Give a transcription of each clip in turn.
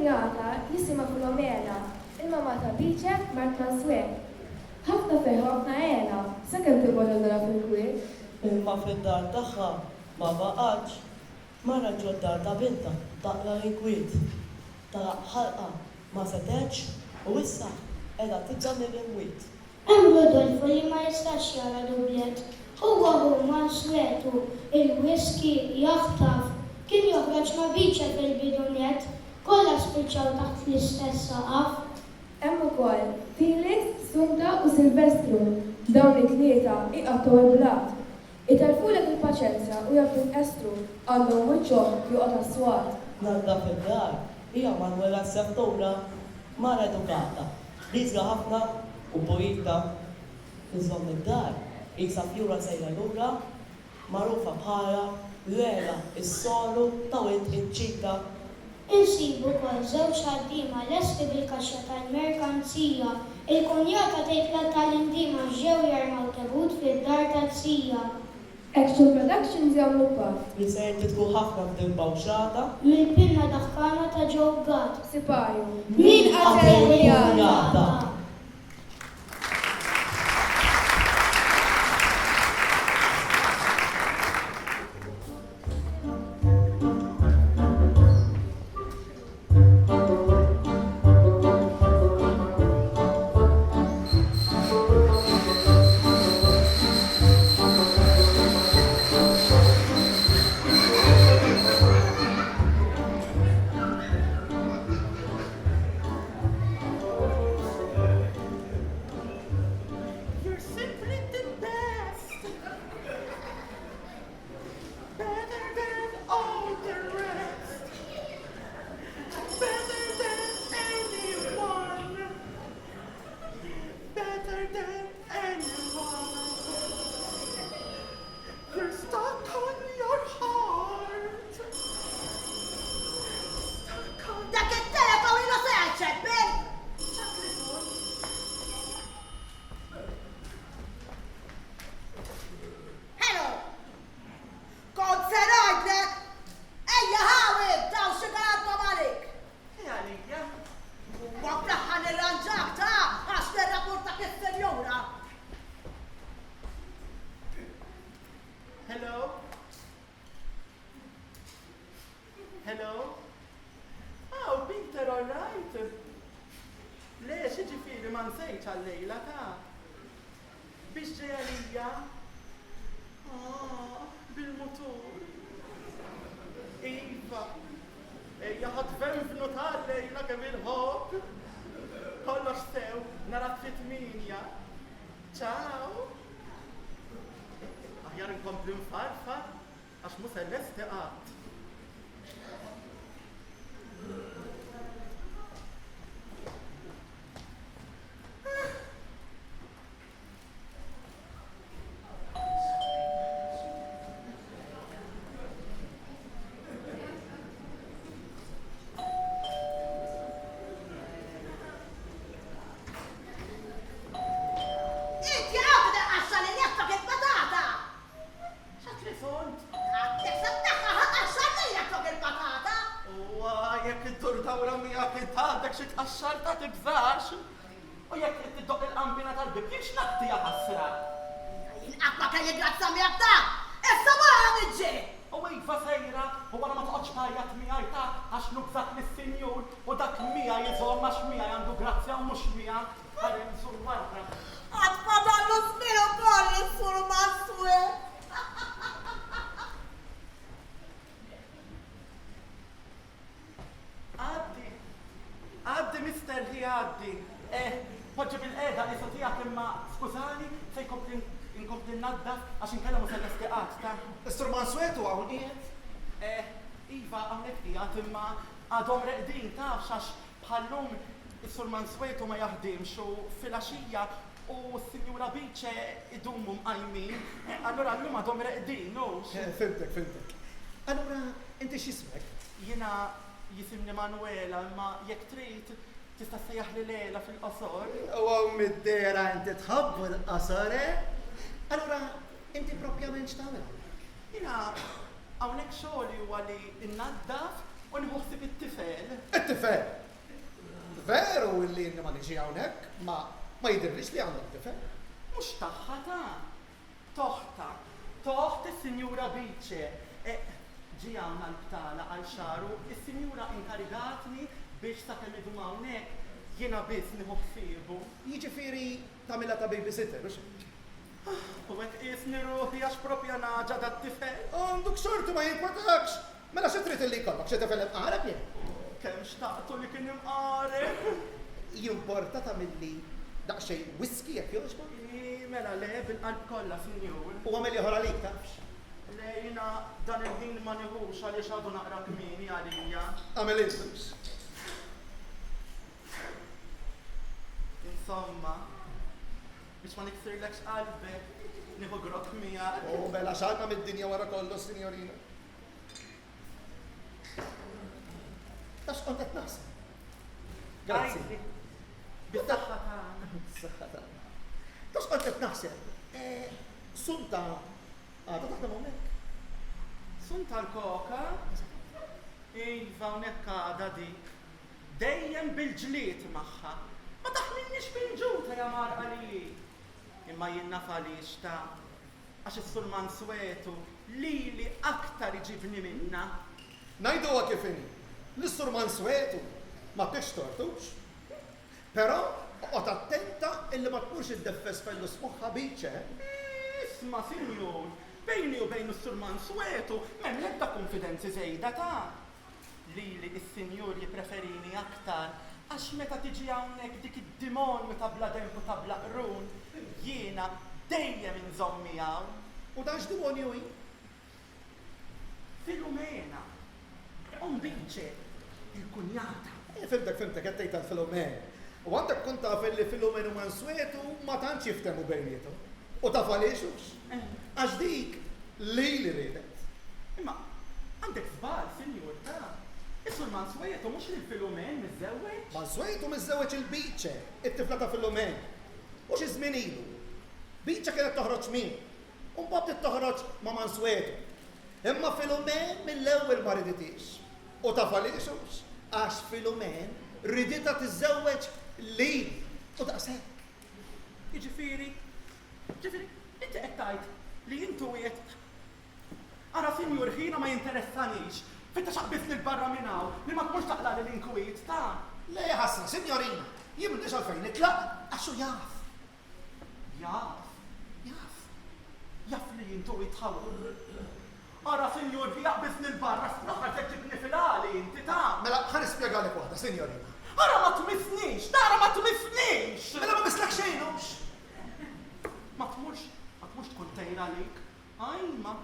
injata jisima Filomena, il-mama ta' Biċek Mart Manswek. Ħafna ferħ ħafna għena, sakemm tibgħod nara fil-kwiet. Imma fid-dar tagħha ma baqgħetx. Mara ġod dar ta' binta taqla l-inkwiet. Ta' ħalqa ma setgħetx u issa qiegħda tibda mill-inkwiet. Hemm Rodolfo li ma jistax jara dubjet. Huwa Manswetu il-whisky jaħtaf kien joħroġ ma' Biċek fil-bidunet kollha spiċċaw taħt l-istess saqaf. Hemm ukoll Felix, Sunda u Silvestru. Dawn it-tlieta iqattaw il-blat. Italfulek il-paċenzja u jabdu estru għandhom wiċċhom joqgħod as-swat. Nanda fid-dar hija Manuela Septura mara edukata, riżga ħafna u pulita. Iżomm id-dar isa fjura sejra lura, magħrufa bħala Lela is-solu ta' wied iċ-ċika. Insibu wkoll żewġ ħaddiema lesti bil-kaxxa tal-merkanzija. Il-kunjata tgħidla tal-indima ġew jarmaw tebut fid-dar tat-sija. Action Productions jagħmlu pass. Li se tkun ħafna f'dil-bawxata. Mill-pinna daħkana ta' ġewgat. Sipaju. Min qatel il-kunjata? Is-Sur Manswetu ma jaħdimx u fil-għaxija u s-Sinjura Biċe idumu mqajmin, allura l-lum għadhom reqdin, no? Fimtek. Allura, inti x'ismek? Jiena jisimni Manuela, imma jekk trid tista' sejjaħ li Lela fil-qosor. U mid-dera inti tħabbu l-qosor, Allura, inti propjament x'tagħmel? Jiena hawnhekk xogħli huwa li nnaddaf U nħossib it-tifel. it-tifel. Veru illi inni ma niġi hawnhekk, ma jidirlix li għandhom tifel. Mux taħħa ta' toħta, toħt il-Sinjura Bice. Ġi għamna l-btala għal xaru, il-Sinjura inkarigatni biex ta' kemm idum hawnhekk jiena biss nieħu ħsiebu. Jiġifieri tagħmilha ta' babysitter, u U għek isni ruħi għax propja naġa dat tifel. għanduk xorti ma jinkwatakx. Mela xi trid illi jkollok xi tifel imqareb jien. Kemm xtaqtu li kien imqareb. Jimporta tagħmilli daqsxejn whisky jekk jogħġbok. Mela le bil-qalb kollha, Sinjur. U għamel ieħor għalik tafx. Le jina dan il-ħin ma nieħux għaliex għadu naqra kmini għalija. Għamel intux. Insomma, biex ma niksirlekx qalbek, nieħu grok miegħek. U mela x'għandna mid-dinja wara kollox, Sinjorina. Tax kont qed naħseb. Grazzi. Bis-saħħa tagħna. Tax kont qed naħseb. Sunta għadha taħdem hawnhekk. Sunta l-koka, iva hawnhekk għadha dik. Dejjem bil-ġlied magħha. Ma taħminniex bil-ġuta ja marqa li. Imma jien naf għaliex ta' għax is-Sur Manswetu li aktar iġibni minna. Ngħiduha kif inhi. L-Sur Manswetu ma tixtortux. Però oqgħod attenta illi ma tkunx iddeffes fellu smuħħa Bice. Isma' Sinjur, bejni u bejn is-Sur Manswetu m'hemm l-ebda konfidenzi żejda ta' li is-Sinjur jippreferini aktar għax meta tiġi hawnhekk dik id-dimonju ta' bla dempu ta' bla qrun, jiena dejjem inżommi hawn. U dan x'dimonju hi? Filumena, Bice, il-kunjata. Fimtek, qed tgħid tal-Filomen. U għandek kont taf li Filomen u Manswetu ma tantx jiftehmu bejniethom. U taf għaliex? Għax dik li ridet. Imma għandek żball, Sinjur, ta' is-Sur Manswetu mhux il-Filumen miżewweġ? Manswetu miżewweġ il-Bice, it-tifla ta' Filomen. U xi żmien ilu. Bice kienet toħroġ min. U mbagħad toħroġ ma' Manswetu. Imma Filomen mill-ewwel ma riditix. U taf għaliex? Għax Filomen ridita tiżewweġ lili. U daqshekk. Jiġifieri, inti qed tgħid li intu qiegħed ara Sinjur ħina ma jinteressanix. Fitta xaqbisni l-barra minn hawn li ma tmux taqla li l-inkwiet ta' Le ħasna, Sinjorina, jien m'għandix għalfejn nitlaq għaxu jaf. Jaf, Jaf. jaf li jintu jitħawlu. Ara Sinjur li jaqbisni l-barra s-naħħar teġibni fil-għali inti ta' Mela, ħan ispjegalek waħda, Sinjorina. ara ma tmissnix, tara ma tmissnix. Mela ma mislek xejnux. Ma tmux tkun tejra lik. Ajma,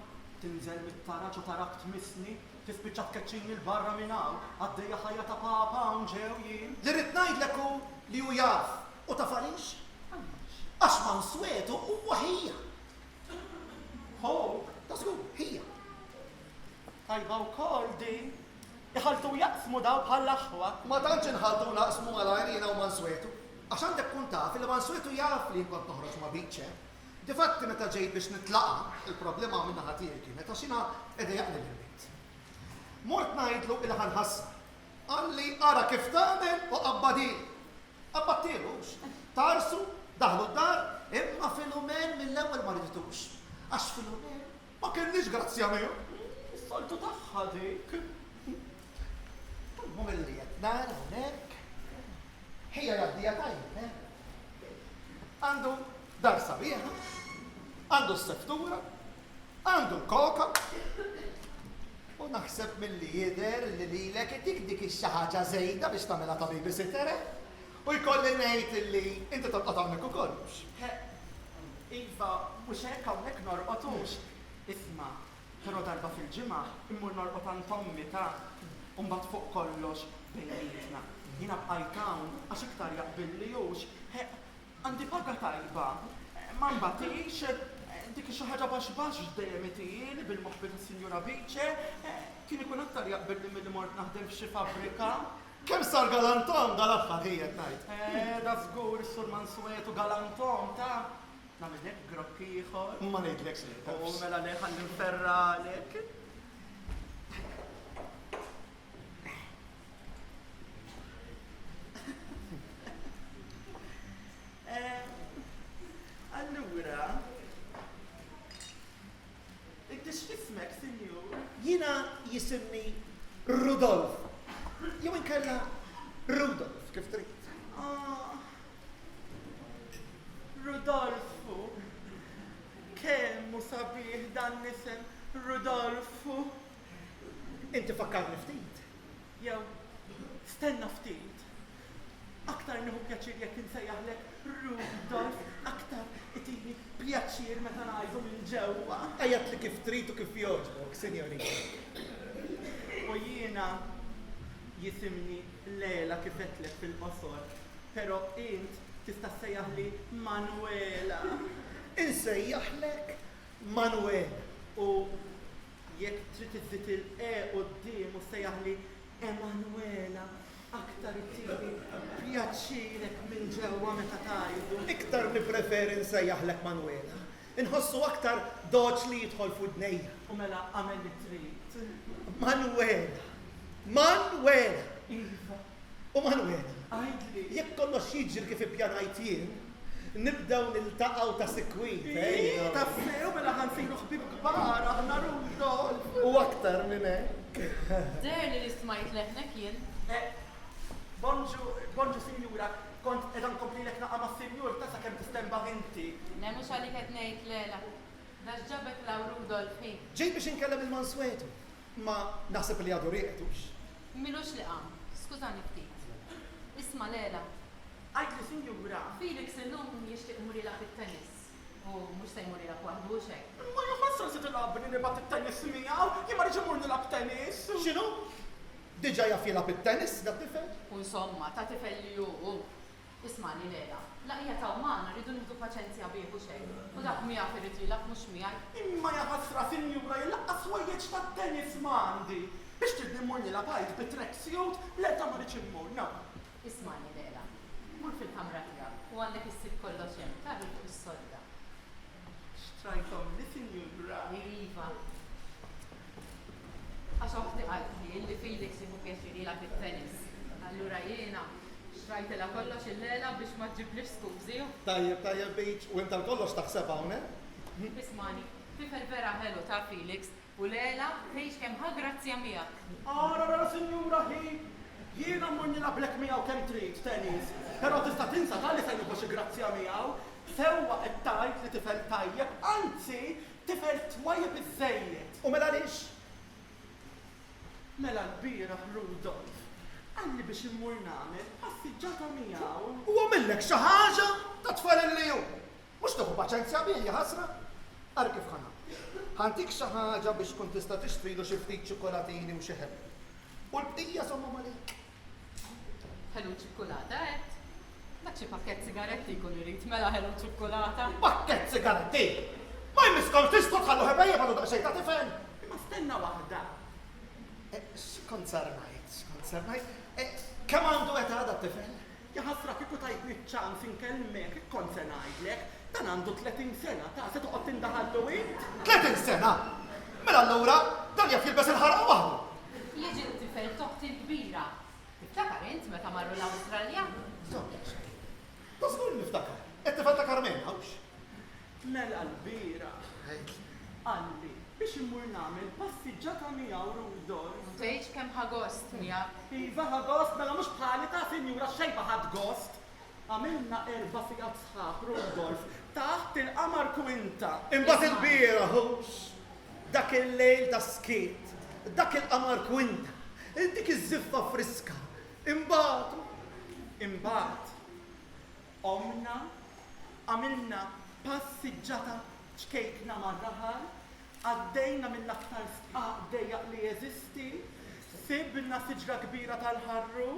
tinżel mit-taraġ u tarak tmissni, tispiċċa tkeċċini l-barra minn hawn, għaddejja ħajja ta' papa hawn ġew jien. Li rrid ngħidlek hu li hu jaf. U taf għaliex? Għax Manswetu huwa ħija. Ho, Ta' żgur, ħija. tajba wkoll din. Iħaltu jaqsmu daw bħal aħwa. Ma tantx inħaltu naqsmu mal-għajnina u Manswetu. Għax għandek kun taf li Manswetu jaf li kont toħroġ ma' Bice. Difatti meta ġejt biex nitlaqa, il-problema minna ħatieri kienet għax jiena edejaqni l-bit. Mort ngħidlu il ħanħassa. Għalli ara kif tagħmel u qabbadil. Qabbattilux. Tarsu, daħlu d-dar, imma Filomen mill-ewwel ma riditux. Għax Filomen ma kienniex grazzja miegħu. Is-soltu tagħha dik. Mum illi qed nara hawnhekk. Ħija jaddija tajjeb, Għandu dar sabiħa, għandu s-seftura, għandu l-koka. U naħseb mill-li jider li lilek dik xi ħaġa żejda biex tagħmilha ta' babysitter. U jkolli ngħid li inti tibqa' tagħmel ukollux. Iva, mhux hekk hawnhekk norqotux. Isma', però darba fil-ġimgħa immur norqot għand ommi ta' u mbagħad fuq kollox bejnietna. Jiena bqajt hawn għax iktar jaqbillihux. Għandi paga tajba. Ma mbatix, dik xi ħaġa baxx dejjem itieli bil-moħħbi tas-Sinjura Bice, kien ikun aktar jaqbilli milli mort naħdem f'xi fabbrika. Kemm sar galantom dal-aħħar ħija ngħid. Da żgur is-Sur Manswetu galantom ta' nagħmel hekk grokk ieħor. Ma ngħidlekx li. U mela le ħalli nferralek. semmini Rudolf. Jew inkella Rudolf, kif trid. Ah, Rudolfu. Kemmu sabiħ dan nisem Rudolfu. Inti fakkarni ftit. Jew, stenna ftit. Aktar nieħu pjaċir jekk insejjaħlek Rudolf, aktar itini pjaċir meta ngħidu minn ġewwa. Għajat li kif trid u kif jogħġbok, sinjorina. U jiena jisimni Lela kif qedlek fil-qosor, però int tista' sejjaħli Manuela. Insejjaħlek Manuel. U jekk trid iżid il-E quddiem u sejjaħli Emanuela, aktar ittini pjaċirek minn ġewwa meta tgħidu. Iktar nipreferi nsejjaħlek Manuela. Inħossu aktar doċ li jidħol f'udnejja. U mela għamel li trid. Manuela. Manuela. Iva, U Manuela. għajdli. Jekk kollox jiġri kif ippjanajt jien, nibdew niltaqgħu ta' sikwit. Tassew mela ħansiru ħbib kbar aħna Rudolf. U aktar minn hekk. Der li l-ismajt leħnek jien. Bonġu sinjura, kont edan komplilek naqa ma' sinjur ta' sakemm tistembaħ inti. Nemux għalik qed ngħid Lela. Dax ġabek law Rudolf hi. Ġej biex inkellem il-Manswetu. Ma naħseb li għadu rieqtux. Milux li qam. Skużani ftit. Isma' Lela. Għajdli sinjura. Felix illum jixtieq imurila fit-tennis. U mhux se jmurila waħdu xejn. Ma jħossra se tilabni nibat it-tennis miegħu, jien ma rridx imur nilab tennis. X'inhu? Diġà jaf jilgħab it-tennis dat tifel? U insomma, ta' tifel li hu. Isma'ni Lela. Laqija ta' umana rridu nieħdu paċenzja bih u xejn. U dak miegħek irid jilab mhux miegħi. Imma jaħasra sinjura jillaqqas wejjeġ tat-tennis m'għandi. Biex trid immur nilab għajt bit-track suit, le ta' ma rridx immur, no. Isma'ni Lela. Mur fil-kamra tiegħek u għandek issib kollox hemm. Tarri fuq is-solda. Xtrajkom li sinjura. Iva. Għax uħti għalli li Felix jimu pjaċirila fit-tennis. Allura jiena xtrajtela kollox il-lela biex ma tġiblix skubżiju. Tajjeb biex, u inta kollox taħseb hawnhekk? Ismani, tifel vera ħelu ta' Felix u Lela tgħix kemm ħagrazzja miegħek. Ara, sinjura, jiena mmur nilablek miegħu kemm trid tennis. Però tista' tinsa tal-li se nibgħu xi grazzja miegħu. Sewwa qed tgħid li tifel tajjeb, anzi tifel twajjeb iż-żejjed. U mela għaliex? Mela l-bieraħ Rudolf, għalli biex immur nagħmel passiġġata miegħu. U għamillek xi ħaġa ta' tfal li hu. Mhux tieħu paċenzja bih ħasra. Ara kif ħana. Ħantik xi ħaġa biex tkun tista' tixtrilu xi ftit ċokolatini u xi ħelb. U l-bqija somma malik. Ħelu ċikkulata qed. Dak xi pakkett sigaretti jkun irid mela ħelu ċikkulata. Pakkett sigaretti! Ma jmiskom tistgħu tħallu ħebejja bħalu daqsxejn ta' tifel. Imma stenna waħda. X'konsernajt? Kemm għandu qed għadha t-tifel? Jaħasra kieku tajtni ċans inkelmek, ikkont se ngħidlek, dan għandu 30 sena ta' se toqgħod tindaħallu int. 30 sena! Mela allura dan jaf jilbes il-ħarqa waħdu. Jiġi t-tifel toħti kbira. Iftakar int meta marru l-Awstralja? Ta' żgur niftakar. It-tifel ta' Carmen, għawx. Mela l-bira. Għalli, biex immur nagħmel passiġġata miegħu Rudolf. U tgħidx kemm ħagost miegħek. Iva ħagost, mela mhux bħali ta' sinjura xejba ħadd gost. Għamilna 4 sigħat sħaħ Rudolf taħt il-qamar kwinta. Imbagħad il-bira ħux. Dak il-lejl ta' skiet. Dak il-qamar kwinta. Dik iż-żiffa friska. Imbagħad. Omna, għamilna passiġġata ċkejkna mar-raħal, għaddejna mill-aktar sqaq dejjaq li jeżisti, sibna siġra kbira tal-ħarru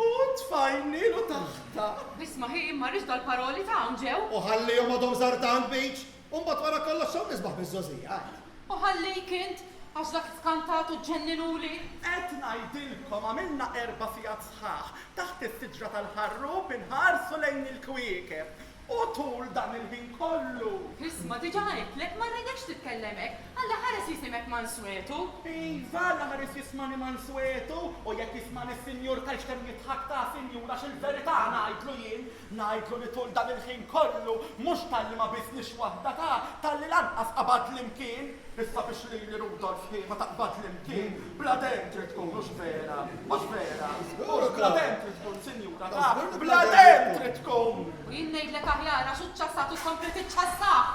u tfajnilu taħta. Isma' hi imma rix dal-paroli ta' ġew. U ħallihom għadhom żartan biex. U mbagħad wara kollox xew nisbaħ biż-żożija. U ħallik int għax dak skantatu ġenninuli. Qed ngħidilkom għamilna 4 sigħat sħaħ taħt is-siġra tal-ħarru binħarsu lejn il-kwiekeb. U tul dan il-ħin kollu. Isma' diġà għidlek ma rridekx titkellemek, Alla ħares jisimek Manswetu. Iva, la ħares jismani Manswetu, u jekk jismani s-sinjur kalx kemm jitħak ta' sinjura xil-verità ngħidlu jien, ngħidlu li tul dan il-ħin kollu, mhux tal-li ma bisnix waħda tal-li lanqas qabad l-imkien. Issa biex li Rudolf ma taqbad l-imkien, bla dem trid tkun mhux vera, mhux vera. Bla dem trid tkun, sinjura, bla dem trid tkun. U jien ngħidlek aħjar għax ċassat u tkompli tiċċassaħ.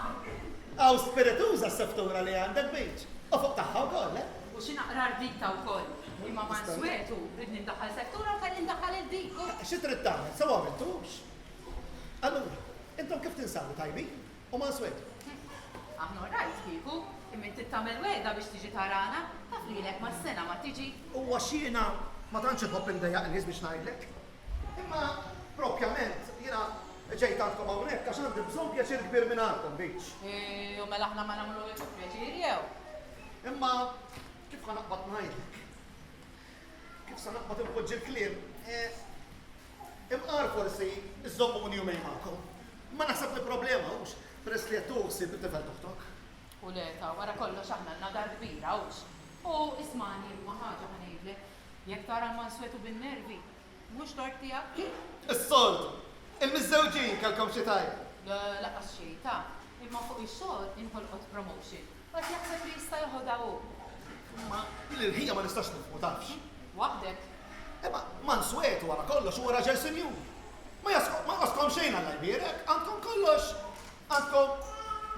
Għaw spirituża s-seftura li għandek biex. U fuq taħħa wkoll, eh? U xi naqra rdita wkoll. Imma Manswetu rid nindaħħal settura u kelli ndaħħal id-dik. Xi trid tagħmel? Sew għamiltux. Allura, intom kif tinsabu tajbin? U Manswetu? Aħna rajt kieku, imma inti tagħmel weda biex tiġi tarana, taf lilek mas-sena ma tiġi. Huwa x'jiena ma tantx iħobb indejjaq nies biex ngħidlek. Imma propjament jiena ġejt għandkom hawnhekk għax għandi bżonn pjaċir kbir minn għandkom biex. U mela aħna ma nagħmlu pjaċir jew. Imma kif ħa naqbad ngħidlek? Kif sa naqbad inpoġġi l-kliem? Imqar forsi iżommuni jumejn magħkom. Ma naħseb li problema hux peress li qed tuħsib it-tifel toħtok. U leta, wara kollox aħna għandna dar kbira hux. U ismani ma ħaġa ma ngħidlek. Jekk tara Manswetu bin-nervi, mhux tort tiegħek. Is-soltu, il-miżżewġin kellkom xi tajb. Laqas xejta, imma fuq ix-xogħol inħolqot promotion. Għad jaħseb li jista' joħodha hu. Ma l-ħija ma nistax nifhmu tafx. Waħdek. Imma Manswetu wara kollox huwa raġel senjur. Ma jaskom xejn alla jbierek, għandkom kollox. Għandkom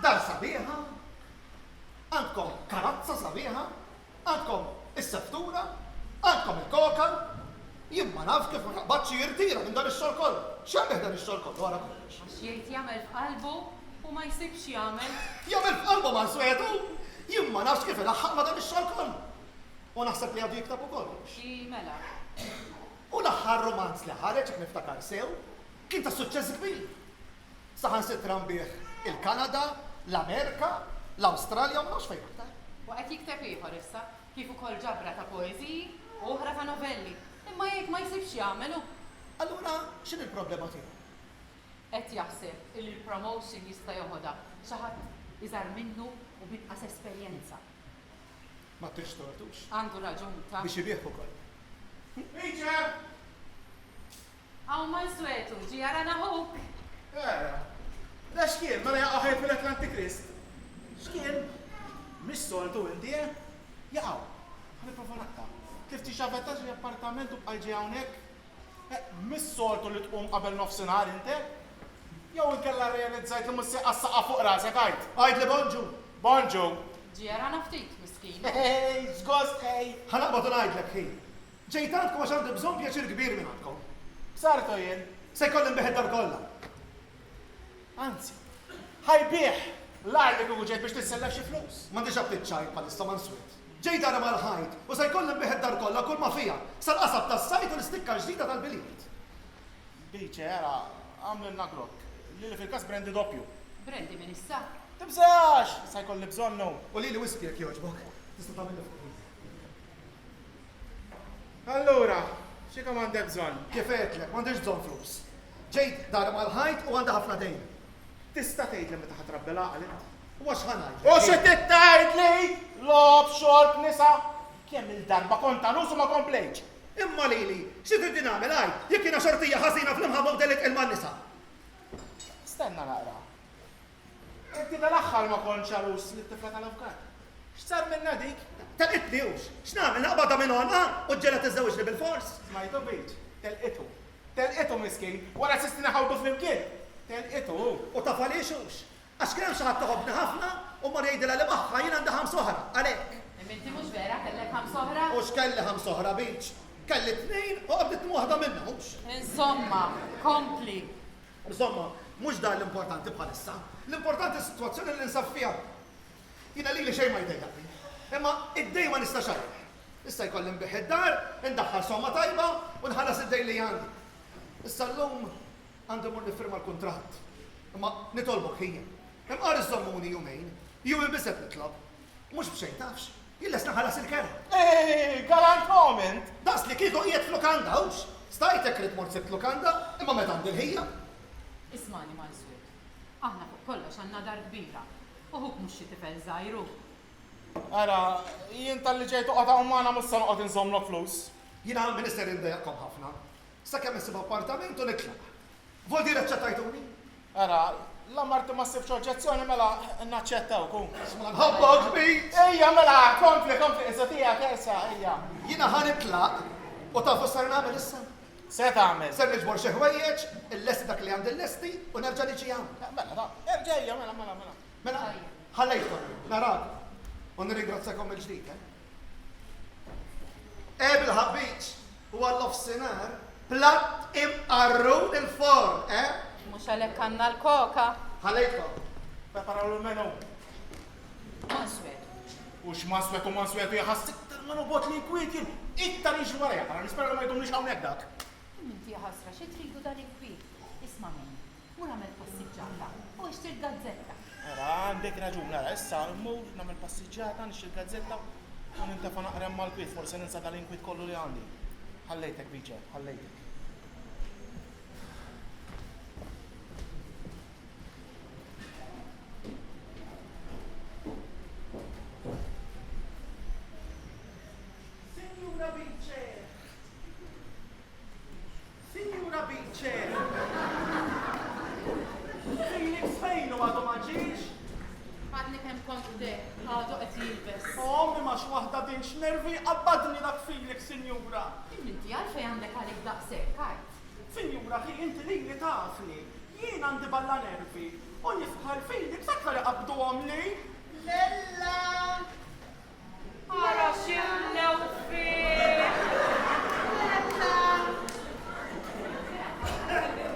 dar sabiħa, għandkom karazza sabiħa, għandkom is-seftura, għandkom il-koka. Jien ma naf kif ma naqbadx jirtira minn dan ix-xogħol kollu. X'għamel dan ix-xogħol kollu wara kollox? Għax jgħid jagħmel f'qalbu u ma jsibx jagħmel. Jagħmel f'qalbu Manswetu, jien ma nafx kif ilaħħaq ma dan ix-xogħol kollu. U naħseb li għadu jiktab ukoll. Xi mela. U l-aħħar romanz li ħareġ jekk niftakar sew kien ta' suċċess kbir. Saħan sitran bih il-Kanada, l-Amerika, l-Awstralja u mhux fejn aktar. U qed jikteb ieħor issa, kif ukoll ġabra ta' poeżiji u oħra ta' novelli. Imma jekk ma jsibx jagħmelu, Allura x'in il-problema tiegħu? qed jaħseb li l-promotion jista' joħodha xi ħadd iżgħar minnu u binqas esperjenza. Ma tixtortux Għandu raġun ta' biex ibieħ ukoll. Iġer! Hawn Manswetu ġi jara naħuk. Da xkien, ma jaqaħet mill-Atlantikrist. Xkien? Mis soltu inti, Jaqaw, għani profa naqqa. Kif tixafetta xi appartament u bqalġi hawnhekk? Mis soltu li tqum qabel nofsinhar inti? Jew inkella realizzajt li mhux qassaqa fuq rasek għajt. Għajd li bonġu. Bonġu. Ġi jara naftit miskin. Hej, żgost hej. Ħanaqbad ngħidlek ħin. Ġejt għandkom għax għandi bżonn pjaċir kbir minn għandkom. Sartu jien. Se jkolli nbeħed dar kollha. Anzi, ħajbieħ l-għar li kuku ġejt biex tissellef xi flus. M'għandix abtit ċajt bħalissa Manswet. Ġejt ara mal-ħajt u se jkolli nbeħed dar kollha kull ma fija. Sal-qasab tas-sajt u l-istikka ġdida tal-biliet. Biċe, era, għamlilna grok. Lili fil-kas brendi doppju. Brendi minn issa. Tibżax, sa jkolli bżonnu. U li whisky jekk jogħġbok. Tista' tagħmel fuq. Allura, xi kemm għandek bżonn? Kif qedlek, m'għandix bżonn flus. Ġejt dar mal-ħajt u għandha ħafna dejn. Tista' tgħid li meta ħatrabbi l-għaqli. U għax ħanajt. U xi titgħidli? Lob, xorb, nisa. Kemm il-darba kont tanus u ma komplejtx. Imma lili, xi trid nagħmel għaj? Jekk jiena xortija ħażina fl-imħabba u delet il-man nisa. Stenna naqra. Inti dal-aħħar ma kontx għalus li t-tifla tal-avukat. X'sar minna dik? Telqitni hux. X'nagħmel naqbadha minn għandha u ġġela tiżżewġni bil-fors. Smajtu biċ, telqitu. Telqitu miskin, wara sistina ħawdu fl-imkien. Telqitu. U taf għaliex hux. Għax kien hemm xi ħadd toħobni ħafna u mar jgħidilha li magħha jien għandi ħams oħra. Għalhekk. Inti mhux vera kellek ħam soħra? U x'kelli ħams oħra biċ. Kelli tnejn u qabdet waħda minnha hux. Insomma, kompli. Insomma, mhux dan l-importanti bħalissa. L-importanti s-sitwazzjoni li nsab fiha. Jiena lili xejn ma jdejjaqni. Imma id-dej ma nistax għalih. Issa jkolli nbiħ id-dar, indaħħal somma tajba u nħallas id-dej li għandi. Issa llum għandi mur nifirma l-kuntratt. Imma nitolbok hija. Imqar iżommuni jumejn, jumejn biset nitlob. Mhux b'xejn tafx. Jilles naħalas il-kera. Galant moment. Das li kieku qiegħed f'lukanda hux. Stajtek rid mort sibt lukanda, imma meta għandi l-ħija. Ismani Manswet. Aħna fuq kollox għandna dar kbira. Uħuk mhux xi tifel żgħiru. Ara, jien tal-li ġejtu qata umana mussa noqgħod inżommlok flus. Jiena għal-minister indejjaqkom ħafna. Sakemm isib appartament u nitlaq. Voldi reċċetajtuni? Ara, La marti ma ssibx oġġezzjoni mela naċċettaw kun. Isma' nħobbok bit! Ejja mela, kompli, iżotija kersa, ejja. Jiena ħanitlaq u tafu sar nagħmel issa. Se tagħmel. Ser niġbor xi ħwejjeġ, il-lesti dak li għandi l-lesti u nerġa' niġi hawn. Mela, da, erġejja, mela. Mela, ħallejkom, narak. U nirringrazzakom il-ġdid, bil-ħabbiċ u għall-offsinar platt imqarru il-forn, Mux għalek għanna l-koka. Ħallejtkom. Preparaw l-menu. Manswet. U x'maswet u manswet u jaħassik il-menu bot li kwit jien. Iktar iġu warja, għara nispera ma jdumniex hawnhekk dak. Inti ħasra, xie tridu dan il-kwit? Isma' minni, mur għamel passiġġata u ixtir gazzetta. Era, għandek raġun, nara, issa mmur nagħmel passiġġata, nixtri gazzetta u nintafa naqrem mal-kwit, forse ninsa dal-inkwit kollu li għandi. Ħallejtek biċe, ħallejtek. Signora Bice! Felix fejn u għadu ma ġiex? Għadni kem kontu de, għadu għet jilbes. Ommi ma xwaħda din x'nervi qabbadni dak Felix, Sinjura. Inti għalfej għandek għalik daqsek, għajt. Sinjura, hi inti li tafni. Jien għandi balla nervi. U nifħal Felix aktar qabdu għamli. Lella! Għara ximlew fi!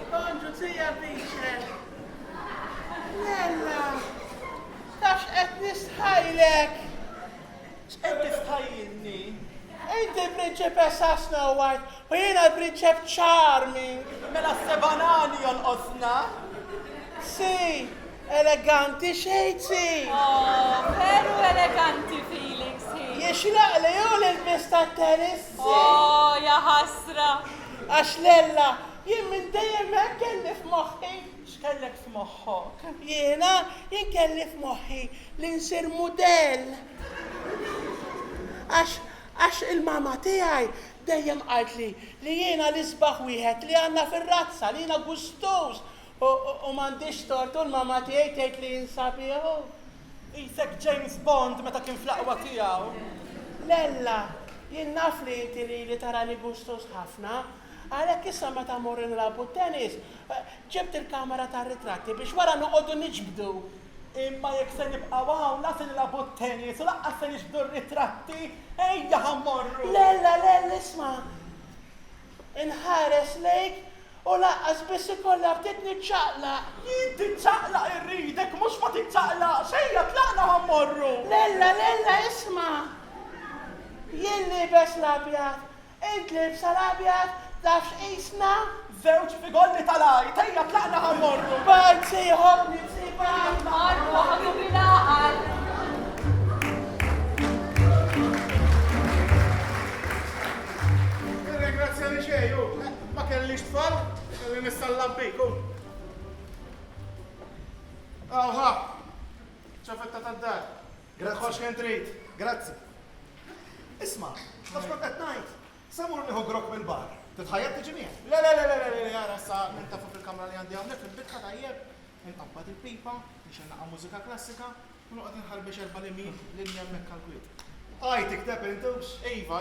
Bonġu tija biċe. Lella, tafx qed nistħajlek. X'qed tistħajjilni? Inti prinċipessa Snow White u jiena prinċep Charming. Mela s-sebanani jonqosna? Si, eleganti xejti. Oh, veru eleganti Felix, hi. Jixlaq li ju l-bista tennis. Oh, ja ħasra. Għax Lella, jien minn dejjem hekk kelli f'moħħi. X'kellek f'moħħok? Jien kelli f'moħħi li nsir mudell. Għax il-mama tiegħi dejjem qalt li jiena l-isbaħ wieħed li għandna fir-razza li jiena gustus u m'għandix tort u l-mama tiegħi tgħid li jinsabiħu. Isek James Bond meta kien fl-aqwa tiegħu. Lella, jien naf li inti li tarani gustus ħafna. Għalhekk issa meta morru nilagħbu tennis, ġibt il-kamera tar-ritratti biex wara noqogħdu niġbdu. Imma jekk se nibqgħu hawn la se nilagħbu tennis u laqqas se niġbdu r-ritratti, ejja ħammorru. Lella, isma'. Inħares lejk u laqqas biss ikollha bdiet niċċaqlaq. Jien tiċċaqlaq irridek mhux ma tiċċaqlaq xejja tlaqna ħammorru. Lella, isma'. Jien libes l-abjad, int libsa l-abjad, tafx qisna? Żewġ figolli tal-ajt, ejja tlaqna ħammorru. Bajt sejħorni tsibaj. Marru għadu bil-għal. Ringrazzjani xejju, ma kellix tfal, kelli nistallam biku. Aha, ċafetta tad-dar. Grazzi kien trid. Grazzi. Isma', nafx kont qed ngħid, samur nieħu grok mill-bar. Titħajjeb tiġi miegħek. Le, jara sa nintafu fil-kamra li għandi hawnhekk fil-bitħa tajjeb, inqabbad il-pipa, biex naqa' mużika klassika, u noqgħod inħarbex erba' limin lil hemmhekk għall-kwiet. Aj, tikteb intux. Iva.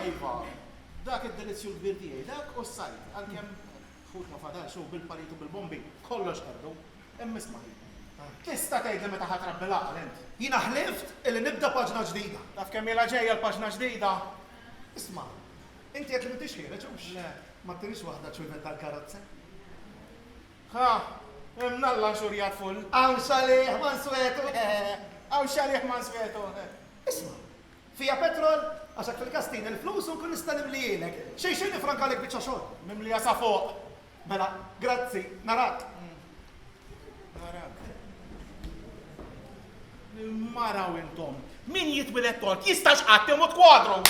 Dak id-delizzju l-kbir tiegħi, dak u s-sajt, għalkemm fut ma fadalx u bil-parit u bil-bombi, kollox ħardu, hemm isma' tista' tgħidli meta ħatrabbi l-aqal int. Jiena ħlift illi nibda paġna ġdida. Taf kemm ilha ġejja l-paġna ġdida. Isma', inti qed li m'intix ħiereġ hux? Le. Ma tinix waħda ċulvet tal-karozza? Ha, imnalla xurjat full. Hawn xalih man swetu. Għaw xalih man svetu. Isma', fija petrol, għaxak fil-kastin il-flus u kun nista' nimlijilek. Xejn nifrankalek biċċa xogħol. Mimlija sa fuq. Mela, grazzi, narak. Narak. Maraw intom. Min jitwilet tort, jistax qatt imut kwadru.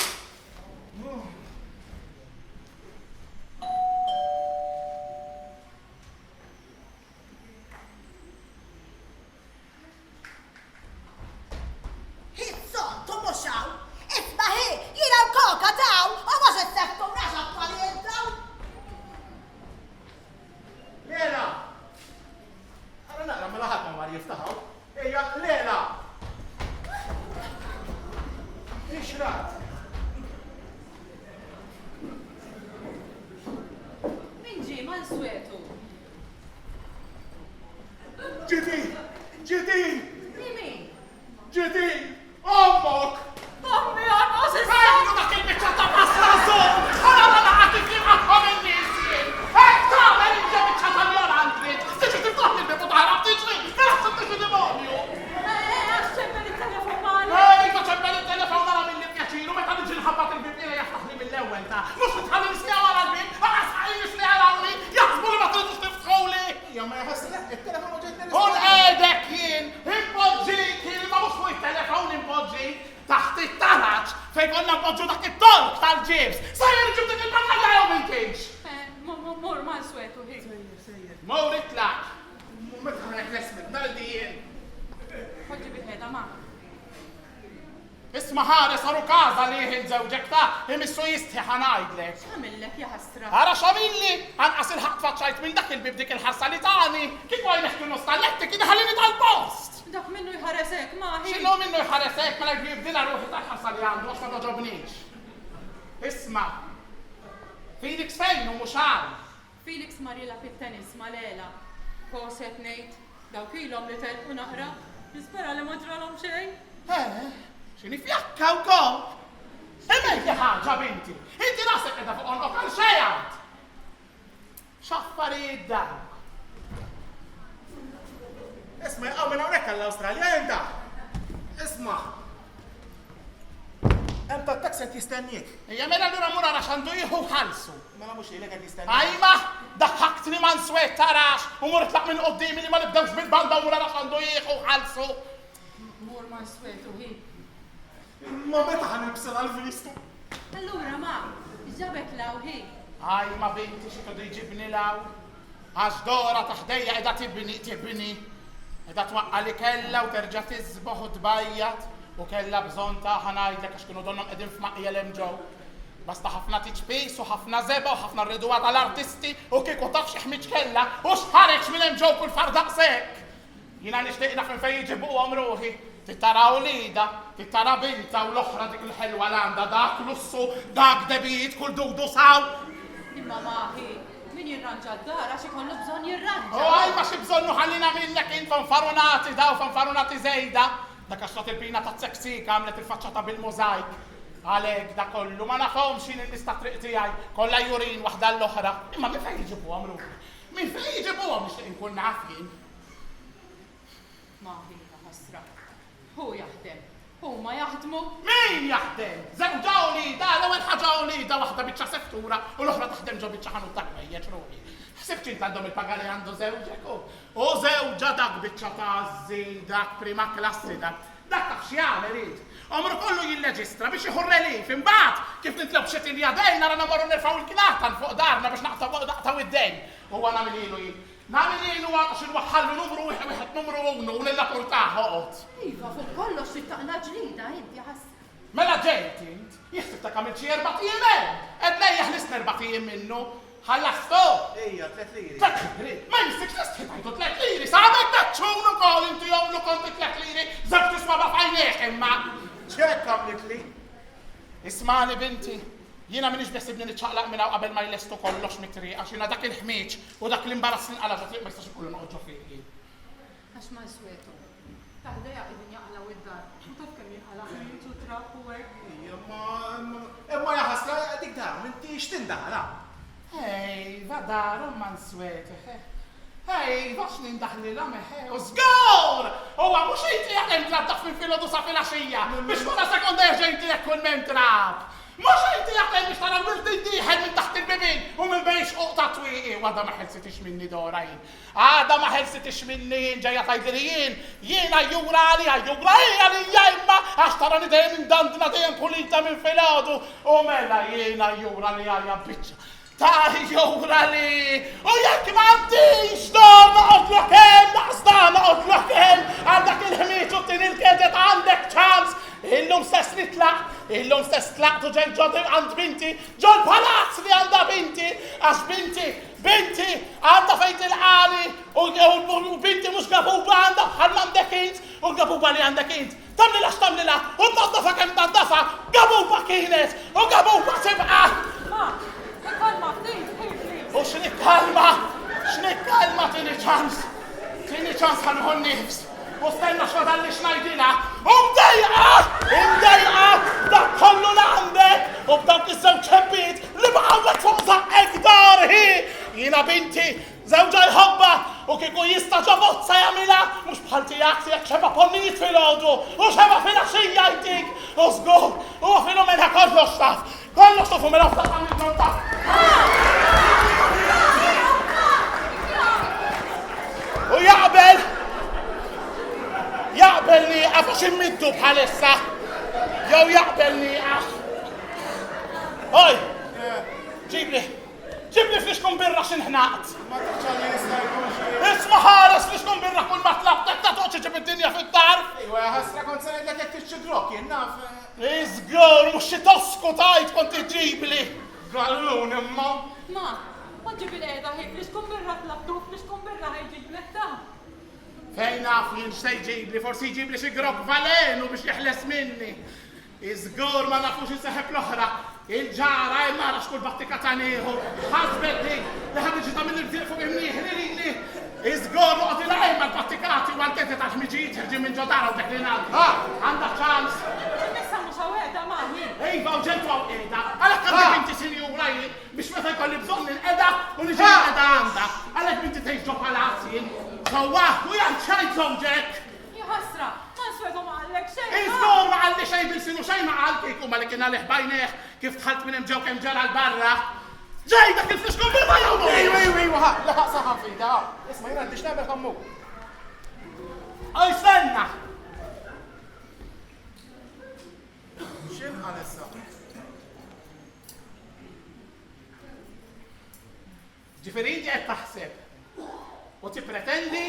Manswetu. Ġiti, Mimi. ġiti, ommok! Ommi għanqos Ejnu dak il-bicċa ta' pasta żomm! Ħana ma naqgħod ifhimhom in-nies jien! Hekk tagħmel inti bicċa ta' mjoranti! Tiġi tiftaħ il-bibu taħrab tiġri! Naħseb tiġi demonju! ċempel il-telefon mali. Ejka ċempel il-telefon nara mill-li pjaċiru meta niġi nħabbat il-bibniera jaftaħ li mill-ewwel ta' mhux titħalli nisli wara l-bib, ħares ħalli nisli għalawni, jaħsbu li ma tridux tiftħuli! Ja ma jħassilek, il-telefon ġejtni Un għedek jien, impoġġik jien, ma mux fuq il-telefon impoġġik, taħt it-talaċ, fej konna mpoġġu dak it-tork tal-ġibs, sajjer ġib dik il-batalla jew mintix. Mur Manswetu hi. Mor itlaq. Meta ħanek l-esmet, naldi jien. Ħoġġi bil-ħeda ma. Isma ħares għaru kaza li jien żewġek ta' imissu jisti ħanajdlek. Għamillek jaħastra. Għara xamilli, għanqas il-ħaq faċċajt minn dak il-bib dik il-ħarsa li tani, kif għajnek kien nostalletti kien ħallini tal-post. Dak minnu jħaresek maħi. Xillu minnu jħaresek ma l jibdila ruħi tal-ħarsa li għandu, għax ma toġobnix. Isma, Felix fejn u mux għarif. Felix marila fit-tenis malela. Koset nejt, dawk ilhom li telqu naqra. Nispera li ma ġralhom xejn. Xini fjakka u kol. Emejja ħaġa binti. Inti rasek edha fuq onqok għal xejad. Xaffarijiet dawk. Isma, jaqaw minn hawnhekk għall-Awstralja jenta. Isma. Hemm tat-taxi qed jistennik. Ejja mela allura mura għax għandu jieħu ħalsu. Mela mhux ilek qed jistennik. Ajma, daħħaktni Manswet tarax u mur tlaq minn qoddimi li ma nibdewx bil-banda u mura għax għandu jieħu ħalsu. Mur Manswetu hi. Ma meta ħanibsel għal-vistu. Allura ma, ġabek law hi. Ajma binti xi kodu jġibni law. Għax Dora taħdejja edha tibni. Edha twaqqa li kella u terġa' tizboħ u tbajjat u kella bżonn ta' ħanajdlek għax kienu donnhom qegħdin f'maqja l-emġew. Basta ħafna tiċpis u ħafna zeba u ħafna rriduwa tal-artisti u kieku taf xi ħmiġ kella u x'ħareġ mill-emġew kull fardaqsek. Jiena nixtieq naf fejn jiġibuhom ruħi. Tittaraw lida, tittara binta u l-oħra dik il-ħelwa l-għanda dak lussu, dak debijiet kull dudu saw. Imma maħi, min jirranġa d-dar għax ikollu bżonn jirranġa. U għaj ma xi bżonnu ħallina minnek int fanfarunati daw fanfarunati zejda. Dak għax tat il-bina ta' tseksika għamlet il-faċċata bil-mozaik. Għalek da kollu ma nafhomx xin il-lista triq tiegħi kollha jurin waħda l-oħra. Imma min fejn jiġibuhom ruħi? Min fejn jiġibuhom nixtieq inkun naf jien. Maħi ta' ħasra. Hu jaħdem. Huma jaħdmu. Min jaħdem? Żewġa ulida, l-ewwel ħaġa ulida waħda biċċa seftura u l-oħra taħdem ġo biċċa ħanut ta' kmejjeġ ruħi. Ħsibx int għandhom il-paga li għandu żewġek u żewġa dak biċċa ta' żil, dak prima klassi dak. Dak taf x'jagħmel irid. Omru kollu jilleġistra biex iħur relif imbagħad kif nitlob xi tilja dejn nara nagħmlu nirfgħu l-knata l fuq darna biex naqtaw id-dejn. Huwa nagħmel ilu jien. Nagħmel ilu għax inwaħħallu numru wieħed numru 1 u nillapurtaħ oqgħod. Iva, fuq kollox tittaqna ġlida inti ħass. Mela ġejt int, jieħsib ta' kamil xi 4 ijiem. Qed lejjaħ ħlisna 4 ijiem minnu. Ħallastu! Ejja, 3 liri. 3 liri! Ma jistik nistħitajtu 3 liri! Sabek daċċunu kol inti jomlu konti 3 liri! Zab tisma ba fajneħ imma! ċek għamlit li? Ismani binti, jiena minix besibni niċċaqlaq minna qabel ma jlestu kollox mit-triq għax jiena dak il-ħmieġ u dak l-imbaras l-inqala ġa triq ma jistax ikollu noqgħod fiqi. Għax ma jswetu. Taħdeja qegħdin jaqlaw id-dar. U taf kemm jinqala ħmieġ u trab u hekk. Imma jaħasra dik dar, inti x'tindaħla? Ej, vadaru Manswet. Ej, vax nindaħli la meħe. U żgur! Huwa mhux inti jaqem tladdaf minn filodu sa filgħaxija biex wara sekonda jerġa' inti jekk kull men trab. Mhux inti jaqem biex tara l-wirt diħel minn taħt il-bibin u minn bejn xquq ta' twieqi. Għada ma ħelsitix minni Dora jien. Għada ma ħelsitix minni jien ġejja tgħidli jien. Jiena jura li imma għax tarani dejjem indandna dejjem pulita minn filgħodu u mela jiena jura li għalja biċċa. Ta' jura li, u jekk m'għandix donna qodlok hemm, daqsdana qodlok hemm, għandak il-ħmieġ u tin il-kedet għandek ċans. Illum stess nitlaq, tu ġej ġodi għand binti, ġol palazz li għanda binti, għax binti għanda fejn tilqani u binti mhux gabuba għanda bħal m'għandek int u l-gabuba li għandek int. Tamlila, u tnaddafa kemm tnaddafa, gabuba kienet u gabuba tibqa'. Ma, kalma, U x'ni kalma? tini ċans ħanħon nifs. U stenna xfadal li xnajdina. Imdejqa, dak kollu l-għandek, u b'dawk iż-żewġ ċebbit li baqawek fuq zaqqek darhi. Jina binti, żewġa jħobba, u kieku jista ġabozza jamila, mux bħal tijak tijak xeba ponnijiet fil-ħodu, u xeba fil-axija jtik, u zgur, u filu minna kollox taf, kollox tafu minna ftaq għan il-ġonta. U jaqbel niqaf għax immiddu bħalissa, jew jaqbel niqaf. Oj, ġibli fliexkun birra xinħnaqt. Ma tħċalli jista' jkun xi. Isma ħares fliexkun birra kun ma tlabtek ta' toċi ġib id-dinja fit-dar. Ejwa, ħasra kont se ngħidlek jekk tixxidrok, jien naf. Iżgur, mux xi tosku tajt kont iġibli. Gallun imma. Ma ġibi l-qiegħda ħej fliexkun birra tlabtu, fliexkun birra ħejġiblek ta'. Fejn naf jien x'se jġibli, forsi jġibli xi grok valenu biex jeħles minni. Iżgur ma nafux inseħeb l-oħra. Il-ġara il-mara xkull battika ta' nieħu. Ħasbet dik li ħadġi ta' minn il-bżiq fuq imnieħ li. Iżgur noqgħod il-għajma l-battikati u għal-tenti ta' xmiġijiet ħirġi minn ġodara u dak li ngħaddi. Għandek ċans. Nissa mhux hawnhekk maħi. Ejva u ġentu għaw qiegħda. Għalhekk għandek inti sinjura jien biex meta jkolli bżonn il-qiegħda u niġi l-qiegħda għandha. Għalhekk inti tgħix ġo palazzi. Sewwa, u jgħid xejn żewġek. Ja ħasra, ma nswedu ma għallek xejn. Iżgur ma għalli xejn bil-sinu xejn ma għal kieku ma li kien għalih bajneħ kif tħalt minn hemm ġew kemm ġara l-barra. Ġej dak il-fliexkun birra jew Ejwa, laħaq saħan fida. Isma' jien għandix nagħmel ħammuk. Oj stenna. X'inqal issa? Ġifieri inti qed taħseb u tippretendi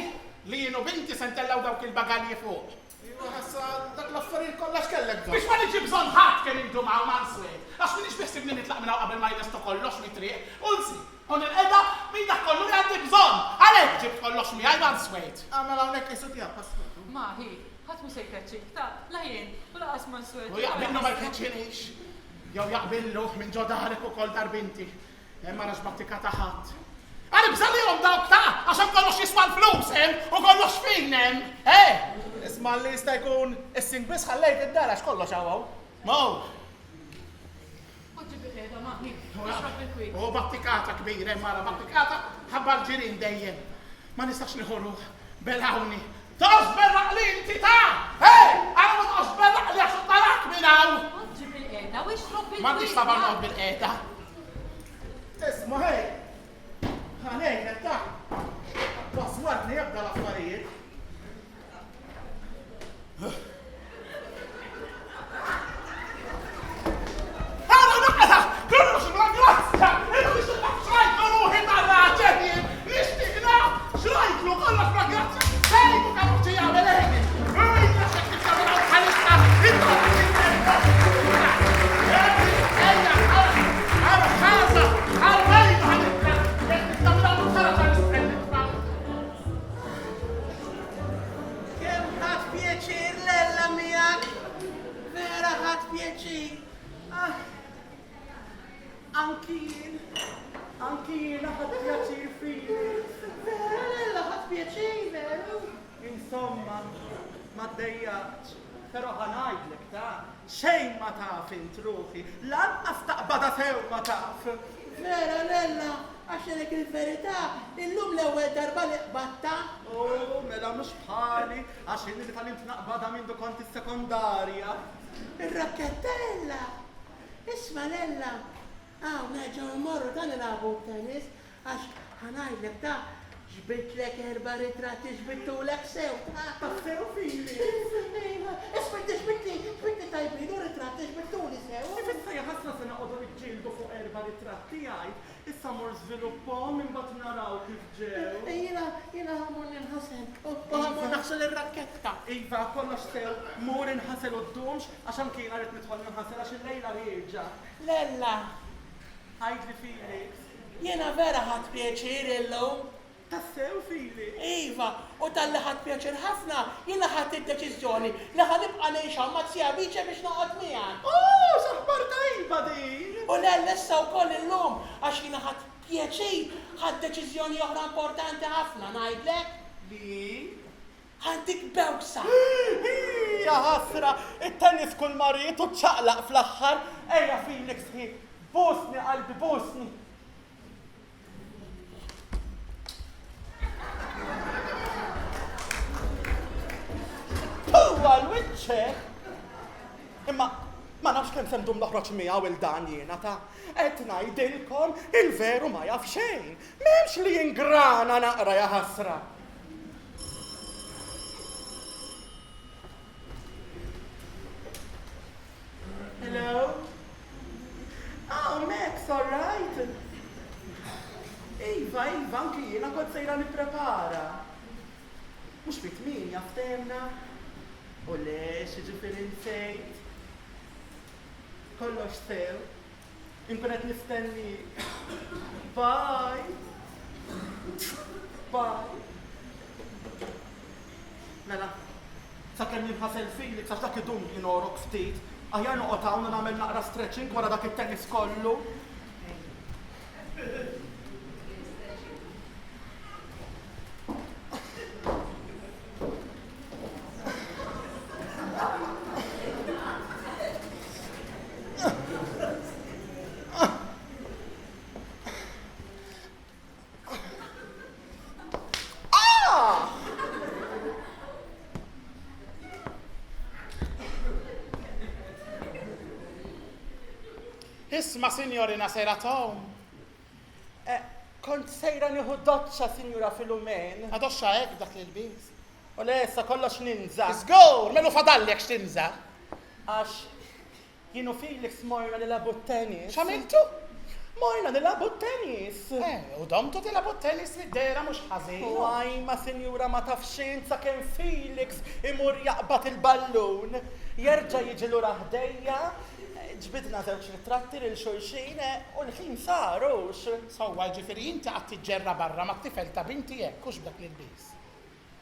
li jienu binti se ntellaw dawk il-bagalji fuq. Ejwa, ħassa dak l-affarijiet kollha x'kellek bżonn. Biex ma niġi bżonn ħadd kemm indumaw manswed. Għax minix biħsibni nitlaq minn hawn qabel ma jlestu kollox mit-triq. Ulsi, hon il-qiegħda min dak kollu li għandi bżonn. Għalhekk ġibt kollox miegħi manswed. Għamel hawnhekk isu tiegħek passetu. Maħi, ħadd mhux se jkeċċik ta' la jien, u laqas ma nswedu. U jaqbillu ma jkeċċinix. Jew jaqbillu minn ġo daħlek ukoll darbinti. Hemm ma rax battika ta' ħadd. Għani bżallihom dawk ta' għaxan kollox jiswa l-flus hemm u kollox fin hemm. Isma' li jista' jkun is-sink biss ħallejt id-dar għax kollox hawn. Mow. Ġibi l-qiegħda maħi, ixrab il-kwik. U battikata kbira, mara battikata ħabbar ġirin dejjem. Ma nistax niħorru belawni. Toqgħodx berraq li inti ta'! Għana ma toqgħodx berraq li għax tarak minn hawn. Ġibi l-qiegħda u ixrab il-kwik. M'għandix tabar noqgħod bil-qiegħda. Isma' hej. Ħanejlek ta' waswartni jibda l-affarijiet. Għana naqra! Kullu xibra grazzja! Intu xrajtlu ruħi marra ġedjen! Nishtiqna! Xrajtlu kollu xibra grazzja! Sejku kamuċi jgħamil eħni! Ujna xekki xabina u bħalissa! Intu Anki jien ħadd pjaċir fili. Vera ħadd pjaċir veru. Insomma, ma ddejjaqx. Però ħanajdlek ta' xejn ma taf int ruħi, lanqas taqbada sew ma taf. Vera Lella, għaxelek il-verità, illum l-ewwel darba li qbatta. Oh, mela mhux bħali, għax inni li tal-int naqbada minn kont is-sekondarja. Ir-rakkettella. Isma Lella, neġgħu mmorru dan nilagħbu tennis, għax ħanajdlek ta' ġbitlek erba' ritratti ġbittulek sew. Tassew fili. Ġbitti tajbin u ritratti ġbittuli sew. Issa ħasna se noqogħdu niġġieldu fuq erba' ritratti għajt, issa mor żviluppahom imbagħad naraw kif ġew. Jiena ħammur ninħasel, u ħammur naħsel ir-rakketta. Iva, kollox sew, mur inħasel qudiemx għax anki jiena rrid nidħol ninħasel għax il-lejla rieġa. Lella, Għajdli Felix. jiena vera ħadd pjaċir illum. Tassew fili. Iva, u tal-li ħadd pjaċir ħafna, jiena ħadd id-deċiżjoni li ħanibqa' ngħix hawn ma' Zja Biċe biex noqgħod miegħek. Saħbar tajba din! U l-essa u koll il-lum, għax jina ħad pieċir, ħad deċizjoni oħra importanti ħafna, najdlek? Li? Ħantik bewksa. Ja ħasra, it-tennis kull marriet u ċaqlaq fl-axħar. Ejja Felix, busni qalbi, busni. Huwa l-wicċek! Imma ma nafx kemm semdum noħroġ miegħu il-dan jiena ta' qed ngħidilkom il-veru ma jaf xejn. M'hemmx li jingrana naqra ja ħasra. Hello? Oh, Max, all right. Iva, anki jiena kont sejra nipprepara. Mhux fit-tmien jaftemna. U le, xiġifieri nsejt. Kollox sew. Inkun qed nistenni. Bye. Bye. Mela, sakemm jinħasel Felix għax dak idum jinorok ftit, aħjar noqgħod hawn u nagħmel naqra stretching wara dak it-tennis kollu. Isma, signorina sejra Tom. Kont sejra nieħu doċċa, Sinjura Filumen. Għadoxxa hekk dak l-ilbiż. U lesa kollox ninża. Żgur, melu fadallek x'tinża. Għax jienu Felix morna nilabu t-tennis. X'għamiltu? Morna nilabu t-tennis. U domtu tilabu t-tennis mid-dera mhux ħażin. U għajma, Sinjura, ma tafxin sakemm Felix imur jaqbad il-ballun. Jerġa' jiġi lura ħdejja. Ġbidna żewġ ritratti lil xulxin u l-ħin sarux. Sewwa ġifieri inti qatt tiġġerra barra ma' tifel ta' binti hekk hux b'dak l-ilbiż.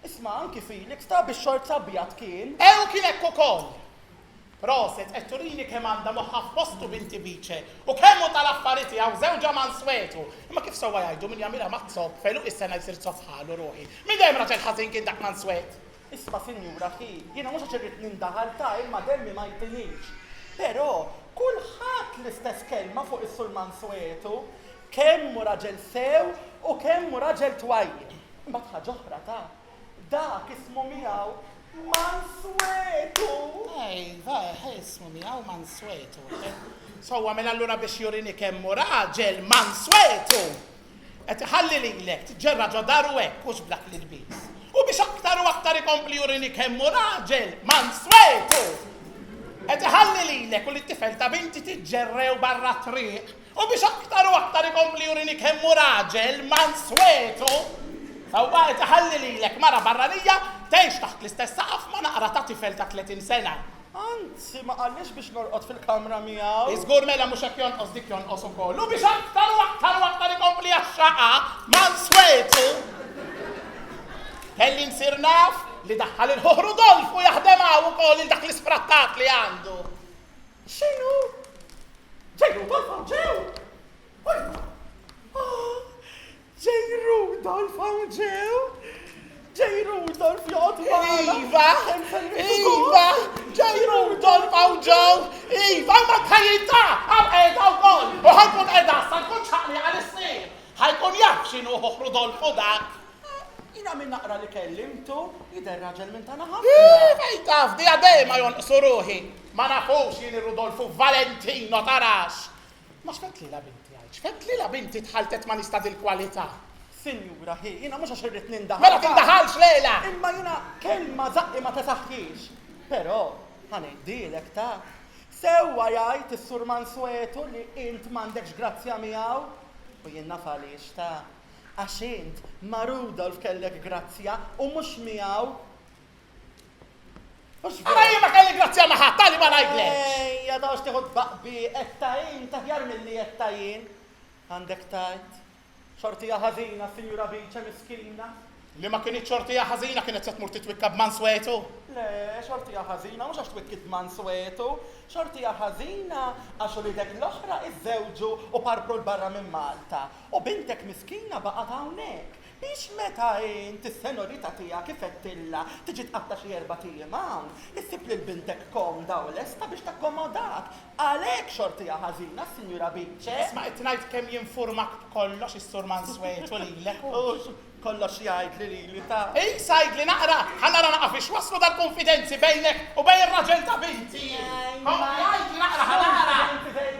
Isma' anki Felix ta' bix-xort abjad kien. Kien hekk ukoll. Proset, qed turini kemm għandha moħħa f'postu binti biċe u kemm hu tal-affarijiet hawn żewġa manswetu. Imma kif sewwa jgħidu min jagħmilha ma' tsob felu is-sena jsir ħalu ruħi. Min dejjem raġel ħażin kien dak manswet. Isma' Sinjura jiena mhux għax irrid nindaħal ta' imma demmi ma jtinix. Però kulħadd l-istess kelma fuq is-sur Manswetu, kemm hu raġel sew u kemm hu raġel twajjeb. Imbagħad ħaġa oħra ta' dak ismu miegħu Manswetu. Ejva, ismu miegħu Manswetu. Sewwa mela allura biex jurini kemm hu raġel Manswetu. Qed iħalli lilek tiġġerra ġo daru hekk hux b'dak l-ilbiż. U biex aktar u aktar ikompli jurini kemm hu raġel Manswetu. Qed iħalli lilek u li t-tifel ta' binti tiġġerrew barra triq u biex aktar u aktar ikompli jurini kemm hu raġel Manswetu. Sewwa qed iħalli lilek mara barranija tgħix taħt l-istess saqaf ma' naqra ta' tifel ta' 30 sena. Anzi, ma qallix biex norqod fil-kamra miegħu. Iżgur mela mhux hekk jonqos dik jonqos ukoll. U biex aktar u aktar ikompli għax-xaqa Manswetu. Kelli nsir naf li daħħal il-ħuħ Rudolf u jaħdem hawn ukoll il dak l-isprattat li għandu. X'inhu? Ġej Rudolf hawn ġew! Ġej Rudolf hawn ġew! Ġej Rudolf joqgħod magħna! Iva! Ġej Rudolf hawn ġew! Iva ma tħajjita! Hawn qiegħda wkoll! U ħajkun qiegħda sa nkun ċaqli għal is-sir! Ħajkun jaf x'inhu ħuħ Rudolf u dak! Jina minn naqra li kellimtu, jidher raġel minn tagħna ħafna. Fejn taf, di għadej ma jonqsu ruħi. Ma nafux jien ir-Rudolfu Valentino tarax. Ma x'fett li la binti għajx, x'fett li la binti tħaltet ma nista' dil-kwalità. Sinjura, jina mhux għax irrid nindaħal. Mela tindaħalx lejla! Imma jina kelma zaqqi ma tesaħħix. Però ħanejdilek ta' sewwa jgħid is-sur Manswetu li int m'għandekx grazzja miegħu u jien naf għaliex ta' għax int ma' Rudolf kellek grazzja u mhux miegħu. Ara jien ma kelli grazzja ma' ħadd li ma ngħidlekx. Ejja dax tieħu baqbi qed jien taħjar milli qed jien. Għandek tajt. Xortija ħażina, Sinjura Biċe miskina. Li ma kienx xortija ħażina kienet se tmur titwikka b'Manswetu. Le, xortija ħażina, mhux għax twikkit Manswetu, xortija ħażina għax ulidek l-oħra iżżewġu u parpru l-barra minn Malta. U bintek miskina baqgħet hawnhekk. Biex meta inti s-senorita tiegħek kifettilla tiġi tqatta xi 4 tiem hawn, issib lil bintek komda u lesta biex takkomodak. Għalhekk xortija ħażina, Sinjura Biċċe. Isma' qed ngħid kemm jinformak kollox is-sur Manswetu lilek. Kollox jgħid li ta' Ej, sajd li naqra, ħanara naqaf ix waslu dal-konfidenzi bejnek u bejn ir-raġel ta' binti. Jgħid li naqra ħanara.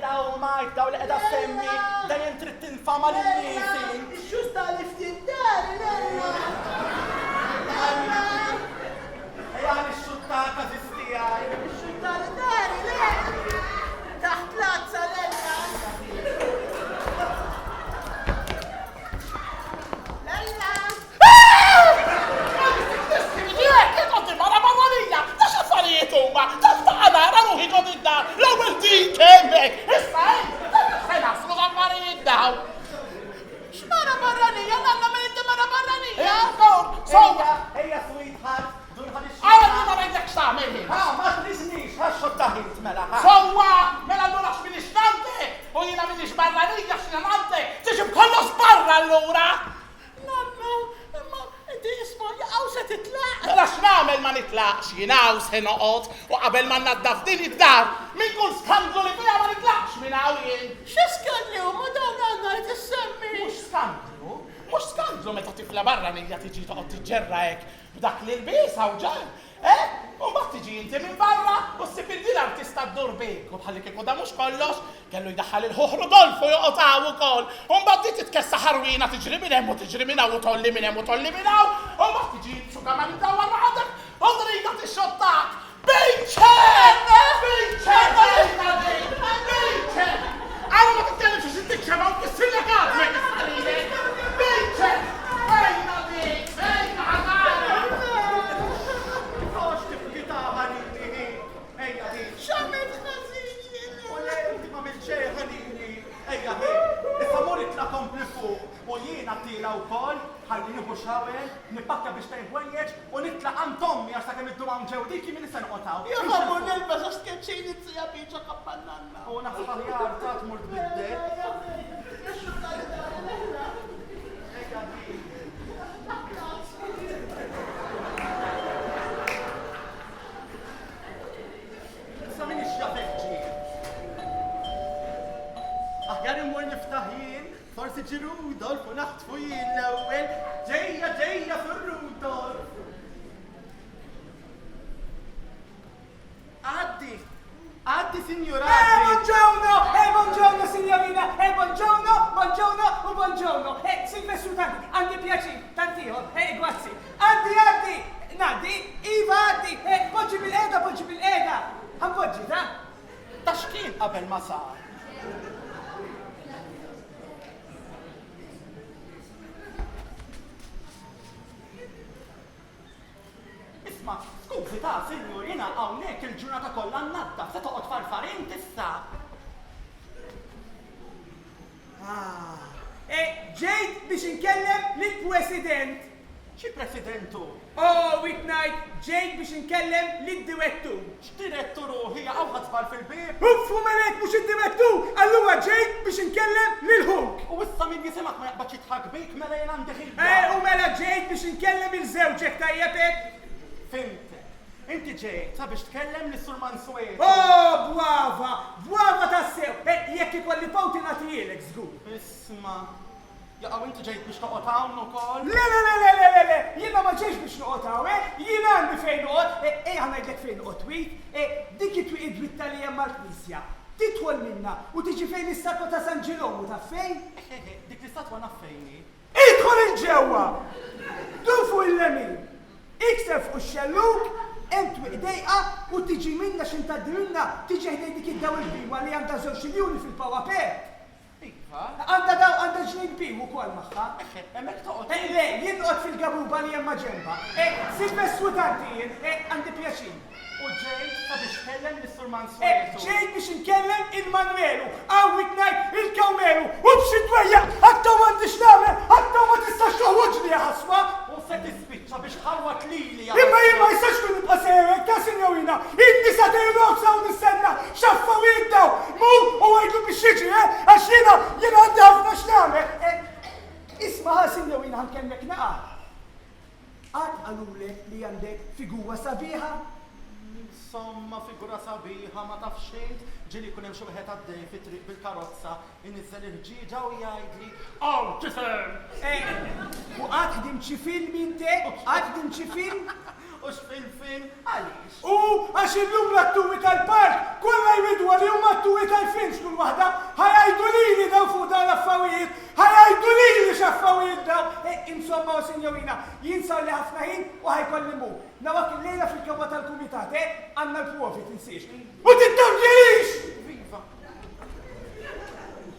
Daw Mike, daw li qiegħda semmi, dejjem trid tinfama lin-nies. Xusta li ftit dar, Ejja nix-xuttaka tistijaj. Xuttar dari, le! Taħt lazza Lella! Lella! Jek, għoddi mara marranija, ta' xaffarijiet huma, ta' għanara ruħi għod id-dar, l-ewwel din kemmek, issa se naslu xaffarijiet daw. X'mara marranija, għandna minn inti mara marranija? Ejja sweetheart, dur ħadix. Għara li ma rejlek x'tagħmel Ha, ma tliżnix, ħax xottaħint mela. Sowwa, mela allura x'minix nantek, u jiena minix barranija x'jina nantek, tiġi b'kollox barra allura. Nanna, imma inti jisma' jaqgħu se titlaq. Mela x'nagħmel ma nitlaqx, jiena hawn se noqgħod u qabel ma naddaf din id-dar, minn kull skandlu li fiha ma nitlaqx minn hawn jien. X'iskanju, ma dan għandna tissemmi. Mhux skandlu meta tifla barranija tiġi toqgħod tiġġerra hekk b'dak li lbies hawn ġar. U mbagħad tiġi inti minn barra u ssib il-dinar tista' ddur bik u bħalli kieku da mhux kollox kellu jdaħħal il-ħuħ Rudolfo joqgħod hawn ukoll. U mbagħad di titkessa ħarwina tiġri minn hemm u tiġri minn hawn u tolli minn hemm u tolli minn hawn. U mbagħad tiġi tsuka ma nidawwar waħdek u drita tixxottak. Binċen! Għara ma titkellimx xi tikkxema u kissillek għadmek is-salilek. Binċen! Bejna dik, bejna ħadar! Kox tifkita ħanini, ejja di. X'għamilt ħażin U le, inti ma milċej ħanini, ejja di. Issa mur itla kompli fuq u jiena tila wkoll ħalli nieħu xawel, nippakka biex tejħwejjeġ u nitla' għand Tommi għax sakemm id-dur hawn ġew diki min issa noqgħod. Jħabbu nilbes għax skeċċini t-sija bieċa kappannanna. U naħseb aħjar ta' tmur tbiddel. Issa min ix-xafek ġie. Aħjar immur niftaħ jien, forsi ġi Rudolf u naħtfu jien l-ewwel. Ġejja fir-Rudolf. Għaddi, signora. Buongiorno signorina, buongiorno u buongiorno. Silvestru tanti, għandi pjaċir, tantio, grazzi. Għaddi, Nadi, Iva għaddi, poġġi bil-eda. Għanpoġġi, ta? Ta' xkien qabel ma sar. Isma' skużi ta' sinjurina hawnhekk il-ġurnata kollha nnadda se toqgħod farfarin tissa. Ġejt biex inkellem lill-President. Xi presidentu? Weeknight, ġejt biex inkellem lill-Direttur. X'direttur hija hawn ħadfar fil-bib? Uffu melek mhux id-Direttur, allura ġejt biex inkellem lil-Hulk. U issa min jisimak ma jaqbadx jitħak bik mela jien għandi ħil. U mela ġejt biex inkellem il-żewġek tajjeb hekk. Fimtek. Inti ġejt sabiex tkellem lis-Sur Manswetu. Brava tassew. Jekk ikolli pawti nagħtihilek żgur. Isma' jaqgħu inti ġejt biex toqgħod hawn ukoll? Le, jiena ma ġejx biex noqgħod hawn, jiena għandi fejn noqgħod, ngħidlek fejn noqgħod twit, dik it-twieq dritta li hemm mal-Knisja. Tidħol minna u tiġi fejn l-istatwa ta' San Ġeromu ta' fejn? Dik l-istatwa naf fejni. Idħol il-ġewwa! Dufu il-lemin! Iksef u x-xelluk, entwi idejqa u tiġi minna xintaddirinna tiġi ħdej dik id-daw il-bima li għandha żewġ miljuni fil-pawapet. Għandha ġnejn bim ukoll magħha. Hemmhekk toqgħod. Le, jien noqgħod fil-gabuba li hemm ġemba. Silvestru tanti jien, għandi pjaċir. U ġejt sabiex tkellem lis-Sur Manswetu. Ġejt biex inkellem il-Manwelu, għawit ngħid il-Kawmelu, u b'xi dwejja, għattaw m'għandix nagħmel, għattaw ma tistax toħroġni ħaswa. U se jina ħankellek naqa. Għad għalulek li għandek figura sabiħa? Insomma, figura sabiħa ma tafx xejn, ġieli jkun hemm xi wieħed għaddej fit-triq bil-karozza, inizzel il-ħġieġa u jgħidli Autism! U għad ħdim xi film inte? Għad ħdim xi film? U x'film għaliex? U għax illum l-atturi tal-park kollha jridu li huma atturi tal-film x'kull waħda ħajajdu lili daw fuq dawn l-affarijiet, ħajajdu lili x'affarijiet daw. Insomma, sinjorina, jinsar li ħafna ħin u ħajkollimu. Nawak il-lejla fil-kawwa tal-kumitat, għandna l-profit insiex. U tittamġelix! Viva!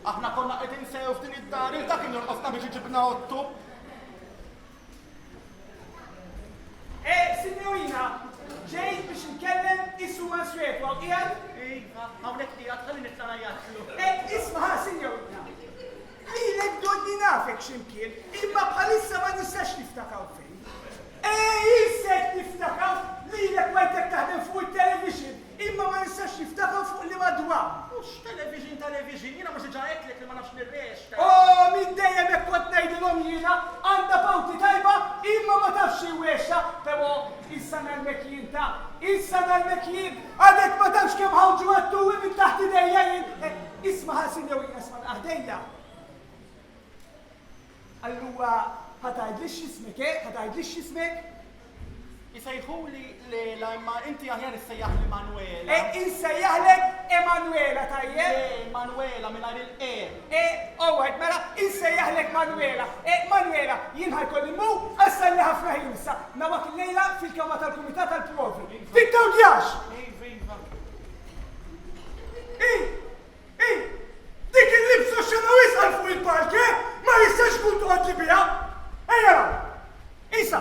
Aħna konna qegħdin sew f'din id-dar, dak kien jorqosna biex iġibna ottu. Signorina, ġejt biex nkellem issu Mansueto, għaw qiegħed? Iva, hawnhekk qiegħed ħalli nitla jgħidlu. Isma' signorina, lilek donni nafek x'imkien, imma bħalissa ma nistax niftakaw fejn. Jissek niftakaw lilek wajtek taħdem fuq il-television, imma ma nistax niftakaw fuq li madwar. Mhux television, jiena mhux ġa għedlek li ma nafx nirrexta. Min dejjem hekk kont ngħidilhom jiena għandha pawti tajba imma ma tafx iwexxa, però issa nagħmlek jien ta' issa nagħmlek jien għadek ma tafx kemm ħawġu għatturi minn taħt idejja jien. Isma' ħa sinjorina isma' aħdejja. Allura ħatajdlix x'ismek, ħatajdlix x'ismek? Jisejħuli Lela, imma inti aħjar issejjaħli Manuela. Insejjaħlek Emanuela tajjeb? Manuela mingħajr il-E. Alright, mela insejjaħlek Manuela. Manuela, jien ħajkolli mu għassa li ħafna ħilsa. Nawak il-lejla fil-kawma tal-Kumitat tal-Provi. Tittawdjax! Viva. Dik il-libsu xena wisqal fuq il-park, ma jistax kuntu għadli biha. Ejja, Isa,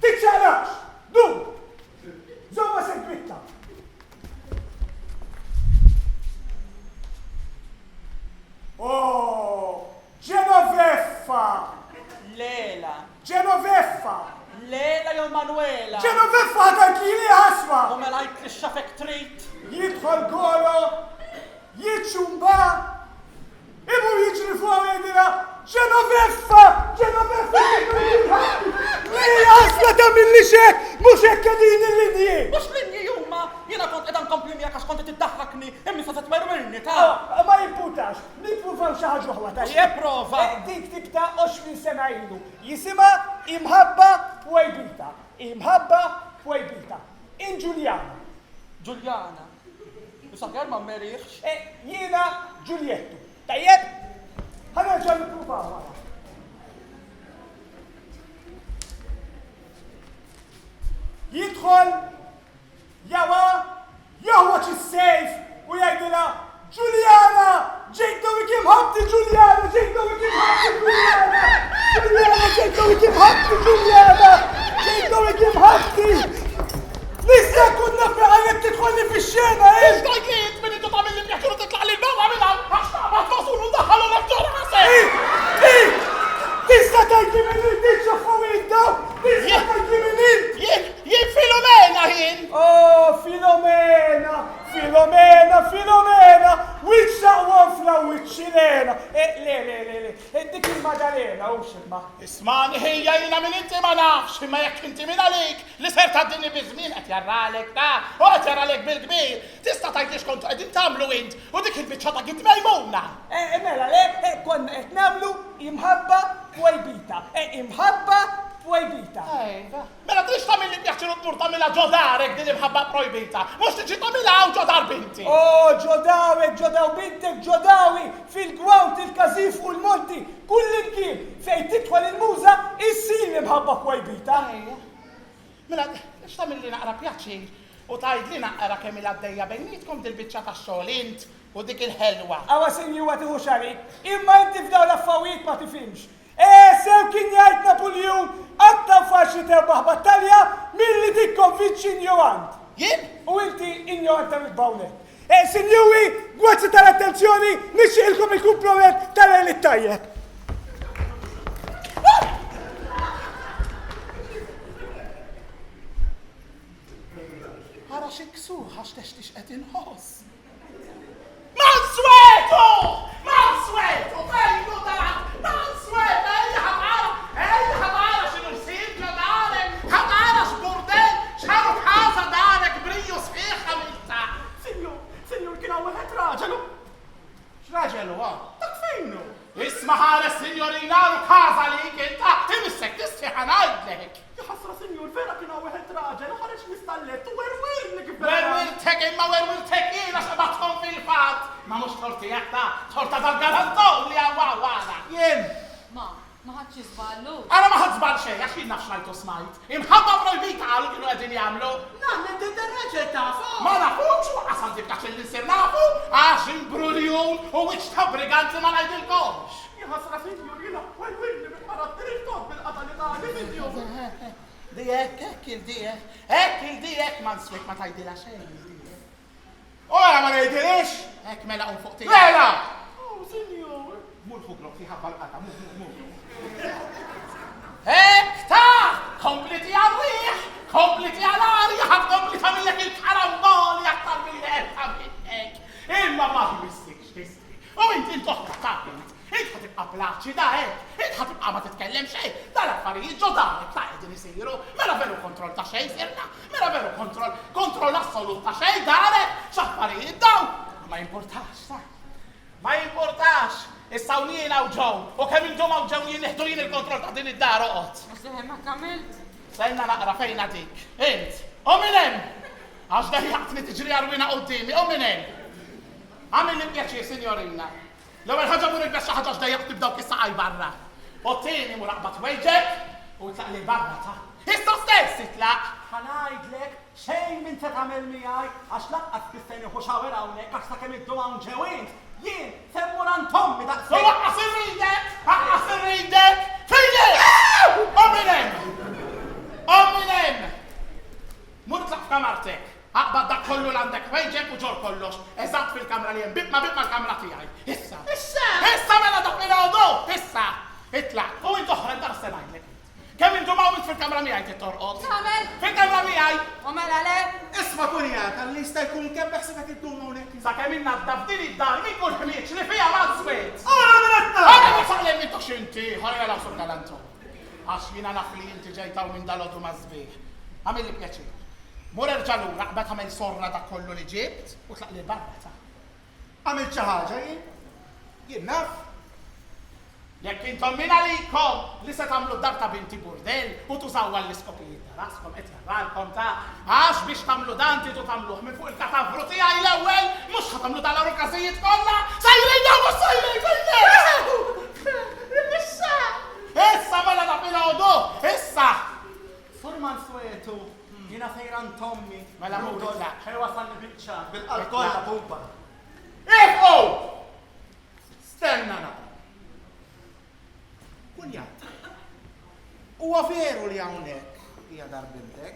tiċċarax, dum, zomma segwitta. Genoveffa! Lela. Genoveffa! Lela jew Manuela. Genoveffa ħatakili ħaswa! U mela jtrisċa fek trit. Jidħol golo, jitxumba, ibu jiġri fuq għedina, Genoveffa! Genoveffa! Li għasla ta' mill-li xek, mux ekkadini l-linji! Mux linji jumma, jena kont edan kompli miegħek għax kont tiddaħħakni, immi sa tmermirni ta' Ma jimputax, nipruvaw xaħġa uħwa ta' Jipprova. Dik tibta 20 sena ilu. Jisima imħabba pwejbita. Imħabba pwejbita. In Giuliana. Giuliana. Nisakjar ma meriħx. Jiena Giuliettu. Tajjeb? ħanerġa' nippruvaw wara. Jidħol, jawa, joħroġ is-sejf u jgħidilha Giuliana! Ġejtu kim ħabti Giuliana! Ġejtu kim ħabti Giuliana! Giuliana, ġejtu kim ħabti Giuliana! Ġejtu kim ħabti! Nista' kun nafra għalek tidħolli fix-xena, Ixtajt li jitmini tu tamil li bjaħturu titla' li l-bawa minna għax taħbat fasulu ndaħħalu l-ġor ħasek! Tista' tajti minni tiċċa fuq id-daw! Tista' tajti minni! Jien Filomena jien! Filomena! Filomena! Wicċa wafla wicċilena! Le, dik il-Madalena, u ximma. Ismani ħija jina minn inti ma nafx, imma jekk inti minn għalik li ser taddini bizmin qed jarralek ta' u qed jarralek bil-kbir. Tista' tajt li xkontu qegħdin tagħmlu int u dik il-biċċa ta' git mejmuna. Mela, le, konna qed nagħmlu imħabba pwejbita. Imħabba pwejbita. Mela trix tagħmel li bjaħċiru tmur tagħmilha ġodarek din imħabba projbita. Mhux tiġi tagħmilha hawn ġodar binti. Ġodawek, ġodaw bintek, ġodawi fil-gwawt, il-kazif u l-monti, kull imkien fejn tidħol il-muża issir imħabba pwejbita. Mela trix tagħmel li naqra pjaċir u tgħid li naqra kemm il-għaddejja bejnietkom dil-biċċa tax-xogħol int u dik il-ħelwa. Awa sinjuwa tieħu xarik, imma inti f'dawn l-affarijiet ma tifhimx. Sew kien jgħid Napoleon għatta faċli terbaħ battalja milli tikkonvinċi ignorant. Jien? U inti ignorant ta' mil-bawnet. Sinjuwi, grazzi tal-attenzjoni, nixxilkom il-kumplament tal-għel it-tajjeb. Għara xiksu, għax teċtix qed inħoss. Mansueto! Fejn u taħt! Mansueto! Ejja ħabħara! Isma ħares signorina u kaza li kinta timissek tisfiħan għajdlek. Jħasra sinjur, vera kiena wieħed raġel, ħareġ mistallet u werwirni kif Werwirtek imma werwirtek jiena xabatkom fil-fat. Ma mux torti jakta, torta dal-garanton li għawawala. Jien, Ma ħadx jizballu. Għana ma ħadżbal xej, għax jinn nafxnajtu smajt. Imħabba projbita għalu kienu għedin jamlu. nammen t-derraġel tafu. Ma nafux, għasan tibkax il-nisir nafu, għax il-bruljon u wiċ ta' briganti ma najdilkomx. Jħasra sinjur, jiena werwirni bil-ħaratteri il-top bil-qatali ta' għalli Dijek, ek il-dijek, man swek ma tajdila xej il-dijek. Ora ma najdilix, ek mela un fuq tijek. Mela! Oh, sinjur. Murħu grok tiħabba l-qata, murħu. Ek ta' kompleti għal-riħ, kompleti għal-arja, ħad kompleta millek il-karamboli aktar mill-ek ta' minnek. Imma ma t-mistikx tistri. U inti l-toħka ta' bint. Int ħatibqa plaċi da' int ħatibqa ma titkellem xej. Dal-affarijiet ġodawek ta' edin isiru. Mela veru kontroll ta' xej sirna. Mela veru kontroll assolut ta' xej darek. Xaffarijiet daw. Ma importax, ta' ma importax. Is-sawnijin għaw ġew, u kemm il-ġom għaw ġew jineħdu jien il-kontroll ta' din id-dar oqgħod. Għazdeħe ma kamilt. Senna naqra fejn dik. Int, u minn hemm! Għax daħjaqtni tiġri għarwina qudiemi, u minn hemm! Għamil li pjaċir, sinjorina. L-ewwel ħaġa mur il-bess xi ħaġa x'dejjaq tibdew kissaqaj barra. U t-tieni mur aqbad wejġek u tlaq li barra ta'. Issa stess titlaq. ħanajdlek xejn minn se tagħmel miegħi għax laqqas tistejni hu xawer hawnhekk għax sakemm id-dum hawn ġewint. Jien semmur Tommi U daqshekk. waqqas irridek! Fejlek! U minn hemm! Mur tlaq f'kamartek. Aqbad dak kollu l-għandek wejġek u ġor kollox. Eżatt fil-kamra li hemm bibma l-kamra tiegħi. Issa mela dak il-għodu! Issa! Itlaq! U int oħra dar se ngħidlek. Kemm intu mawit fil-kamra miegħi titorqod? Għamel. Fil-kamra miegħi! U mela le. Isma' kunjak, għalli jista' jkun kemm beħsibek id-dum hawnhekk. Sakemm innaddaf din id-dar min kull ħmieġ li fiha ma swed. Ora minna! Għana nisaqlem intux inti, ħarja law sur kalantu. Għax jiena naf li inti ġejtaw minn dalodu mażbieħ. Għamil li pjaċir. Mur erġa' lura qbad għamel sorra dak kollu li ġibt u tlaq li barra ta'. Għamil xi ħaġa jien? Jien naf. Jekk intom min għalikom li se tagħmlu dar ta' binti burdel u tużaw għall-iskopijiet ta' raskom qed jarralkom ta' għax biex tagħmlu dan tidu tagħmluh minn fuq il-katavru tiegħi l-ewwel mhux ħatamlu tal-arukasijiet kollha sajrin jew mhux sajrin Issa mela dak il-għodu, issa! Furman Swetu, jiena fejran Tommi. Mela mur itlaq. Xej wasalni bil-ċar. Bil-qalb kollha pumpa. Ifqu! Stenna naqra. Kunjat. Huwa veru li hawnhekk hija dar bintek,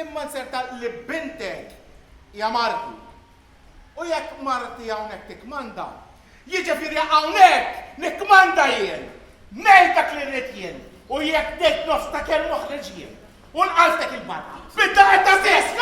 imma nserta li bintek hija marti. U jekk marti hawnhekk tikmanda, jiġifieri hawnhekk nikmanda jien. Nejtek li rrid jien. U jekk dejt nosta kemm moħreġ jien. U nqaltek il-barra. Bid-daqqa ta' tis!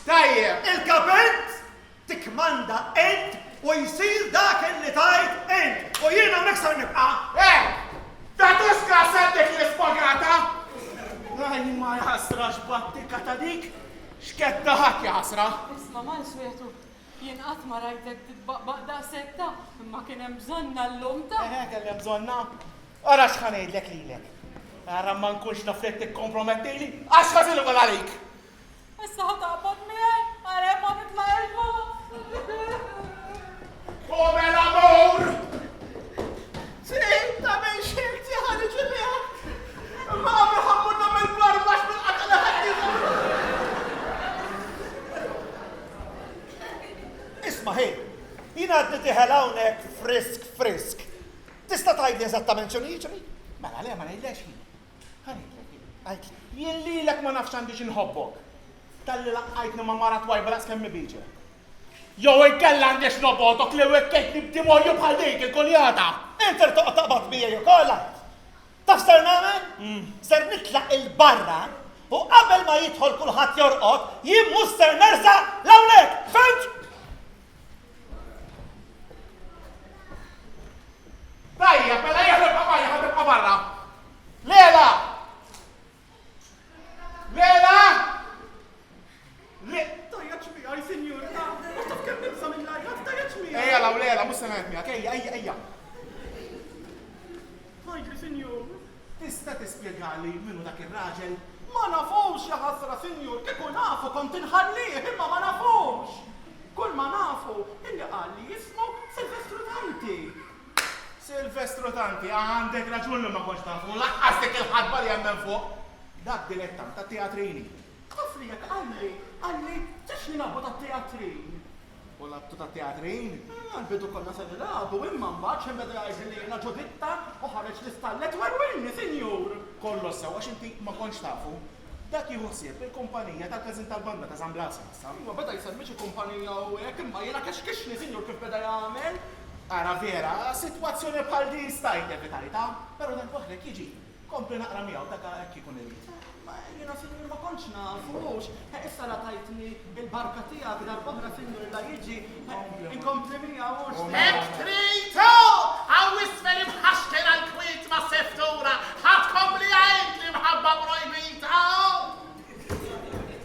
Il-kapent tikmanda ent u jisir dak li tajt ent u jiena nekser nibqa'. Ta' tuska saddek l-ispagata! Għajni ma jasra x'battika ta' dik, x'ketta ħak jasra. Isma' ma nswietu. Jien qatt ma rajtek titbaqbaq daqshekk ta' imma kien hemm bżonna llum ta'. Kellem bżonna. Ara x'ħan ngħidlek lilek. Ara ma nkunx naf li tikkompromettili għax ħażilu għal għalik. Issa ħataqbad miegħi, għara ma nitla' il-fuq. Come l-amor! Sej, ta' men xekti ħani ġillijak. Ma għamil ħammurna mill-barbax mill-qatala ħaddi. Isma' ħej, jina għaddi tiħel hawnhekk frisk. Tista' tgħidli eżattament x'inhu jiġri? Mela le ma ngħidlekx jien. Għajt, jien lilek ma nafx għandix inħobbok. Talli laqqajtni ma mara twajba laqs kemm biġa. Jew ikkella għandix nobotok li wekketni b'dimorju bħal dik il-kuljata. Inter toqtaqbad bija jokolla. Taf ser nagħmel? Ser nitlaq il-barra u qabel ma jidħol kulħadd jorqod, jien mhux ser nersa' l-hawnhekk, fimt? Tajja, mela jaħdem qabajja ħadem barra. Lela! Tajja ċmija, sinjur, mux taf kemm nibsa minn lajħat, tajja ċmija. Ejja law Lela, mhux se ngħid miegħek, ejja. Tajja, sinjur. Tista' tispjegali minnu dak ir-raġel? Ma nafux ja ħasra, sinjur, kieku nafu kont inħallih, imma ma nafux. Kull ma nafu, illi qalli jismu Silvestru Tanti. Silvestru Tanti, għandek raġun li ma konx tafu, laqqas dik il-ħadba li hemm fuq. Dak dilettant ta' teatrini. Taf li jek għalli, tix li nabu ta' teatrin. U labtu ta' teatrin? Għal-bidu konna se nilabu, imma mbagħad xi beda jgħid li jiena ġoditta u ħareġ l-istallet werwilni, sinjur. Kollu sew għax inti ma konx tafu. Dak jieħu ħsieb il-kumpanija tal-każin tal-banda ta' San Blas issa. Imma beda jsemmi xi kumpanija u hekk imma jiena kexkixni, sinjur, kif beda jagħmel. Ara vera, sitwazzjoni bħal din stajt evitajta, però dan waħdek jiġi. Kompli naqra miegħu dak hekk ikun irid. Ma jiena sinjur ma kontx nafux, issa la tajtni il-barka tiegħek darb'oħra sinjur la jiġi inkompli miegħu Hekk tritu! Għaw isfel imħaxken għal-kwiet ma' seftura, ħadd kompli għajtli mħabba projbita!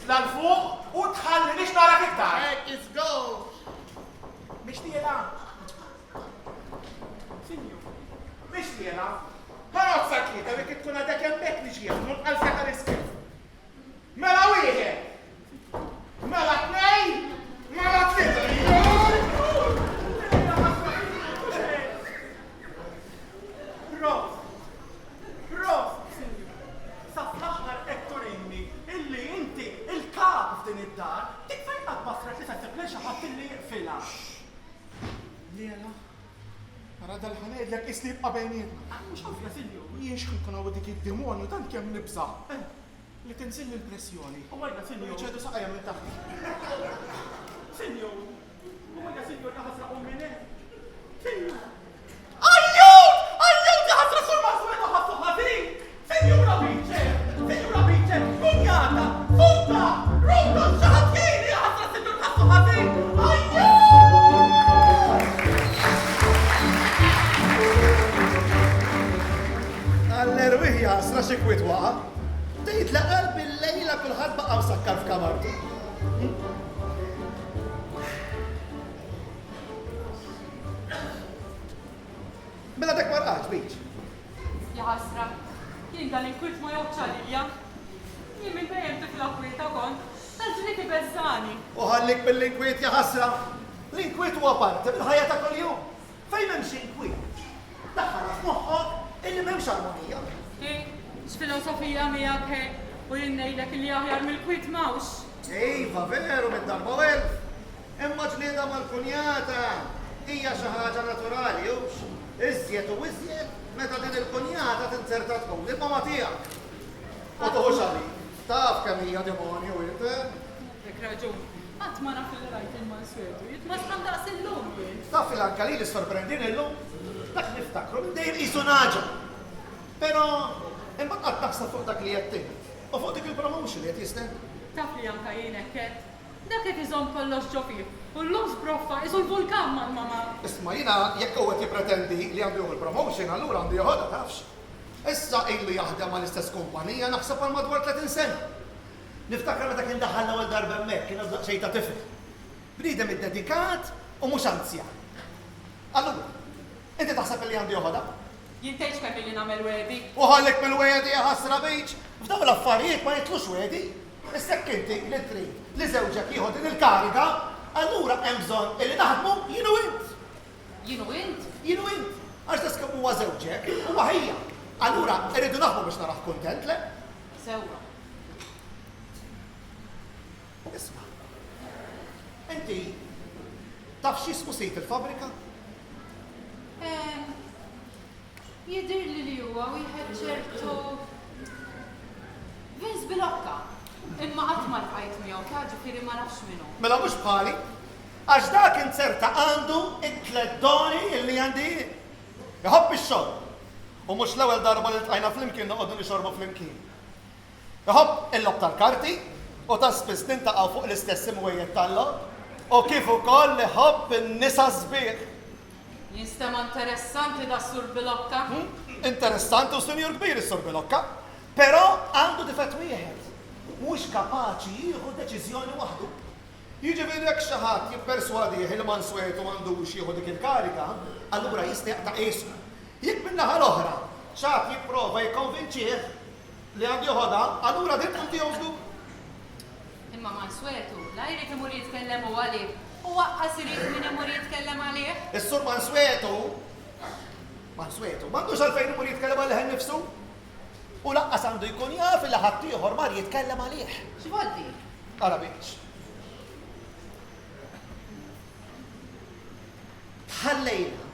L-fuq u tħalli nix narak iktar. Hekk isgo! Biex tiela? Sinjur. Biex tiela? Ħarot sakita li tkun għadek jembek nix jgħu, nun għal-seta l-iskif. Mela wieħed! Mela tnej! Mela tlieta! Prost, sinjur. Sa fl-aħħar hekk turini illi inti il-kap f'din id-dar, dik fejn qatt basret li se tibli xi ħadd illi jiqfilha. Lela, ara dal-ħanedlek isli jibqa' bejnietna. Mhux ħafna, sinjur. Jien x'kun hawn dik id-demonju tant kemm nibsa. Li tinżil l-pressjoni. U għajna, sinjur. Ċedu saqajja minn taħt. Sinjur. U għajna, sinjur, taħasra ummine. Sinjur. Ajjut, taħasra sur mażwet u ħassu ħażin. Sinjura biċe, kunjata, futta, rutta, xaħatjini, ħasra sinjur ħassu ħażin. Għall-erwihja asra xi kwiet waqa'. Tgħid laqal bil-lejla kulħadd baqa' msakkar f'kamartu. Mela dak marqax biċ. Ja ħasra, jien dan il-kwiet ma joċċa lilja. Jien minn dejjem tifla kwieta kont, tal-ġini tibeżżani. U ħallik bil-inkwiet ja ħasra. L-inkwiet huwa parti mill-ħajja ta' kuljum. Fejn hemm xi inkwiet? Daħħal f'moħħok illi m'hemmx armonija. X'filosofija miegħek hekk u jien ngħidlek li aħjar mill-kwiet mawx. Iva, veru mid-darba welf. Imma ġlieda mal-kunjata hija xi ħaġa naturali hux. Iżjed u iżjed meta din il-kunjata tinserta tkun il-mama tiegħek. U tuħux għalik. Taf kemm hija demonju inti? Dik raġun. Qatt ma naf il-rajt il-Manswetu, jitmasram daqs illum jien. Taf il-anka li sorprendin illum? Dak niftakru minn dejjem qisu naġa. Però imma qatt taħseb fuq dak li qed tgħid. U fuq dik il-promotion li qed jisten. Taf li anka jien hekk dak qed iżomm kollox ġo fih. U llum sbroffa isu l-vulkan mal-mama. Isma' jiena jekk huwa jippretendi li għandu il-promotion allura għandu joħodha tafx. Issa ilu jaħdem mal-istess kumpanija naħseb għal madwar 30 sena. Niftakar meta kien daħal l-ewwel darba hemmhekk kien għadda xejn ta' tifel. Bniedem iddedikat u mhux anzjan. Allura, inti taħseb li għandu joħodha? Jintejx kemm li nagħmel wedi. U ħallek mill-wedi ħasra biċ. F'daw l-affarijiet ma jitlux wedi. Issek inti li trid li żewġek jieħu din il-kariga, allura hemm bżonn illi naħdmu jienu int. Jienu int? Jienu int. Għax das kemm huwa żewġek, huwa ħija. Allura irridu naħdmu biex naraħ kuntent le? Sewwa. Isma'. Inti taf x'ismu sit il-fabrika? Jidir li huwa wieħed ċertu Vince Bilocca. Imma qatt ma lqajt miegħu ta' ġifieri ma nafx minhu. Mela mhux bħali, għax dak inserta għandu it-tlet doni li għandi jħobb ix-xogħol. U mhux l-ewwel darba li ltqajna flimkien noqogħdu nixorbu flimkien. Jħobb il-lob tal-karti u ta' spiss nintaqgħu fuq l-istess imwejjed tal-lob u kif ukoll iħobb in-nisa sbieħ. Jinstema interessanti da' Sur Bilocca. Interessanti u senjur kbir is-Sur Bilocca, però għandu difett wieħed. Mhux kapaċi jieħu deċiżjoni waħdu. Jiġifieri jekk xi ħadd jipperswadih il Mansuetu m'għandux jieħu dik il-kariga, allura jista' jaqta' qisu. Jekk min-naħa l-oħra xi ħadd jipprova jikkonvinċih li għandu jieħodha, allura din tkun tiegħu żgur. Imma Mansuetu, la jrid imur jitkellem u għalih. U waqqas irid min imur jitkellem għalih. Is-Sur Mansuetu m'għandux għalfejn imur jitkellem għalih innifsu. U laqqas għandu jkun jaf li ħadd ieħor mar jitkellem għalih. X'volti? Ara biċ. Ħallejna.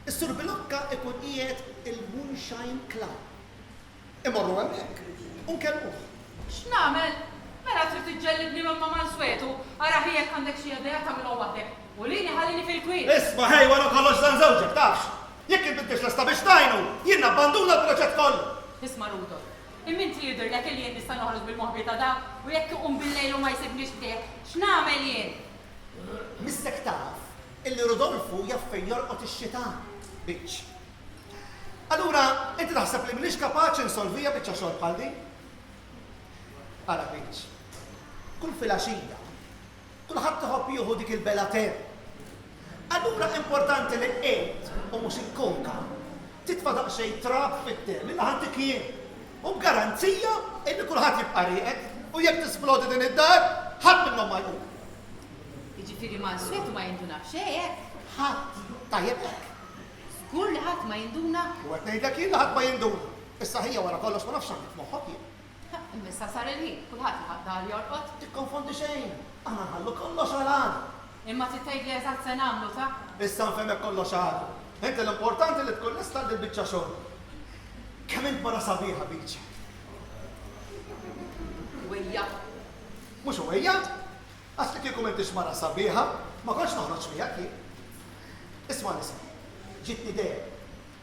Is-Sur Bilocca ikun qiegħed il-Moonshine Club. Imorru hemmhekk u nkellmuh. X'nagħmel? Mela trid tiġġellibni mamma Mansuetu, ara ħijek għandek xi idea tagħmilhom waħdek. U lini ħallini fil-kwien. Isma' ħej wara kollox dan żewġek tafx. Jekk inbiddex lesta biex tajnu, jien nabbanduna l-proġett kollu. Isma' Rudolf, imminti jidhirlek li jien nista' noħroġ bil-moħbi ta' da u jekk iqum bil-lejl u ma jsibniex bdejk, x'nagħmel jien? Missek taf illi Rudolfu jaf fejn jorqod ix-xitan, biċ. Allura, inti taħseb li m'iniex kapaċi nsolvija biċċa xogħol bħal din? Ara biċ. Kull filgħaxija, kulħadd iħobb jieħu dik il-belater. Allura importanti li qiegħed u mhux ikkonka titfa' daqsxejn trab fit-tem li ħantik jien. U b'garanzija illi kulħadd jibqa' rieqek u jekk tisplodi din id-dar, ħadd minnhom ma jqum. Jiġifieri Mansuetu ma jinduna xejn. Ħadd tajjeb hekk. Żgur li ħadd ma jinduna. U qed ngħidlek jien li ħadd ma jinduna. Issa ħija wara kollox ma nafx għandek moħħok jien. Imma sar il-ħin, kulħadd iħaddar jorqod. Tikkonfondi xejn. Aħna nħallu kollox għal. Imma titgħid li eżatt se nagħmlu ta'? Issa nfehmek kollox għal. Inti l-importanti li tkun lesta għandil biċċa xogħol. Kemm int mara sabiħa biċċa. Wejja. Mhux huwejja? Għax li kieku m'intix mara sabiħa, ma kontx noħroġ miegħek jien. Isma' nisma'. Ġitni idea.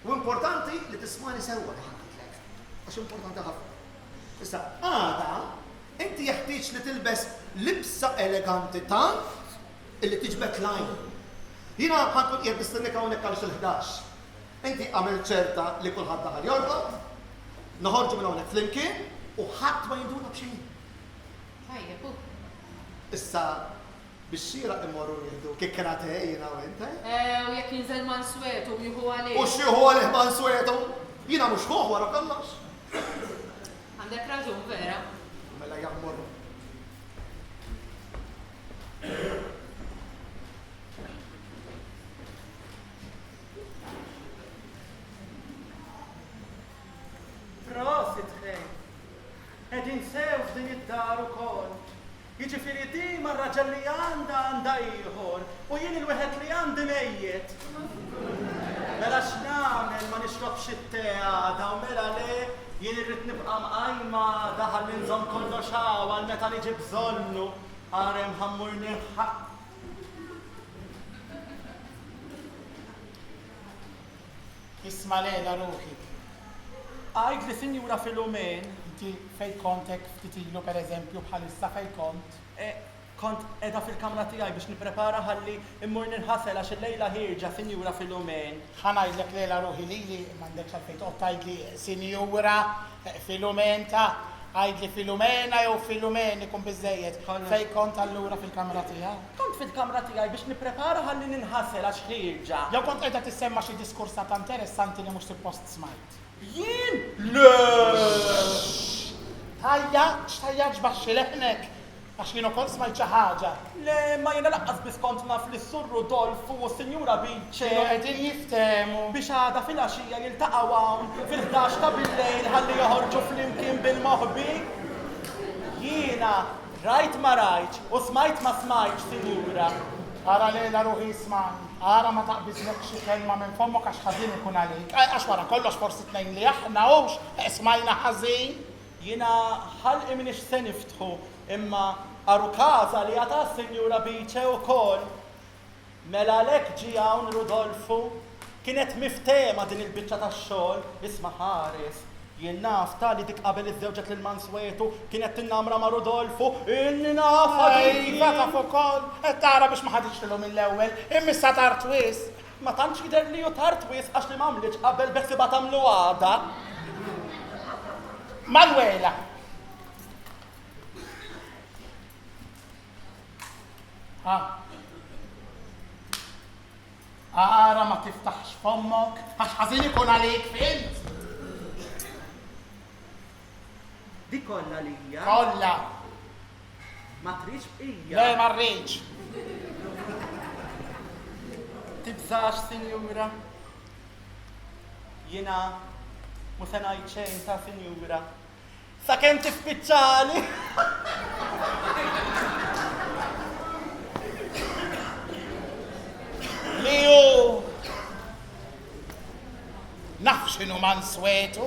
U importanti li tismani sewwa li ħaddilek. Għax importanti ħafna. Issa, għada, inti jeħtieġ li tilbes libsa eleganti tant illi tiġbed lajn. Jiena ħankun qiegħed nistennek hawnhekk għal xi-11. Inti għamel ċerta li kulħadd daħal jorqod, noħorġu minn hawnhekk flimkien u ħadd ma jinduna b'xejn. Tajjeb hu. Issa bix-xieraq immorru jieħdu kikkrate jiena u int. U jekk jinżel Mansuetu u jieħu għalih. U x'jieħu għalih Mansuetu? Jiena mhux ħoħ wara kollox. Għandek raġun vera. Mela jammorru. Prosit ħej. Edin sew f'din id-dar ukoll. Jiġifieri din mar-raġel li għandha ieħor u jien il-wieħed li għandi mejjed. Mela x'nagħmel ma nixrobx it-te għada u mela le jien irrid nibqa' mqajma daħal li nżomm kollox għal meta niġi bżonnu għarem ħammur nilħaq. Isma' lejla ruħi. Għajd li Sinjura Filumen. Inti fej kontek ftit ilu pereżempju bħalissa fej kont. Kont edha fil-kamra tiegħi biex nipprepara ħalli immur nirħasel għax il-lejla ħirġa Sinjura Filumen. Ħanajdlek lejla ruħi li m'għandekx għalfejn toqgħod tgħidli Sinjura Filumen ta' Għajd li Filumena jew Filumeni kun bizzejiet. Fej kont allura fil-kamra tiegħek. Kont fil-kamra tiegħi biex nipprepara ħalli ninħassel għax ħirġa. Jew kont qiegħda tissemma xi diskursa ta' interessanti li mhux suppost smajt. Jien? Le! Tajjaġ baxxi leħnek, għax jien ukoll smajt xi ħaġa. Le, ma jiena laqqas biss kont naf li s-sur Rudolfu u s-Sinjura Bice Kienu qegħdin jiftehmu. biex għada fil-għaxija jiltaqgħu hawn fil-11 ta' bil-lejl ħalli joħorġu flimkien bil-moħbi. Jiena rajt ma rajtx u smajt ma smajtx, Sinjura. Ara lejla ruħi isman, ara ma taqbizlek xi kelma minn fommok għax ħażin ikun għalik. Għax wara kollox forsi tnejn li aħna hux smajna ħażin. Jiena ħalqi minix se niftħu imma għaru kaza li għata s-Sinjura Bice ukoll. Mela lek ġi hawn Rudolfu kienet miftema din il-biċċa tax-xogħol, isma' ħares. Jien naf tali dik qabel iż-żewġet lil Mansuetu kienet tinnamra ma' Rudolfu, inni naf Iva taf ukoll, qed tara biex ma ħadix lilhom mill-ewwel, imissa tar twis. Ma tantx jidher li hu tar twis għax li m'għamlitx qabel beħsiba tagħmlu għada. Manuela. Ara ma tiftaħx fommok, għax ħażin ikun għalik fint. Di kollha lija. Kolla. Ma tridx bqija. Le ma rridx. Tibżax, Sinjura. Jiena mhux se ngħid xejn ta' Sinjura. Sakemm tispiċċali. Li hu naf x'inhu Mansuetu.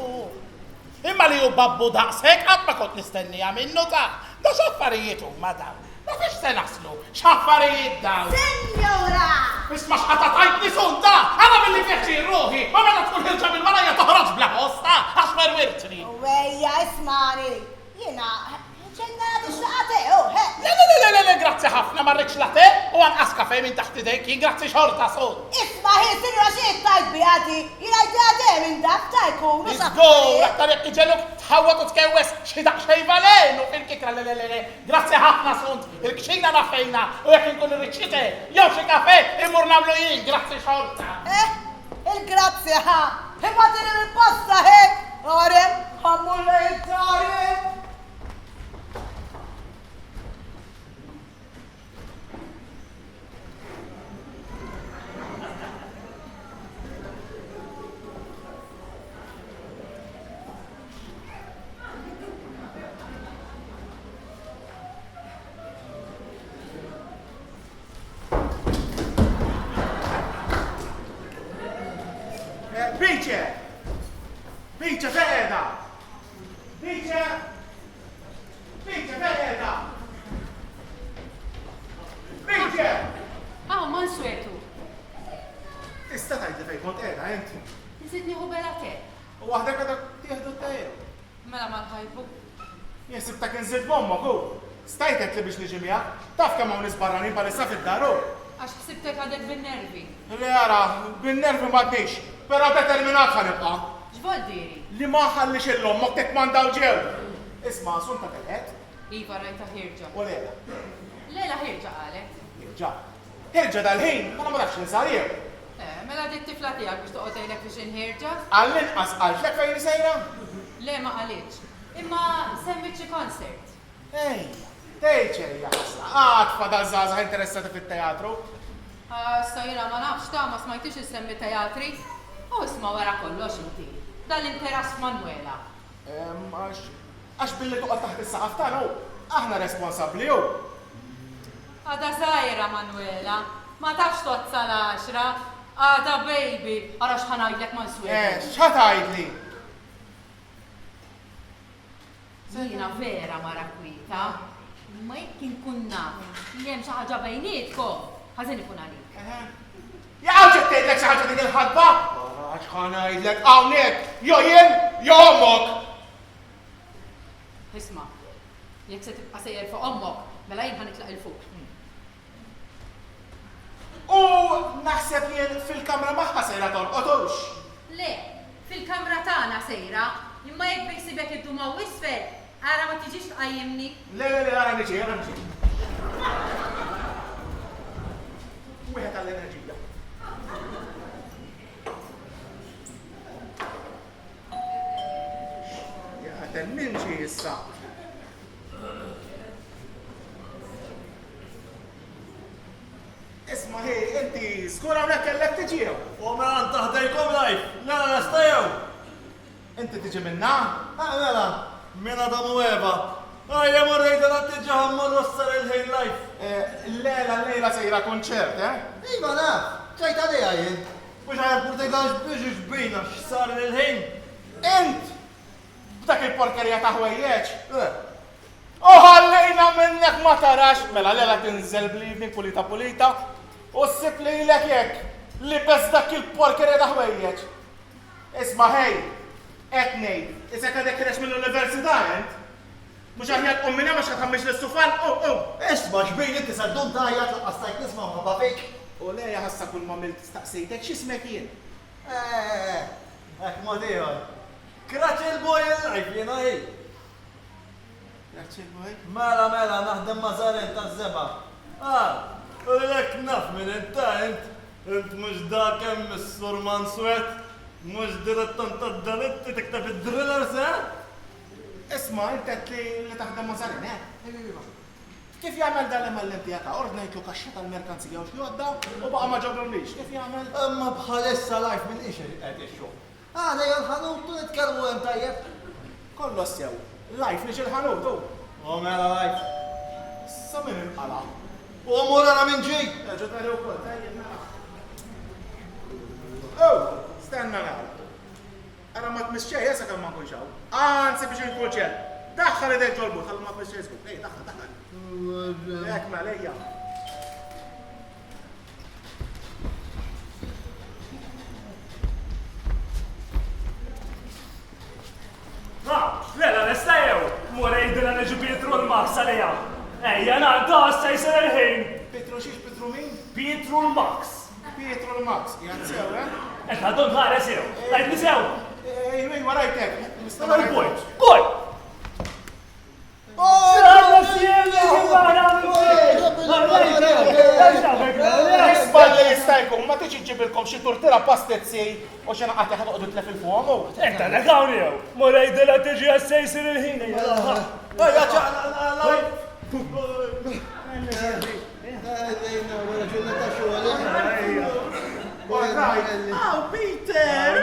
Imma li hu babbu daqshekk qatt ma kont nistennija minnu ta' da x'affarijiet huma dawn. Ma fiex se naslu, x'affarijiet dawn. Senjora! Isma' x'qatatajtni sunta, għana milli pjaċir ruħi, ma meta tkun ħilġa bil-marajja toħroġ bla posta, għax werwirtni. Wejja, ismani, jena, ċenna t-xlaqate, he? Le, grazzi ħafna marriċ late, u għanqas kafe minn taħt idejki, grazzi xorta sun. Isma, hi, sinjora xiet tajt biħati, jena jtijate minn dak tajkun, Izgur, aktar jek iġeluk tħawat u tkewes xidaq xejva lejn u fil-kikra le. Grazzi ħafna sunt, il-kxina nafejna u jek nkun irriċite, jew xi kafe immur namlu jien, grazzi xorta. Il-grazzi ħa, imma tini il-pasta, he? Arem, ħammu lejt, arem. Bice, feqeda! Bice, feqeda! Bice! Aw, Mansuetu. Tista' tgħidli fejn kont qiegħda inti. Nżidni ħubela ke. U waħdek għadha tieħdu t-tajru. Mela mal-ħajbu. Jesibtek inżid mommok hu. Stajtek li biex niġi miegħek, taf kemm hawn nies barranin bħalissa fid-daru. Għax ħsibtek għadek bin-nervi. Li ara, bin-nervi m'għadniex, però determinat ħanibqa'. X'vol diri? Li ma ħallix il-lommok tekmandaw ġew. Isma' sunta telet. Iva rajta ħirġa. U Lela. Lela ħirġa qalet. Ħirġa dal-ħin, ma nafx ninsar jew. Mela dit tifla tiegħek biex toqgħod tgħidlek biex inħirġa? Għall-inqas qaltlek fejn sejra? Le ma qalitx. Imma semmit xi konsert. Tejċer jasla, għad fadal żgħażagħ interessati fit-teatru. Sajra ma nafx ta' ma smajtix issemmi teatri. U isma' wara kollox inti. Dal-interess Manuela. Għax billi toqgħod taħt is-saqaf tagħna aħna responsabbli hu. Għada sajra Manuela, ma tafx tozza l-10. Għada baby, għara xħanajdlek Mansuetu. X'ħatajdli? Jina vera mara kwita. Ma jekk kun naf li hemm xi ħaġa bejnietkom, ħażin ikun għalik. Jaqgħu tgħidlek xi ħaġa dik il-ħadba? Għax ħanajdlek hawnhekk, jew jien jew ommok. Isma', jekk se tibqa' sejjer fuq ommok, mela jien ħanitlaq il fuq. U naħseb jien fil-kamra magħha sejra torqodux. Le, fil-kamra tagħna sejra, imma jekk biħsibek id-duma u isfel, Ara ma tiġix tqajjimni. Le, għara niġi, għara niġi. Wieħed għall-enerġija. Jaqten minġi issa. Isma, hej, inti skura hawnhekk kellek tiġiew. U mela ntaħdejkom live, nara nastajew. Inti tiġi minna? Mela, minna damu Eva. Għajja morrejda nattiġa ħammur wassar il-ħin live. Lejla sejra konċert, eh? Iva, naf, ċajta li għajin. Mux għajja purtejda biex bina x'sar il-ħin. Int! B'dak il-porkerija ta' ħwejjeġ. Uħallejna minnek ma tarax, mela lela tinżel bl-evening pulita u s-sib li l-ek jek li bez dak il-porkerija ta' ħwejjeġ. Isma ħej, etnej, isek għadek krex mill-università, ent? Mux għahjat ummina mux għatħammix l-sufan, Isma, xbejn inti saddum taħjat l-qastajt nisma ma bafik. U leja ħassa kull ma mill-staqsejtek, xismek jien? Ek ma diħor. Kraċ il-boj il-live jena ħej. Grazie il-boj. Mela, naħdem mażarin ta' zeba. U l-ek naf minn int mux da kem s-sur Manswet, mux direttan ta' dalitti tiktab id-drillers, Isma, intet li taħdem mażarin, eh? Kif jagħmel dan l-emellem tiegħek? Ordna jitlu kaxxa tal-merkanzija u xjodda u baqa' ma ġabrulix. Kif jagħmel? Imma bħalissa live minn ix qed ix-xogħol. Għana jgħal-ħanut tu nitkellmu hemm tajjeb. Kollox sew. Live niġi l-ħanut u. U mela live. Sa min inqala. U mur ara minn ġej. Ġu tari wkoll tajjeb nara. Stenna nara. Ara ma tmixxej jesa kemm ma nkunx hawn. Anzi biex il-kulċell. Daħħal idejk ġolbu, ħallu ma tmixxej żgur. Ej, daħħal. Jek ma lejja. Lela, nistajew! Murej dina neġu Pietru l-Max għalija. Ejja, nadda għasta jisir il-ħin. Pietru xiex, Pietru min? Pietru l-Max. Pietru l-Max, jgħadsew, eh? Għaddu nħares jew. Għajt nisew. Ej, warajtek. Stana l-boj. Boj! Stana s-sielli ġibana Isballi jistajkom, ma tiġi ġibilkom xie turtira pastezzi u xena għati ħadqdu tlef il-fuħom. Etta negawni jew. Murej dina tiġi għassa jisir il-ħin. Ejja ċaqla live. Peter!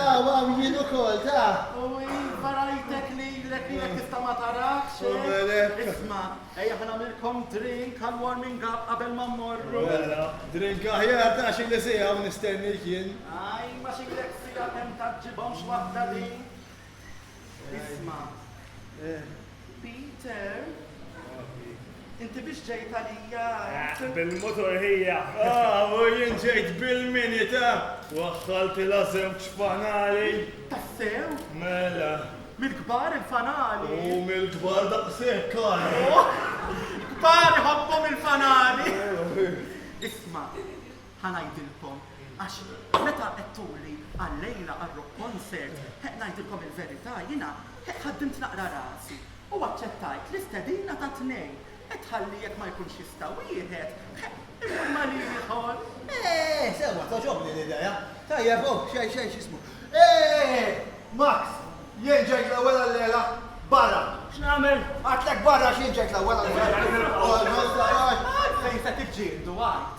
Għam jien ukoll, ta' Barajtek li l-ek li tista ma tarax. Isma, ejja ħana milkom drink għal warming up qabel ma mmorru. Drink aħjar ta' xi li sija u nistenni jien. Aj, ma xilek sija kem taġġibomx waħda li. Isma, Peter, inti biex ġejt għalija. Bil-motor hija. U jien ġejt bil-mini ta' waħħalti la żewġ fanali. Tassew? Mela. Mil-kbar il-fanali. U mill-kbar daqshekk kar. Kbar iħobbhom il-fanali. Isma, ħanajdilkom, għax meta qedtuli għal-lejla għal-rock concert, ngħidilkom il-verità, jiena ħaddimt naqra rasi u aċċettajt l-istedina ta' tnejn. Etħalli jekk ma jkunx jista' wieħed, imma li jħol. Sewa, toġobni l-ideja. Tajjeb, xej xismu. Max, jien ġejt l-ewwel l-lela barra. X'nagħmel? Għatlek barra x'jien ġejt l-ewwel l-lela. Fejn se tiġġieldu għajt.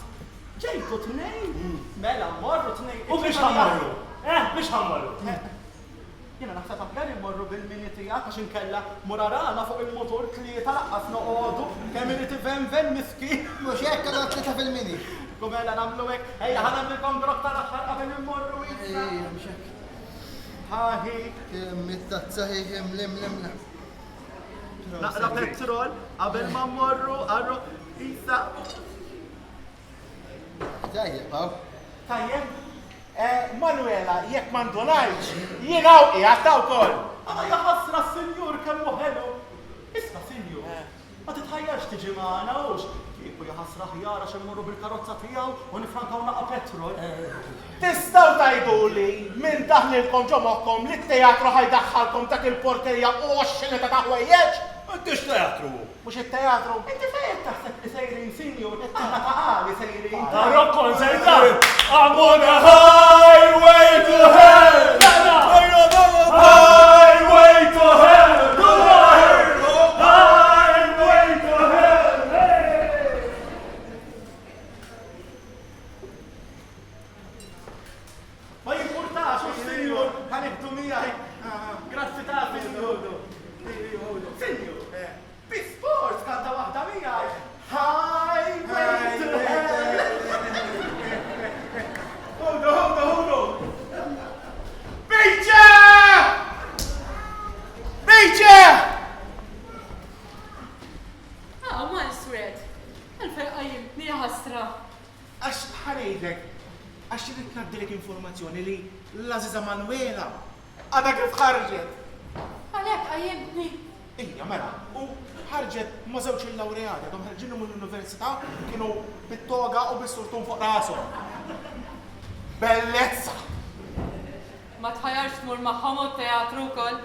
Ġejtu tnejn? Mela mmorru tnejn. U biex ħammarru? Biex ħammarru? Jena naħseb aħjar immorru bil-mini tiegħek għax inkella murarana fuq il-motor tlieta laqqas noqogħdu kemm irid ven miski. Mhux hekk kellha tlieta fil-mini. Kumela nagħmlu hekk, ejja ħanamilkom grok tal-aħħar qabel immorru issa. Ħaħi. Mit-tazza ħiħim lim. Naqra petrol qabel ma mmorru għarru issa. Tajjeb, hawn. Tajjeb. Manuela, jekk mandunajċ, jienaw qiegħed wkoll. Għana jaħasra s-senjur kemm ħelu. Isma' senjur, ma titħajjarx tiġi magħna hux. Kieku jaħasra ħjara xemmurru bil-karozza tiegħu u nifrankaw naqa' petrol. Tistgħu tgħiduli minn daħlilkom ġo moħħkom li t-teatru ħajdaħħalkom dak il-porkerija u x-xileta ta' ħwejjeġ? M'intix teatru. Mhux it-teatru. Inti fejn taħseb li sejrin sinjur, it-tama ta' li sejrin. Rock concert, I'm on a highway to hell! Highway to hell! Highway to hell! Ma jimpurtax, u sinjur, ħanibdu miegħi. Grazzi ta' sinjur. Sinjur, bi-sports kanta waħda miegħi. Highway to hell! Hold on. Bejċa! Bejċa! Man swed. Għalfej qajjimtni ħasra. Għax ħanejdlek, għax irrid ngħaddilek informazzjoni li l-Aziza Manuela għadha kif ħarġet. Għalhekk qajjimtni. Ija, mela, u ħarġet ma' żewġ il-lawreati, għadhom ħarġinhom mill-università kienu bit-toga u bis-surtun fuq rashom. Bellezza! Ma tħajjarx tmur magħhom u teatru wkoll.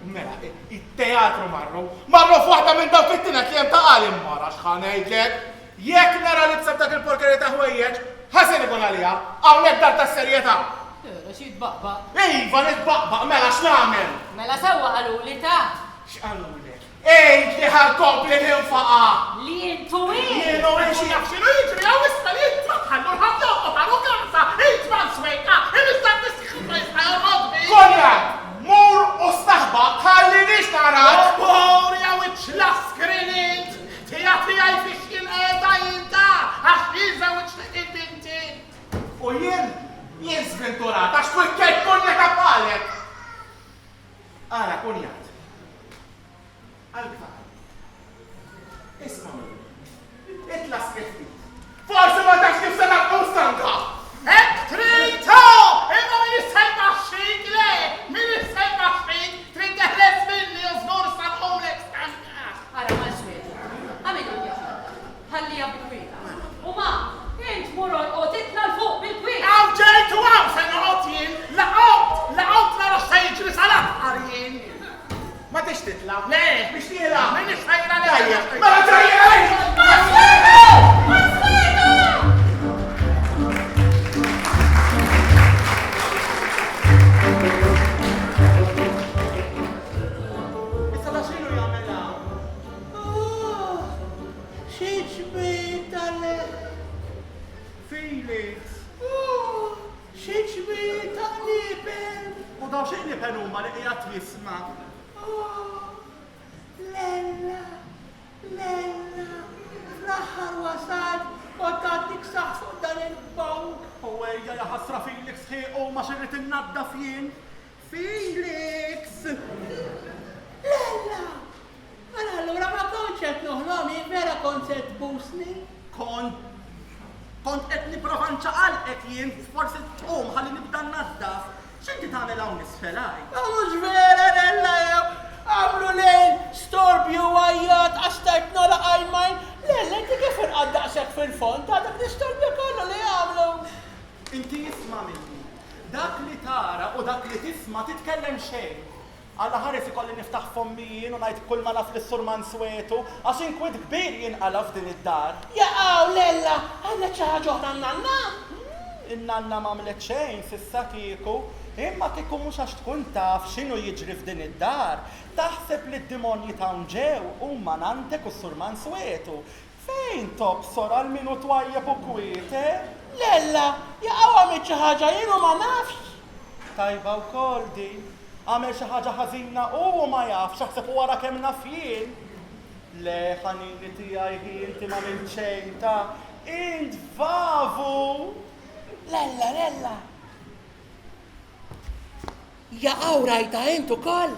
Mela, it-teatru marru f'waħda minn dawk it-tinet li hemm ta' qalim mara x'ħanejdlek. Jekk nara li bseb dak il-porkerija ta' ħwejjeġ, ħasen ikun għalija, hawnhekk dar tas-serjetà. Xi tbaqbaq. Iva nitbaqbaq, mela x'nagħmel? Mela sewwa qalu li ta' X'qalulek? Ejt li ħalkompli ninfaqa! li intu Jienu xi naf x'inhu jiġri hawn issa li intu tħallu l-ħabda u tagħmlu kasa, int ma nswejqa, imistak tisħiħ jisħajrobbi! Konrad, mur u staħbaq ħalli nix narak! Mur jew iċ-laskrinint! Tijatri għaj fiex jinqeda jinta, għax jiżawġ il-binti! U jien sventurat, għax kwikket kunja ta' palek! Ara, kunjat. Għal-kfar. Isma' minni. Itla skifti. Forsi ma tax kif se naqgħu stanka. Hekk trita! Imma min issemma xejn le! Min issemma xejn trid teħles minni u żgur sa nqumlek stanka. Ara ma xwed. Għamilu jaħna. Ħalli bil-kwieta. U ma, int murol u titla l-fuq bil-kwieta. Għaw ġejtu għaw se noqgħod jien. Laqgħod nara x'se jiġri salat qarjien. Ma tix titla? Le, biex tila. Min ixħajra le. Mela ġejja lejn! Issa da xinu jagħmel hawn? Xi ġbit għale. Felix. Xi ġbit għal-liben. U daw xejn liben huma li qiegħed jisma'. Lella, fl-aħħar wasal u tagħtik saħ fuq dan il-bank. U ejja jaħasra Felix ħieq u ma xirrid innaddaf jien. Felix! Lella, mela allura ma kontx qed noħlomi, vera kont qed tbusni? Kont qed nipprova nċaqalqek jien forsi tqum ħalli nibda nnaddaf. X'inti tagħmel hawn nisfelaj? Mhux vera Lella jew għamlu lejn storbju għajjat għastajt nola għajmajn. Lella, inti kif inqaddaqsek fil-fond ta' dak l-istorbju kollu li għamlu? Inti jisma' minni. Dak li tara u dak li tisma' titkellem xejn. Alla ħares ikolli niftaħ fommijin u ngħid kull ma naf lis-Sur Manswetu għax inkwiet kbir jinqala f'din id-dar. Jaqgħu Lella, għandek xi ħaġa oħra n-nanna? In-nanna m'għamlet xejn s'issa kieku. Imma kieku mhux għax tkun taf x'inhu jiġri f'din id-dar, taħseb li d-dimonji ta' ġew huma nantek u s-Sur Manswetu. Fejn tobsor għal minu twajjeb u kwiete? Lella, jaqgħu għamel xi ħaġa jienu ma nafx. Tajba wkoll di. Għamel xi ħaġa ħażina u ma jafx jaħseb wara kemm naf jien. Le ħanini tiegħi inti m'għamilt xejn ta' int vavu. Lella. Jaqgħu rajta int ukoll.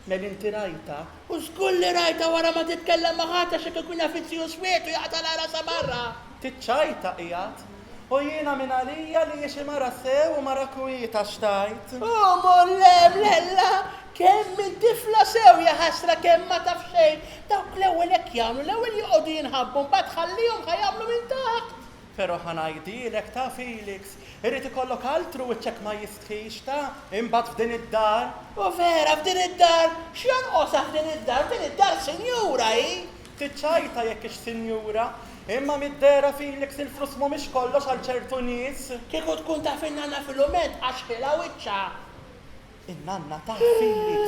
Mel inti rajta? U żgur li rajta wara ma titkellem ma' ħadd għax ikun affizzju Swetu jaqta' l-ara sa barra. Tiċċajta qiegħed. U jiena minn għalija li jiex mara sew u mara kwieta xtajt. Mollem, Lella, kemm il-tifla sew ħasra kemm ma taf xejn dawk l-ewwel hekk jagħmlu, l-ewwel joqogħdu jinħabbu mbagħad ħallihom ħajamlu minn taħt. Pero ħanajdilek ta' Felix, irrid ikollok altru wiċċek ma jistħix ta' imbagħad f'din id-dar. U vera f'din id-dar, x'jonqosha f'din id-dar sinjura hi. Tiċċajta jekk ix sinjura, imma mid-dera Felix il-flus mhumiex kollox għal ċertu nies. Kieku tkun taf in-nanna fil-lument għax ħila wiċċa. In-nanna ta' Felix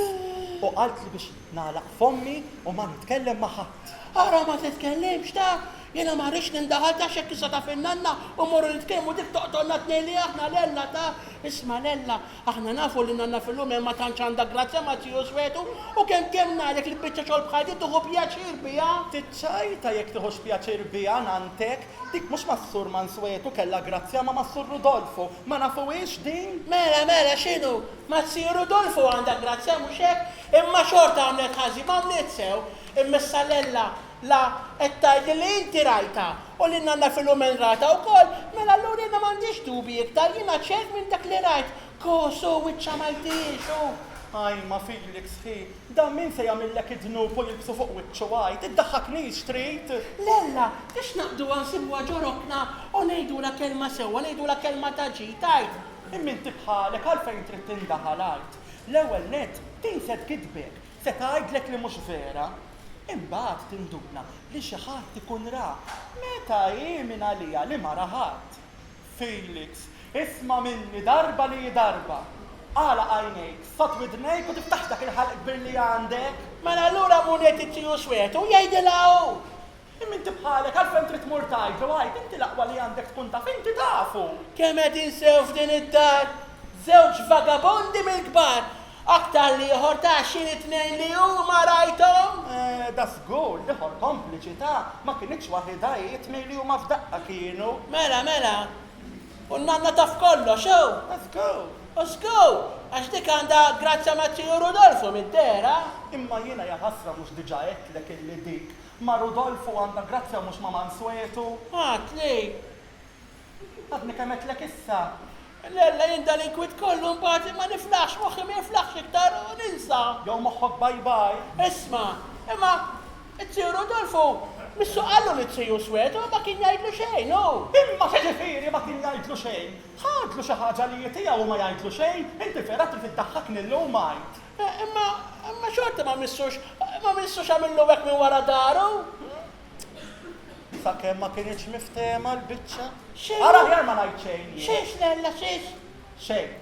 u qalt li biex nagħlaq fommi u ma nitkellem ma' ħadd. Ara ma titkellimx ta' jena ma rix nindaħal ta' xekk issa ta' fin-nanna u morru nitkellmu dik toqtolna tnejli aħna Lella ta' isma' Lella, aħna nafu li nanna fil-lum ma tantx għandha grazzja ma tiju Swetu u kemm nagħlek li biċċa xogħol bħal din tieħu pjaċir biha. Tiċċajta jekk tieħux pjaċir biha nantek, dik mhux mas-sur Manswetu kellha grazzja ma mas-sur Rudolfo, ma nafuhiex din? Mela x'inhu? Ma tsir Rudolfo għandha grazzja mhux hekk, imma xorta għamlet ħażi m'għamlet sew, immissa Lella la ettajdi li inti rajta u li nanna fil-lumen rata u kol, mela allura jena mandiġ dubi iktar jena ċert minn dak li rajt. Kosu, wicċa maltix, Aj, ma Felix ħi, da min se jagħmillek id-dnub u jilbsu fuq wiċċu għajt, iddaħħaknix trid. Lella, biex naqdu għansibwa ġorokna u ngħidula kelma sewwa, ngħidula kelma ta' ġitajt. Imminti bħalek għalfejn trid tindaħal għajt. L-ewwel nett din se tkidbek, se tgħidlek li mhux vera. Imbagħad tinduna li xi ħadd ikun ra meta jiemin għalija li ma raħat. Felix, isma' minni darba li darba. Għala għajnejk, sot widnejk u tiftaħ dak il-ħalq kbir li għandek. Mela allura munet ittiju Swetu jgħidilha hu. Imminti bħalek għalfejn trid tmur tgħidlu għajt inti l-aqwa li għandek tkun taf inti tafu. Kemm qed insew f'din id-dar żewġ vagabondi mill-kbar. Aktar li ieħor ta' xini-tnejn li huma rajthom? Da żgur, ieħor kompliċità, ma kienx waħda tnejn li huma f'daqqa kienu. Mela, u nanna taf kollox, Osku, għax dik għandha grazzja ma' Tiju Rudolfo mid-dera. Imma jiena ja ħasra mhux diġà għedlek illi dik. Ma' Rudolfo għandha grazzja mhux ma' Manswetu. Għatli. Għadni kemm għedlek issa. Lella jinda l-inkwit kollu mbagħad ma niflax moħħi ma jiflaħx iktar u ninsa. Jew moħħok bye. Isma', imma Tiju Rudolfo missu qallu li Tiju Swetu ma kien jgħidlu xejn, Imma x'ġifieri ma kien jgħidlu xejn. Ħadlu xi ħaġa li jitiegħu ma jgħidlu xejn, inti vera trid tiddaħħakni llum għajt. Imma xorta ma missux għamillu hekk minn wara daru. Sakemm ma kienx miftema l-biċċa. Ara ħjar ma ngħid xejn. Xiex Lella, xiex? Xejn.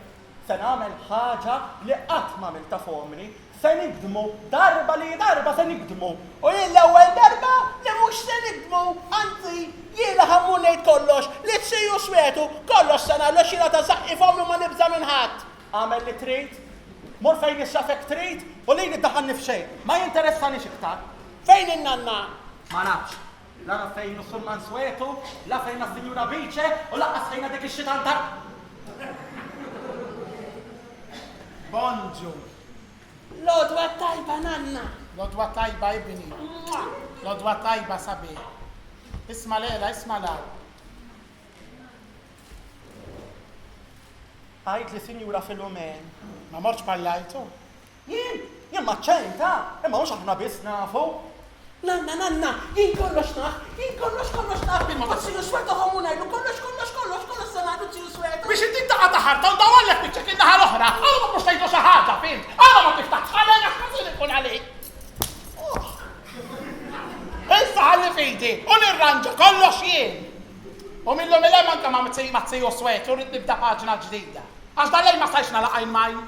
Se nagħmel ħaġa li qatt ma għamilta f'omri. Se nikdmu, darba li darba se nikdmu. U jien l-ewwel darba li mhux se nikdmu, anzi jiena ħammu ngħid kollox li Tiju Swetu kollox se nagħmlu xi ta' saqqi f'omru ma nibża minn ħadd. Għamel li trid, mor fejn ix-xafek trid u li niddaħħalni f'xejn. Ma jinteressanix iktar. Fejn in-nanna? Ma nafx. La fejn Sur Manswetu, la fejn Sinjura Bice u laqqas fejn dik ix-xitan tar. Bonġu. Lodwa tajba nanna. Lodwa tajba ibni. Lodwa tajba sabi. Isma' Lella, isma' law. Għajt li Sinjura fil-lumen. Ma morċ pallajtu? Jien maċċenta, imma mhux aħna biss nafu. Nanna, jien kollox naf, ma Tiju Swetu ħommu ngħidu kollox se ngħidu Tiju Swetu. Biex inti taqa' taħarta u dawallek biċċek in-naħa l-oħra. Għala ma mhux tgħidu xi ħaġa fint. Għala ma tiftaħx ħalejn għax ħażin ikun għalik. Issa ħalli fidi u nirranġa kollox jien. U millum il-hemm anke ma Tiju Swetu rrid nibda paġna ġdida. Għax dal-lejl ma stajx nalaqgħin majn.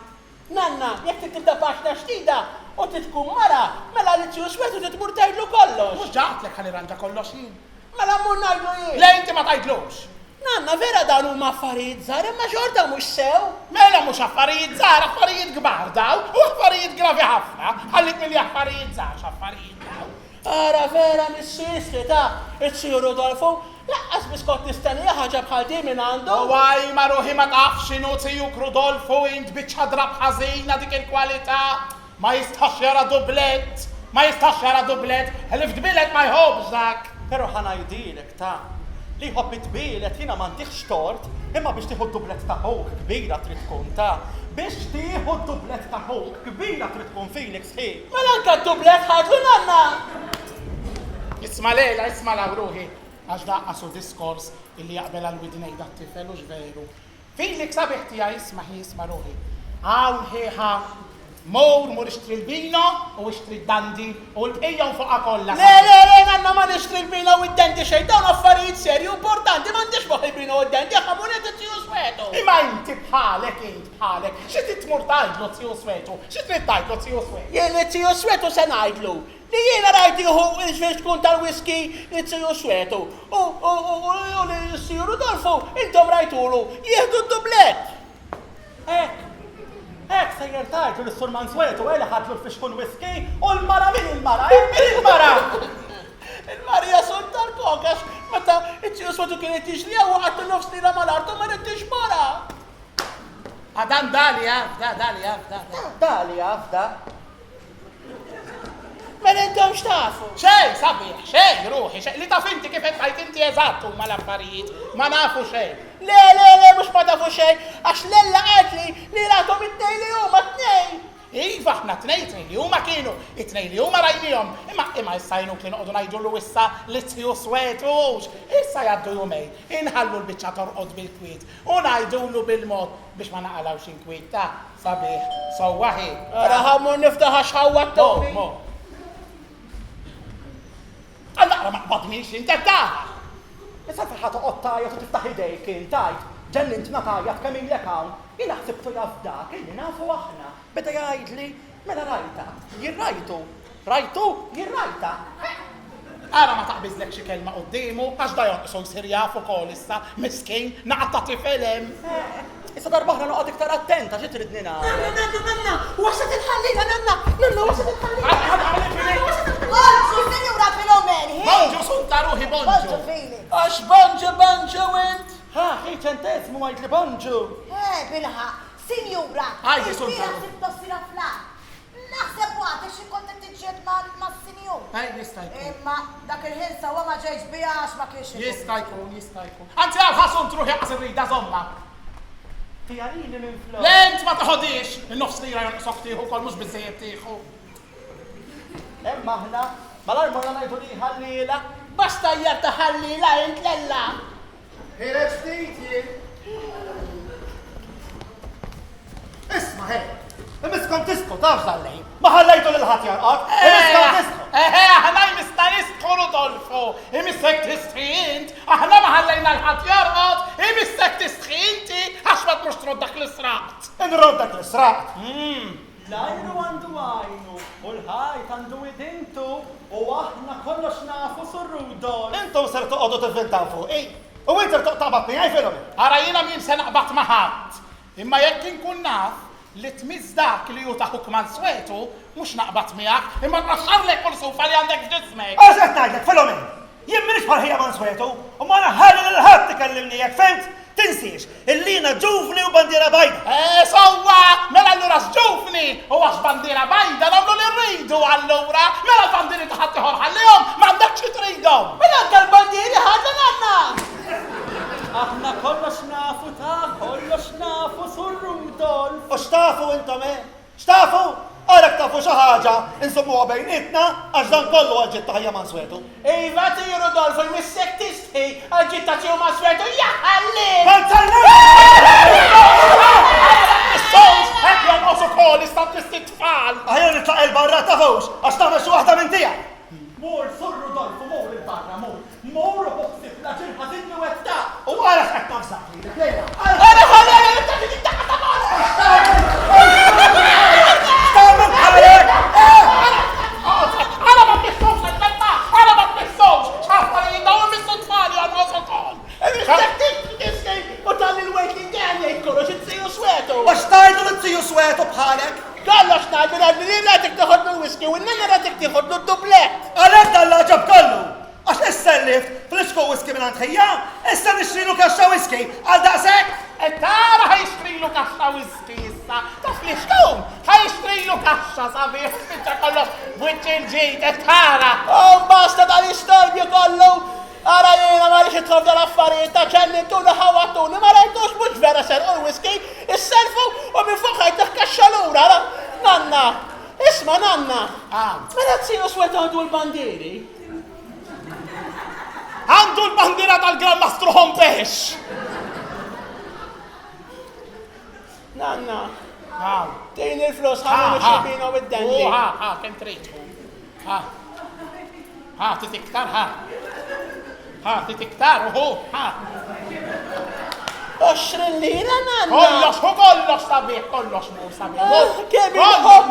Nanna, jekk tibda paġna ġdida u titkun mara, mela li Tiju Swetu titmur tgħidlu kollox. Mhux ġaqtlek ħalli ranġa kollox jien. Mela mmur ngħidlu jien. Le inti ma tgħidlux. Nanna, vera dan huma affarijiet żgħar, imma xorta mhux sew. Mela mhux affarijiet żgħar, affarijiet kbar daw u affarijiet gravi ħafna. Ħallik milli affarijiet żgħar x'affarijiet daw. Ara vera mis-sisri ta' Tiju Rudolfo, laqqas biskott nistennija ħaġa bħal din minn għandu. Għaj ma ruħi ma tafx x'inhu Tiju Rudolfo int biċċa drab ħażina dik il-kwalità. Ma jistax jara dublet, ħalli f'dbilet ma jħobbx dak. Però ħanajdilek ta' li ħobb itbilet jiena m'għandix tort, imma biex tieħu dublet ta' ħowk kbira trid tkun ta' biex tieħu dublet ta' ħowk kbira trid tkun Felix ħin. Mela anke d-dublet ħadlu nanna. Isma lela, isma la bruħi. Għax daqqa su diskors illi jaqbel għal-widnej da t-tifel u ġveru. Felix sabiħti ja jisma ruħi. Għawn ħiħa mor ixtri l-bino u ixtri d-dandi u l-bqija fuqa kolla. Le, nanna ma nixtri l-bino u d-dandi xej, dawn affarijiet serju importanti, m'għandix baħ il-bino u d-dandi, għakka munet t-tiju svetu. Imma inti bħalek, xie titmur tajdlu t-tiju svetu, xie trid tajdlu t-tiju svetu? Jien t-tiju svetu se najdlu. Li jiena rajti uħu il-ġveġ tkun tal-whisky it-tiju svetu. U li s-siju Rudolfu, intom rajtulu, jieħdu d-dublet. Ek sejjer tajtu l-sur Manswetu, għela ħadlu l-fixkun whisky u l-mara min il-mara, min il-mara! Il-Marija sun tal-kokax, meta it-tiju svetu kienet iġri għu għattu l-nofs li ramalartu ma nettix mara. Għadan dali għafda. Dali għafda. Men intom xtafu? Xej, sabiħ, xej, ruħi, xej, li taf inti kif għajt inti eżattu ma l-affarijiet, ma nafu xej. Le, mux ma tafu xej, għax l-ella għadli li ratom it-nej li huma t-nej. Iva, ħna t-nej li huma kienu, it-nej li huma rajnijom, imma jissajnu kienu għodu najdullu issa li t-tiju swetux, issa jaddu jumej, inħallu l-bicċa torqod bil-kwit, u najdullu bil-mod biex ma naqalaw xinkwit ta' sabiħ, sowaħi. Raħamur niftaħa xħawwa t-tomi. Għallaqra ma qbadniex intettaħa. Issa fiħatu qottajat u tiftaħ idejk intajt, ġennint natajat kemm il-lek hawn, jien ħsibtu jafdak, illi nafu aħna. Beda jgħidli, mela rajta, jirrajtu, jirrajta. Għara ma taqbizlek xi kelma qoddimu, għax da jonqsu jsir jafu kol issa, miskin, naqta tifilem. Issa darbaħna noqgħod iktar attenta, xi tridni nagħmel? Nanna, wasat il-ħallina, nanna, wasat il-ħallina. Bonġu, Sinjura Filomeni. Bonġu, sunta ruħi bonġu. Felix. Għax bonġu int? Ha, ċentesmu ma jtli bonġu. Bilħa, Sinjura. Għajdi, sunta ruħi. Tibdossina flan. Naħseb għati xi kont tiġġiet mas-Sinjur. Jista' jkun. Imma dak il-ħinsa huwa ma ġejx biha għax ma kienx. Jista' jkun. Anzi għal ħasun truħi għas irrida zomma. Tijarini minn flok. Lent ma taħodix, il-nofs lira jonqsok tieħu kol mhux biżejjed tieħu. Emma aħna, mal-armona ngħidu li ħallila, basta jarta ħallila int lella. Ħireġ ftit Isma' hej, imiskom tisku taf żallej. Ma ħallejtu lil ħadd jarqad. Imiskom tisku. Aħna jmista nisku Rudolfu, imissek tistħi int, aħna ma ħallejna l-ħadd jarqad, imissek tistħi inti, għax ma tmux troddak l-israqt. Nroddak l-israqt. L-ajru għandu għajnu, u l-ħajt għandu id-intu, u aħna kollox nafu sur Rudolf. Intom ser toqgħodu tivvintaw fuq, u inti ser toqtaqbad miegħi filhom. Ara jiena min se naqbad ma' ħadd. Imma jekk inkun naf li tmiss dak li ju taħuk Manswetu, mhux naqbad miegħek, imma nraxxarlek kull sufa li għandek f'ġismek. Għażet ngħidlek filhom. Jien m'iniex bħal ħija Manswetu, u ma naħalli lil ħadd tikellimni jekk fimt. Tinsiex, il-lina ġufni u bandiera bajda. Sowwa, mela allura x'ġufni u għax bandiera bajda nagħmlu li rridu allura, mela l-bandieri ta' ħadd ieħor ħallihom m'għandekx xi tridhom. Mela anke l-bandieri ħadna nanna. Aħna kollox nafu sur Rudolf. U x'tafu intom X'tafu? Għalek tafu xi ħaġa insommuha bejnietna għax dan kollu għal-ġitt ta' ħajja Manswetu. Iva ti Rudolf il-missek tistħi għal-ġitt ta' ġew Manswetu jaħalli! Hekk jonqosu kol istat tistitfal. Aħjar nitlaq il-barra tafux għax tagħmel xi waħda minn tiegħek. Mor sur Rudolf mor il-barra mor u boħsib la ġilħażin u għetta. U għalek qed nafsaq li lejla. Għara ħalli inta tiġi Għala ma t-nissawx l-metta! Għala ma t-nissawx! ċaffa li jindaw missu t-tfali għal għosu kol! U tal il-wejt li għan jkollox it-siju swetu! Għax tajdu l-tsiju swetu bħalek? Kollox najdu għadli li ratik tiħodlu l-whisky u n-nina ratik tiħodlu d-dublet! Għalek dal-ġab kollu! Għax issa l-lift fl-iskku whisky minn għandħija, issa nixtrilu kaxxa whisky għal daqsek! Tara ħajxtrilu kaxxa whisky issa! Taf li xkun! ħajxtrilu kaxxa sabiħ! Spiċċa kollox bwiċċ il-ġejt, tara! Basta dal-istorbju kollu! Ara jena ma rix jitħob dal-affarijiet ta' ċennintuni ħawatuni, ma rajtux mux vera serqu l-whisky, is-selfu u minn fuq ħajtaħ kaxxa l-ura! Nanna! Isma' nanna! Mela tsiju swet għandu l-bandieri? il-bandira tal-Gran Mastru Hompex! Nanna, Ha, tejni l-flus ħamlu xibina u id-dendi. ha, kem tridħu. Ha, titiktar, ha. Ha, titiktar, uhu, ha. 20 lira, nanna. Kollox sabiħ, kollox mur sabiħ. Kemm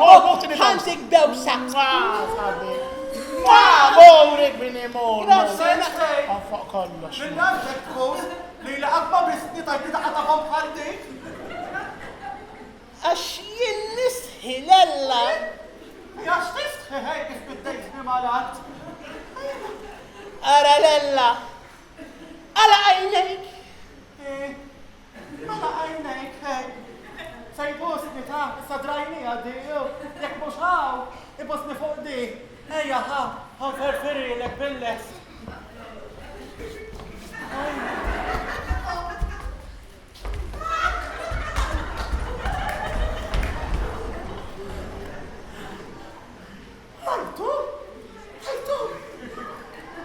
Kollox, ħantik bewsa. sabiħ. Mawrik bini mur. Grazie, Fuq kollox. Mill-għandek tkun li l-għabba bisni tajti taħtakom bħal-dik. Għax jien nisħi lella. Jax tistħi ħej kif biddejt bimalat. Ara lella. Ala għajnejk. Mela għajnejk ħej. Sajbosni ta' sadrajni għaddiju. Jek mux ħaw, ibosni fuq di. Ejja ħa, Ħanferferi l-ek billes. ħajtu?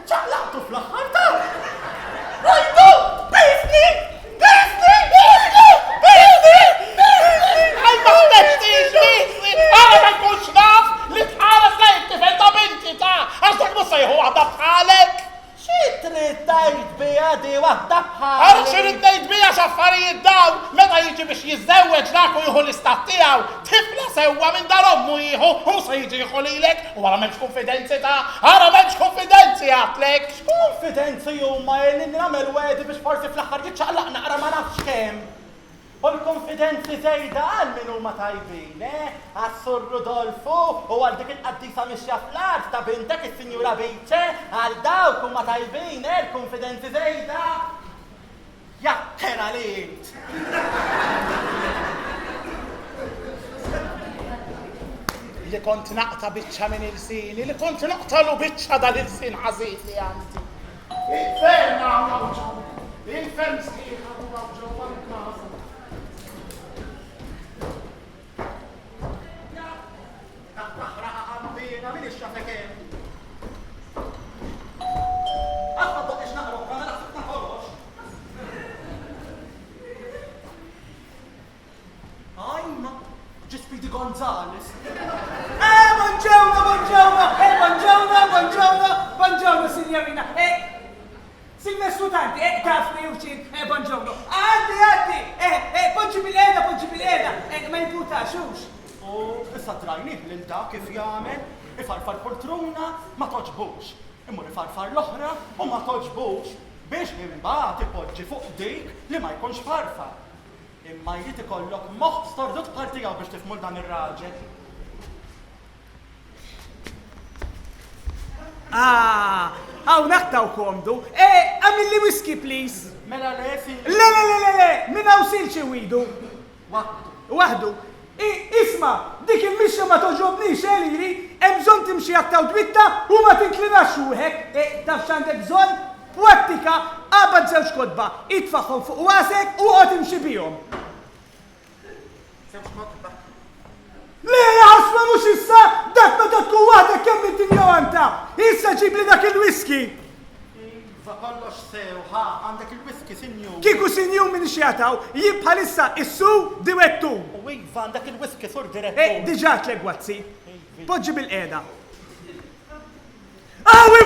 ċaqlaqtu fl-axħar ta' ħajtu! Bisni! Għal ma stessix li! Għala ma jkunx naf li tħares lejk tifel ta' binti ta' għax dak musa jħu għadda bħalek! Xi trid tajt bija di waħda bħal. Għarri xirrit nejt bija xaffarijiet daw, meta jiġi biex jizzewweġ dak u jħu l-istat tijaw, tifla sewwa minn dar ommu jħu, u musa jiġi jħu lilek, u għara menx konfidenzi ta' għara menx konfidenzi għatlek. Konfidenzi huma li nagħmel wedi biex forsi fl-aħħar jiċċaqlaq naqra ma nafx kemm. U l-konfidenzi żejda għal min huma tajbin, għas-Sur Rudolfu u għal dik il-qaddisa mixja fl-art ta' bintek is-Sinjura Biċe, għal dawk huma tajbin, l-konfidenzi żejda. Jakkera lint. Li kont naqta biċċa minn il-sini, li kont naqtalu biċċa dal-il-sin ħażin li għandi. Il-ferm għamlu ġo, il-ferm sħiħa u għawġo għal-kasa. Gonzales. Buongiorno, signorina. Silvestru tanti, tafni uċin, buongiorno. Għaddi, poġġi bil-eda, ma jiputaxux. U issa trajnih l-da kif jagħmel, ifarfar poltruna ma toġbux. Immur ifarfar l-oħra u ma toġbux biex imbagħad ipoġġi fuq dik li ma jkunx farfar. Imma jrid ikollok moħħ stordut bħal tiegħu biex tifmur dan ir-raġel. Hawnhekk taw komdu. Għamilli whisky, please. Mela le fi. Le, min hawn silċi widu. Waħdu. Isma, dik il-mixja ma toġobniex, Eliri, hemm bżonn timxi aktaw dwitta u ma tinklinax ruħek. Taf x'għandek bżonn? Prattika, qabad żewġ kodba, itfaħħom fuq wasek u qgħod imxi bihom. Le, ħasma mhux issa, dak meta tkun waħdek kemm it-tinjowanta. Issa ġib li dak il-whisky. Iva kollox sew, għandek il-whisky sinju. Kieku sinju min xjataw, jib bħalissa issu diwettu. U iva għandek il-whisky sur direttu. Diġà tlegwazzi. Poġġi bil-qeda.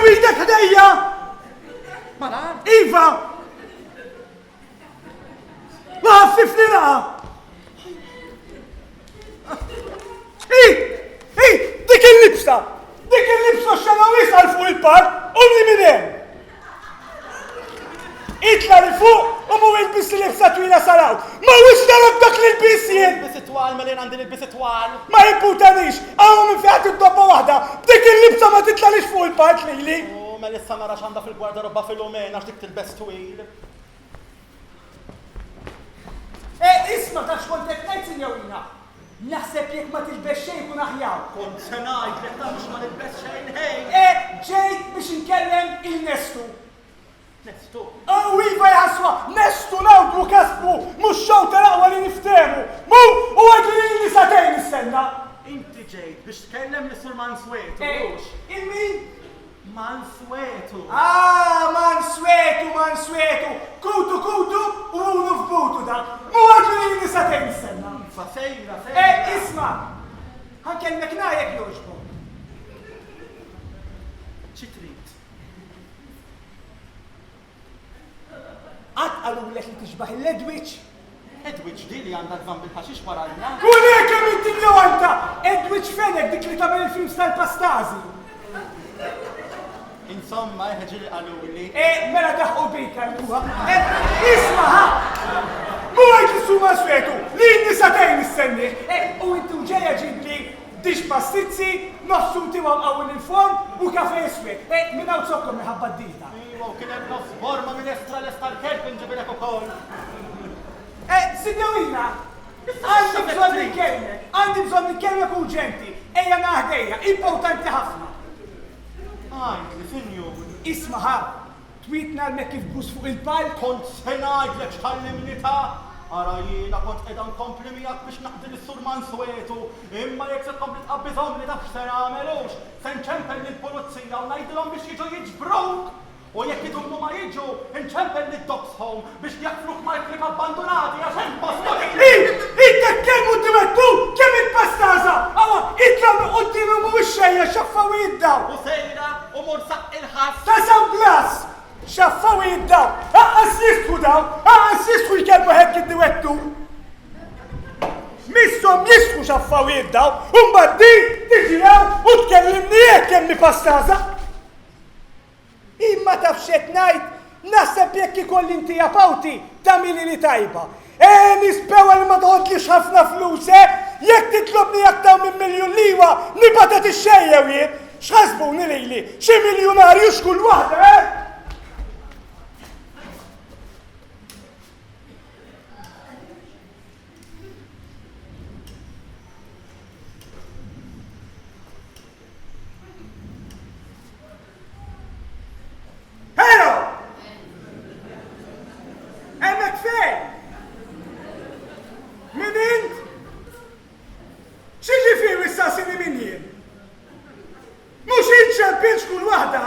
Widek ħdejja! Mala? Iva! Waħfif li laqa! Dik il-libsa! Dik il-libsa xana wisqal fuq il-park u li minn hemm! Itla li fuq u mu il-bis libsa twila saraw! Ma wix darab dak l-bis jien! Il-bisitwal ma li għandi il-bisitwal! Ma jimputanix! Għaw minn fiħat id-dobba wahda! Dik il-libsa ma titlalix fuq il-park li! Ma lissa nara x'għandha fil-gwardarobba fil-lumen għax dik tilbes twil. Isma ta' xkontek ngħid sinjorina. Naħseb jekk ma tilbes xejn kun aħjar. Kont se ngħidlek ta' biex ma nilbes xejn ħejn. Ġejt biex inkellem il-Nestu. Nestu? Iva jħaswa, Nestu nawdu kasbu, mhux xew taraqwa li niftehmu. Mu u għadu li nisatejn nistenna. Inti ġejt biex tkellem li Sur Manswetu, mhux? Il-min? Manswetu. Manswetu. Kutu u unu f'butu da. Mu għadlu li nisatejn s-senna. Sejra. Isma, ħankelmek najek joġbu. ċitrit. Għalu l-ek li tiġbaħ il-Edwich? Edwich di li għandha tvan bil-ħaxix warajna. Kunek kem intinju għanta! Edwich fenek dik li tamel il-films tal-pastazi. Insomma, ħeġi li għalu li. Mela daħħu bejka l-tuħa. Isma ħa! Mu għajt li suma svetu, li nisatejn s-senni. U intu ġeja ġibli dix pastizzi, nofsu tiwam għawin il-forn u kafe swet. Minna u tsokkom meħabba d-dita. Iwa, kienem nofs forma minn estra l-estar-kelb nġibilek u kol. Signorina, għandi bżon nikkelmek urġenti. Eja naħdejja, importanti ħafna. Għajt li finju. Isma ħa, tweetna l-mek kif bus fuq il-pal. Kont senajd l ċallimni ta' ara jiena kont edan kompli miegħek biex naqdil is-sur Manswetu, imma jekk se tkompli tqabbizhom li taf se nagħmelux, se nċempel lill-pulizija u ngħidilhom biex jiġu jiġbruk. U jekk idumnu ma jiġu, nċempel lid-dogs biex jaqfluk mal-klim abbandonati għax hemm postoli. Intek kelmu dimettu kemm il-pastaza! Awa, itlaw minn qudiem u x-xejja xaffaw jiddaw! U sejra u mur saq il-ħass. Ta' San Blas! Xaffaw jiddaw! Aqqas jistħu daw! Aqqas jistħu jkelmu hekk id-diwettu! Missom jistħu xaffaw jiddaw! Umbaddi tiġijaw u tkellimni hekk kemm pastaza! Imma tafxet najt, naħseb jekk ikolli inti pawti tamili li tajba. Nispewa li ma tħodlix ħafna flus, jekk titlobni jaktaw minn miljon liwa, nibatet ix-xejjew jien. X'ħasbuni lili, xi miljonarju xkull waħda, Hello! Emmek fejn? Min int? Xieġi fi wissasini min jien? Mux int ċempen xkull wahda?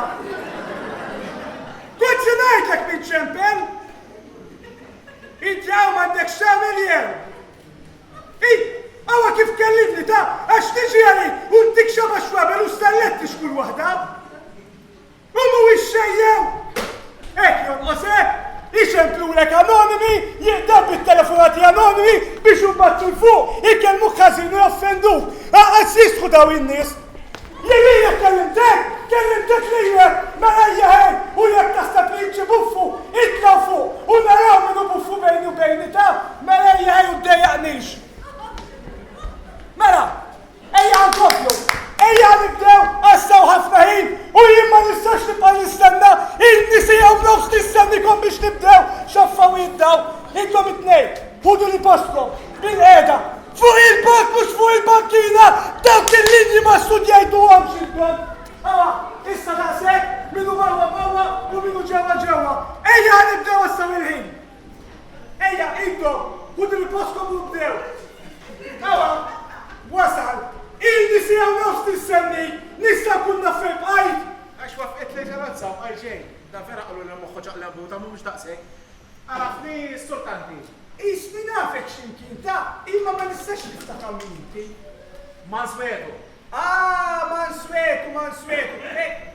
Kont se ngħidlek min ċempen? Int jaw m'għandek xamel jew. Awa kif kellimni ta' għax tiġi għali u ntik xaba xwabel u stalletti xkull wahda? Umu ix-xejjew! Ek jonqose, ixemplulek anonimi, jiqdab bit-telefonati anonimi biex jumbattu l-fuq, ikkelmuk ħażin u jaffenduk. Aqqas jistħu daw in-nies. Lilek kellimtek lilek, mela jieħed u jekk taħseb li inċi buffu, itlaw fuq u naraw minnu buffu bejni u bejni ta' mela jieħed u d-dejjaqnix. Mela, ejja nkomplu. Ejja nibdew għassaw ħafna ħin u jien ma nistax nibqa' nistenna il-nisi jew nofs nistennikom biex nibdew xaffaw jiddaw. Intom it-tnejn, ħudu li postkom bil-qiegħda fuq il-bank mhux fuq il-bankina dawk il-linji ma studjajtuhomx il-bank. Awa, issa daqshekk minnu barra u minnu ġewwa. Ejja nibdew għassaw il-ħin. Ejja, intom, ħudu li postkom u bdew. Awa, wasal. Il-nisi għaw nofs tissenni, nista kunna fil bqajt. Għax wafqet li ġarazza u għalġej, da vera għallu l-mokħu ġaqla buta mux daqsek. Għarafni s-sultanti. Ismi nafek ximkien ta' imma ma nistax niftakaw minn inti. Manswetu. Manswetu.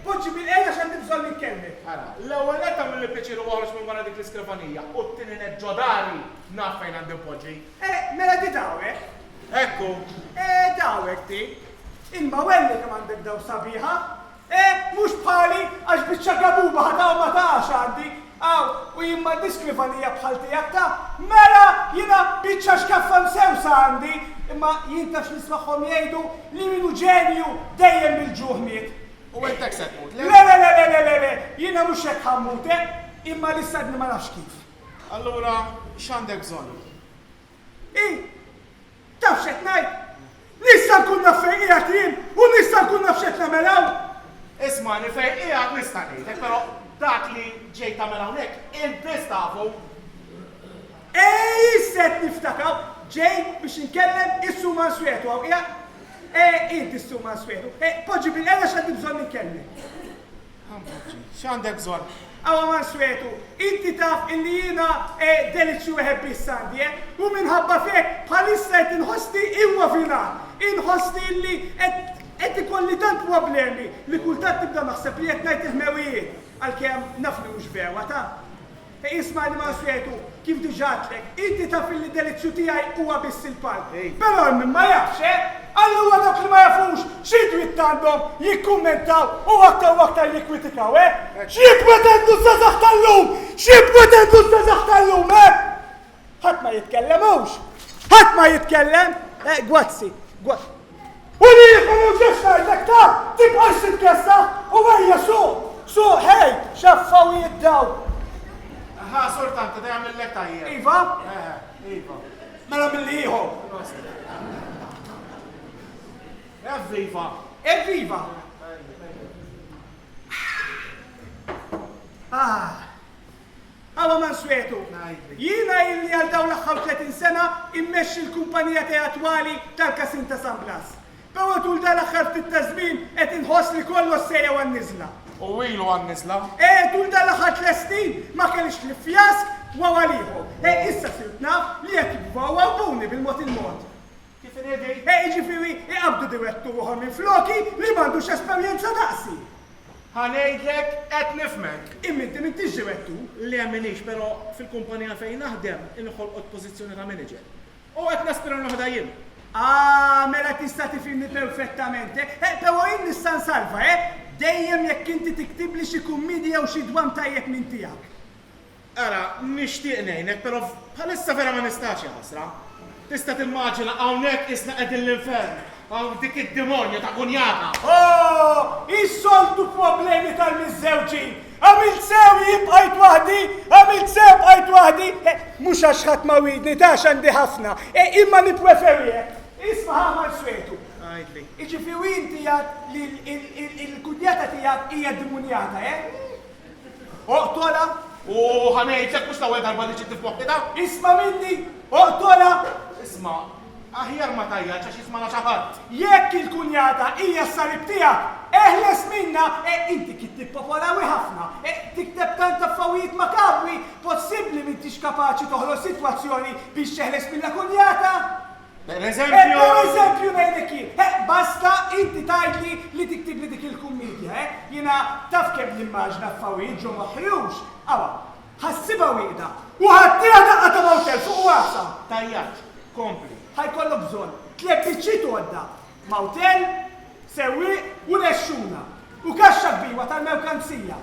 Poġġi bil-ejja xan nibżol nitkellmek. Għara, l-ewwel netta mill-li peċiru għarġ minn wara dik l-iskrivanija u t-tini ġodari naffajn għandi poġġi. Mela di dawek. Ekku. Dawek di. Imma welli kem għandek daw sabiħa. Mux bħali għax bieċa gabuba ħadaw ma taħx għandi. U jimma diskrivanija bħalti jakta. Mela jina bieċa xkaffa msewsa għandi. Imma jintax nismaħħom jgħidu li minu ġenju dejjem bil-ġuħmiet. U għentek setmut. Le, jina mux hekk ħammute, imma l-istadni ma nafx kif. Allura, x'għandek bżonn? Taf xet najt? Nista nkun naf fejn qiegħed jien u nista nkun naf x'qed nagħmel. Ismani fejn qiegħed nista' ngħidlek, però dak li ġej tagħmel hawnhekk inti tafu. Isset niftakaw ġej biex inkellem is-Su Manswetu hawn qiegħed. Inti s-Su Manswetu. Poġġi bil-qiegħda x'għandi bżonn ninkellem. X'għandek bżonn? Awa Manswetu, inti taf illi jiena deliċi weħeb bissandi, u minħabba fek bħalissa qed inħossni iwa fina, inħossni illi qed ikolli tant problemi li kultant tibda naħseb li qed ngħid il-ħmewijiet għalkemm naf li mhux vewa ta'. Isma' li Manswetu, kif diġatlek, inti taf illi deliċju tiegħi huwa biss il-palk. Però minn ma jafx, allura dak li ma jafux xi dritt għandhom jikkummentaw u aktar jikkritikaw, X'jippretendu s-sażaħ tal-lum? X'jippretendu s-sażaħ tal-lum, Ħadd ma jitkellemux. Ħadd ma jitkellem. Gwazzi. U li jifhmu ġex ngħidlek ta' tibqax titkessaħ u ejja suq, ħej, xaffawijiet daw. Ħa, sortant, da jagħmellek tajjeb. Iva? Iva. Mela milli ieħor. Evviva. Evviva. Awa Manswetu, jiena illi għal dawn l-aħħar 30 sena immexxi l-kumpanija tiegħi attwali tal-Kasin ta' San Blas. Però tul dan l-aħħar ftit ta' żmien qed inħoss li kollox sejja għan-niżla. U ilu għan-niżla? Tul dan l-aħħar 3 snin ma kellix li fjask wawa liħu. Issa sirt naf li qed jippruvaw għawbuni bil-mod il-mod. Kif inedi? Ġifieri iqabdu direttur uħor minn floki li m'għandux esperjenza daqsi. Ħanejdlek qed nifmek. Imminti minn tiġġirettu. Li għamminix, pero fil-kumpanija fejn naħdem inħolqot pożizzjoni ta' manager. U qed naspira noħda jien. Mela tista' tifhimni perfettament. Però jien nista' nsalva, dejjem jekk inti tiktib li xi kummedja u xi dwam tajjeb minn tiegħek. Ara, nixtieq ngħinek, però bħalissa vera ma nistax ħasra. Tista' timmaġina hawnhekk isna qegħdin l-infern. Għaw dik id-demonja ta' kunjata. Is-soltu problemi tal-miż-żewġin. Għamilt sew jibqajt waħdi, għamilt sew bqajt waħdi. Mhux għax ħadd ma widni tax għandi ħafna, imma nippreferijek. Isma' Manswetu. Għajdli. Iġifieri inti jgħid li l-kunjata tiegħek hija demonjata, Oqtola? U ħanejtek mhux l-ewwel darba li ġiet tifbok da? Isma' minni, oqtola! Isma', aħjar ma tajjaċ għax jisma' ħadd. Jekk il-kunjata hija s-sarib tiegħek, eħles minna, inti kittib popolari ħafna, tikteb tant affarijiet makabri, possibbli m'intix kapaċi toħloq sitwazzjoni biex teħles minna kunjata? Per eżempju ngħidlek jien, basta inti tgħidli li tiktib li dik il-kummedja, jiena taf kemm l-immaġna affarijiet ġew maħrux. Awa, ħassibha wieħda u ħaddieha daqqa ta' mawtel fuq rasa. Tajjaċ, kompli. Ħajkollok bżonn 3 biċċiet għodda, mawtel, sewwieq u lexxuna u kaxxa kbira tal-merkanzija.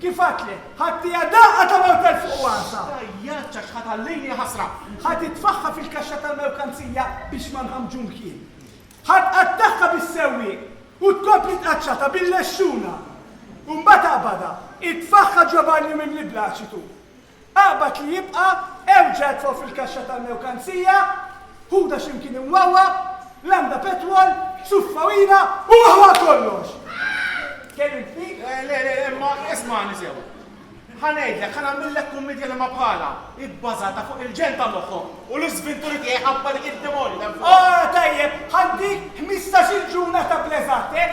Kif għatli, ħaddieha daqqa ta' mawtel fuq rasa. Tajjaċ għax ħatallini ħasra. Ħadd titfaħħa fil-kaxxa tal-merkanzija biex ma nħamġu mkien. Ħadd qattaħħa bis-sewwieq u tkompli tqaċċata bil-lexxuna. U mbagħad aqbada, itfaħħa ġobarni minn l-iblaċitu. Aqbad li jibqa' erġa' fuq fil-kaxxa tal-merkanzija, ħuda x'imkien imwawwa, landa petrol, suffawina u aħwa kollox. Kellim fik? Imma isma'ni sew. Ħanejdlek, ħanagħmillek kummedja li ma bħala, ibbażata fuq il-ġen ta' moħħok u l-iżvinturi tiegħi ħabba dik id-demoni ta' fuq. Tajjeb, ħaddik 15-il ġurnata bleżatte,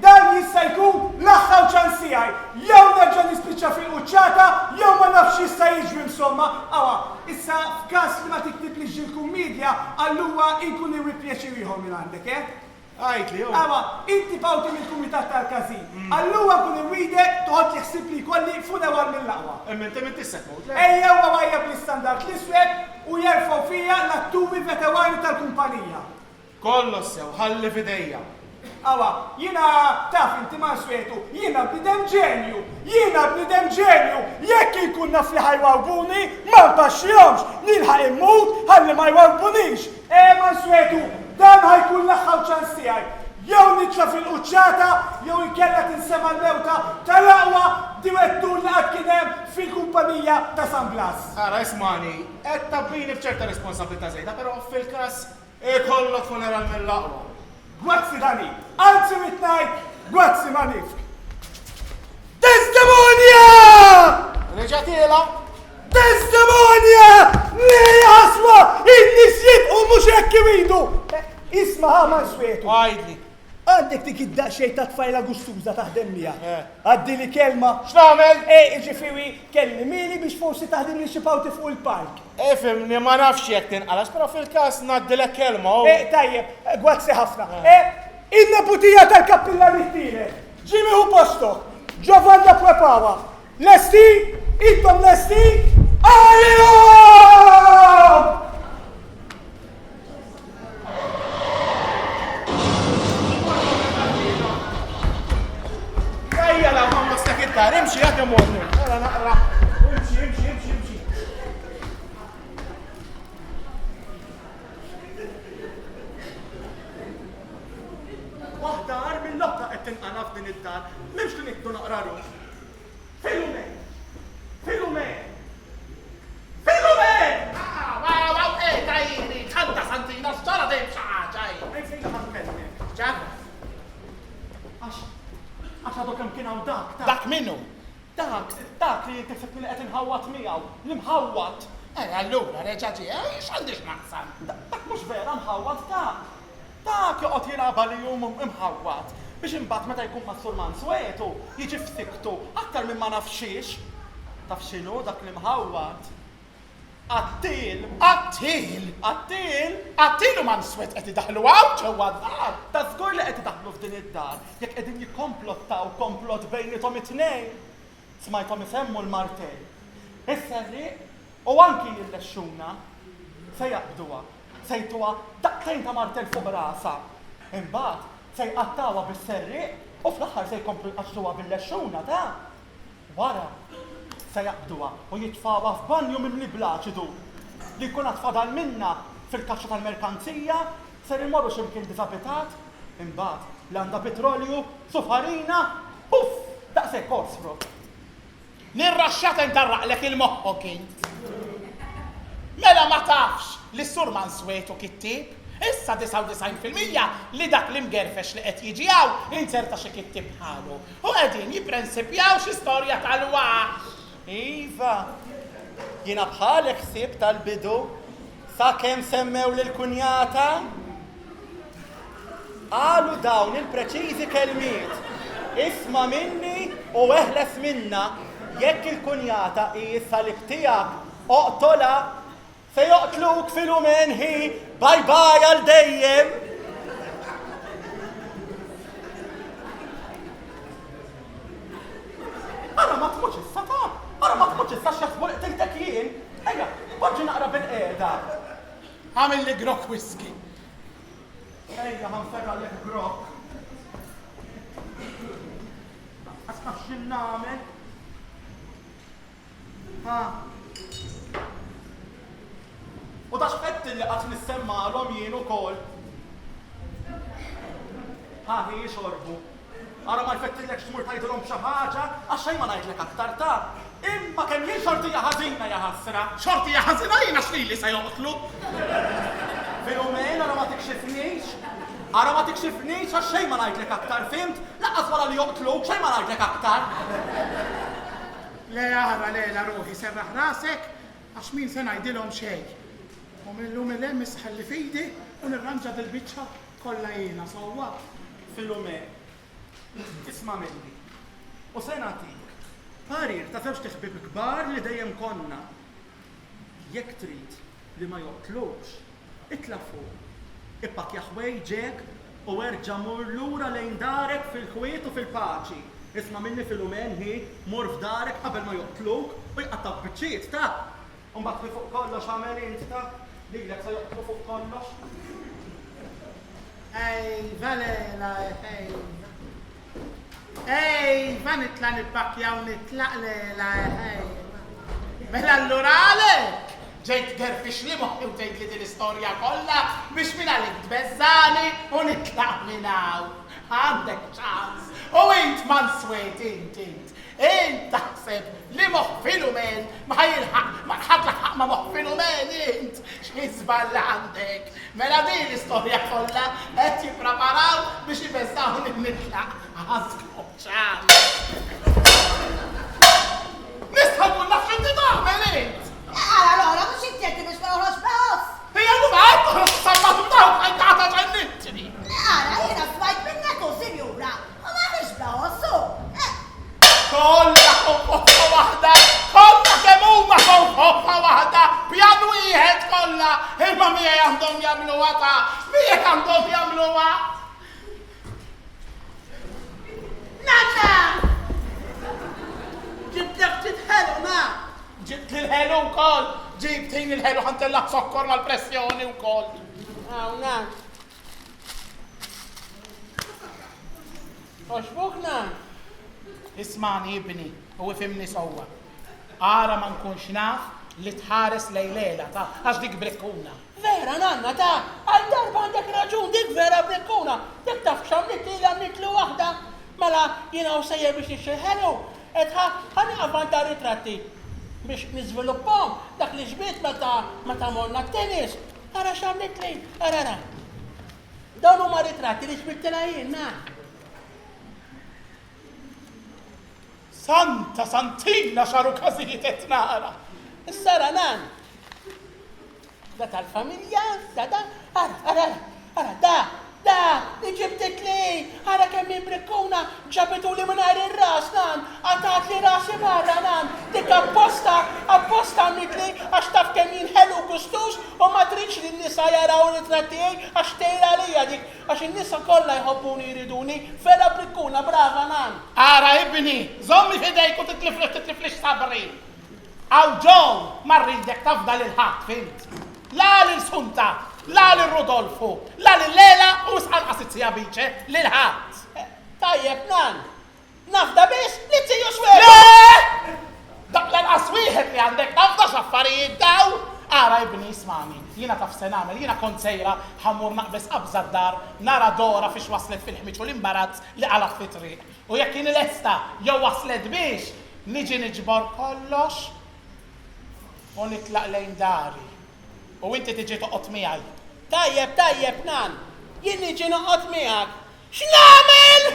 dan jista' jkun l-aħħar ċans tiegħi. Jew nerġa' nispiċċa fil-quċċata, jew ma nafx jista' jiġri insomma. Awa, issa f'każ li ma tiktiblix il-kummedja, allura inkun irripjaċir ieħor minn għandek, Għajtli, jew. Awa, inti pawti mill-kumitat tal-Kasin. Allura kun irridek toħod li ħsib li jkolli funeral mill-laqwa. Imma inti tissek Ejja huwa wajja bl-istandard l-iswed u jerfgħu fija l-atturi veterani tal-kumpanija. Kollox sew, ħalli fidejja. Awa, jiena taf inti Manswetu, jiena bnidem ġenju, jekk inkun naf li ħajwarbuni, ma mpaxxihomx, nilħaq immut ħalli ma jwarbunix. Manswetu, dan ħajkun l-aħħar ċans tiegħi. Jew nitla fil-quċċata, jew inkella tinsema l-mewta tal-aqwa direttur li qatt kien hemm fil-kumpanija ta' San Blas. Ara ismani, qed tabbini b'ċerta responsabilità żejda, però fil-każ ikollok funeral mill-aqwa. Grazzi Dani, anzi mitnajt, grazzi Manif. Testimonja! Reġatiela! Testimonja! Li jaswa, in-nies jitqu mhux hekk iridu. Isma' Manswetu. Għajdli. Għandek dik id-daqxej ta' tfajla gustuża taħdem miegħek. Għaddi li kelma. X'nagħmel? Ġifieri kelli mili biex forsi taħdem li xi pawti fuq il-park. Fimni ma nafx jekk tinqalax, però fil-każ ngħaddilek kelma. Tajjeb, grazzi ħafna. Il-neputija tal-kappillani t-tielet. Ġimi hu postok. Giovanna Prepara. Lesti? Intom lesti? Ajjom! Ejja la mamma stakittar, imxi jekk imorni. Ela naqra. Imxi. Waħda għar mill-lotta qed tinqala f'din id-dar, m'hemmx li nikdu naqra ruħ. Filume! Tajri, kanta santina, x'ġara dejjem xi ħaġa. Fejn ħankellmek. Ġara. Għax għadu kemm kien hawn dak. Dak minnu? Dak li jinti fik li qed inħawwat miegħu, li mħawwat. Allura reġa' ġie, x'għandix naqsam? Dak mhux vera mħawwat dak. Dak joqgħod jilagħba li jum imħawwat biex imbagħad meta jkun ma' Sur Manswetu jiġi fsiktu aktar minn ma nafxiex. Taf x'inhu dak li mħawwat? Attil u Manswet qed idaħlu hawn ġewwa d-dar. Ta' żgur li qed idaħlu f'din id-dar jekk qegħdin jikkomplottaw komplott bejnietom it-tnejn. Smajthom isemmu l-martej. Is-serriq u anki l-lexxuna se jaqbduha, se jtuha daqtejn ta' martel fuq rasa. Imbagħad se jqattawha bis-serriq u fl-aħħar se jkomplu jqaxxuha bil-lexxuna ta' wara. Se jaqbduha u jitfawha f'banju mimli blaċidu li jkun tfadal minna fil-kaxxa tal-merkanzija ser imorru x'imkien diżabitat, imbagħad l għandha petrolju, sufarina, puff, daqshekk korsru. Nirraxxat intarraqlek il-moħħok int. Mela ma tafx li Sur Manswetu kittib, issa 99% li dak li mgerfex li qed jiġi hawn inserta xi kittib bħalu. U qegħdin jipprinsipjaw xi storja tal-waħx. Iva, jiena bħalek ħsieb tal-bidu sakemm semmew lill-kunjata qalu dawn il-preċiżi kelmiet. Isma' minni u eħles minna jekk il-kunjata qiegħda li tiegħek oqtola se joqtluk fil-umenħi bye għal dejjem. Ara ma tmutx issa ta' ara ma tmutx issa x'jaħsbu li qtiltek jien. Ejja, poġġi naqra bil-qiegħda. Għamil li grok whisky. Ejja, ħanferra lek grok. Asma x'in nagħmel? U da x'qed li qatt nissemmalhom jien ukoll. Hi xorbu. Ara ma jfettilek x'tmur tgħidilhom xi ħaġa għax xejn ma ngħidlek aktar ta'. Imma kemm jien xortija ħażina ja ħasra. Xortija ħażina jiena x'lili se joqtlu. Filumen ara ma tikxifniex. Ara ma tikxifniex għax xejn ma ngħidlek aktar, fimt? Laqqas wara li joqtluk xejn ma ngħidlek aktar. Le ara lela ruħi serraħ rasek għax min se ngħidilhom xejn. U millum il-hemm isħalli fidi u nirranġa dil-biċċa kollha jiena sewwa. Filumen. Isma' minni. U se nagħtik parir ta' żewġ tiħbib kbar li dejjem konna. Jekk trid li ma joqtlux, itla' fuq. Ippakja ħwejġek u erġa' mur lura lejn darek fil-ħwiet u fil-paċi. Isma' minni Filumen ħi mur f'darek qabel ma joqtluk u jqattab biċċiet ta'. U mbagħad li fuq kollox għamel int ta' lilek se joqtlu fuq kollox. Ej, valela, va nitla nippakja u nitlaq lela, Mela allura għalek, ġejt gerfix li moħħi u tgħid li din l-istorja kollha biex minn għalik tbeżżani u nitlaq minn hawn. Għandek ċans. U int Manswet, int taħseb li moħħ Filumen ma ħajilħaq ma ħadlaħaq ma moħħ Filumen int x'ħisbal għandek. Mela din l-istorja kollha qed jippreparaw biex ibeżżawni nitlaq. Għandkom ċans. Nista' nkun naf x'inti tagħmel int. Allora, mhux inti qed biex ma joħroġ b'ħoss. Hija lu ma toħroġ sammatu dawk qed tagħta ġennitni. Jiena smajt minnek wkoll ġibtin il-ħelu ħantellaq sokkor mal-pressjoni wkoll. Għawna. Oxbukna. Ismani ibni, u ifimni sewwa. Ara ma nkunx naf li tħares lejlela ta' għax dik brekkuna. Vera, nanna, ta' għal darba għandek raġun, dik vera brekkuna. Dik taf xamlit li għamlit lu wahda. Mela jina u sejjer biex nixxilħelu. Edħa, ħani għavanta ritratti biex nizviluppom dak li ġbiet meta morna t-tennis. Ara xamlit li, ara. Dawn huma ritratti li ġbittila jien, na. Santa Santina xaru kazijiet etnara. Is-sara nan. Da tal-familja, da, iġibtek li, ara kemm imbrikkuna, ġabitu li minnajr il-ras nan, għatat li rasi barra nan, dik apposta mitli, għax taf kemm jinħelu gustus, u ma tridx li n-nisa jaraw ritrattijaj, għax tejra li dik, għax n-nisa kolla jħobbuni jriduni, vera brikkuna, brava nan. Ara ibni, zommi fidejk u titliflix sabri. Għaw ġow, marridek tafdal il-ħat, fint. La l-sunta, la l-Rodolfo, la l-lela u sqal qasitzija biċe, l-ħat. Tajjeb nan, nafda bis li t-tiju swera. Le! Dak l-anqas wieħed li għandek nafda xaffarijiet daw. Ara ibni ismani, jina taf senamel, jina kont sejra ħamur naqbes qabża d-dar, nara Dora fiex waslet fil-ħmiċ u l-imbarazz li għalaq fit-triq. U jekk kien l-esta jew waslet biex, niġi niġbor kollox u nitlaq lejn dari. U inti tiġi toqgħod miegħi. Tajjeb nan, jien niġi noqgħod miegħek. X'nagħmel?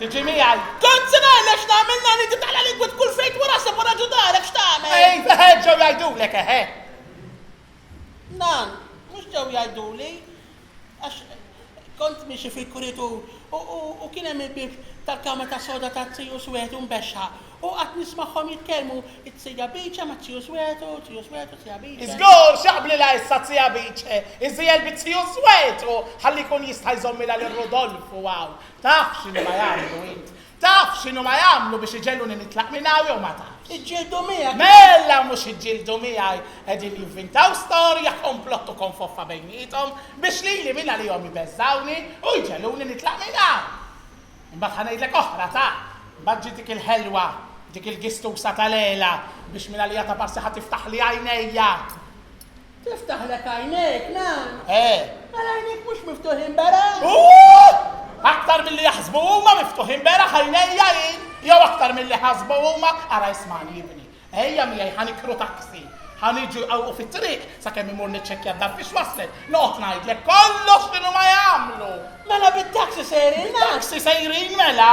Tiġi miegħi. Kont se ngħidlek x'nagħmel nan inti taqla lingwit kull fejn wara se wara ġudalek x'tagħmel? Ej, ġew jgħidulek eħe. Nan, mhux ġew jgħiduli, għax kont miexi fil-kuritu u kien hemm il-bib tal-kamra ta' soda ta' Tziju Swetu mbexxa. U qatt nismagħhom jitkellmu it-Tzija Biċa ma' Tziju Swetu, Tzija Biċa. Iżgur xaqbli la issa Tzija Biċa, iżjel bit-Tziju Swetu, ħalli jkun jista' jżommilha lir-Rodolfo għaw. Taf x'inhu ma jagħmlu int. Taf x'inhu ma jagħmlu biex iġelluni nitlaq minn hawn jew ma tafx. Iġġieldu miegħek. Mella mhux iġġieldu miegħi qegħdin jinvintaw storja komplottu konfoffa bejniethom biex lili minn għalihom ibeżżawni u jġelluni nitlaq minn hawn. Imbagħad ħanejdlek oħra ta' Baġġi dik il-ħelwa, dik il-gistusa tal-lela biex minn għalija ta' parsi ħat tiftaħ li għajnejja. Tiftaħlek għajnejk, nan? Għal għajnejk mux miftuħin bera? Aktar mill-li jaħsbu huma miftuħin bera għajnejja jien, jew aktar mill-li ħasbu huma, ara jismani jibni. Ejja miegħi ħanikru taksi, ħaniġu għaw fit-triq sakemm imur niċċekkja d-dar biex waslet. Noqgħod ngħidlek kollox kienu ma jagħmlu. Mela bit-taksi sejrin, nan? Taksi sejrin mela.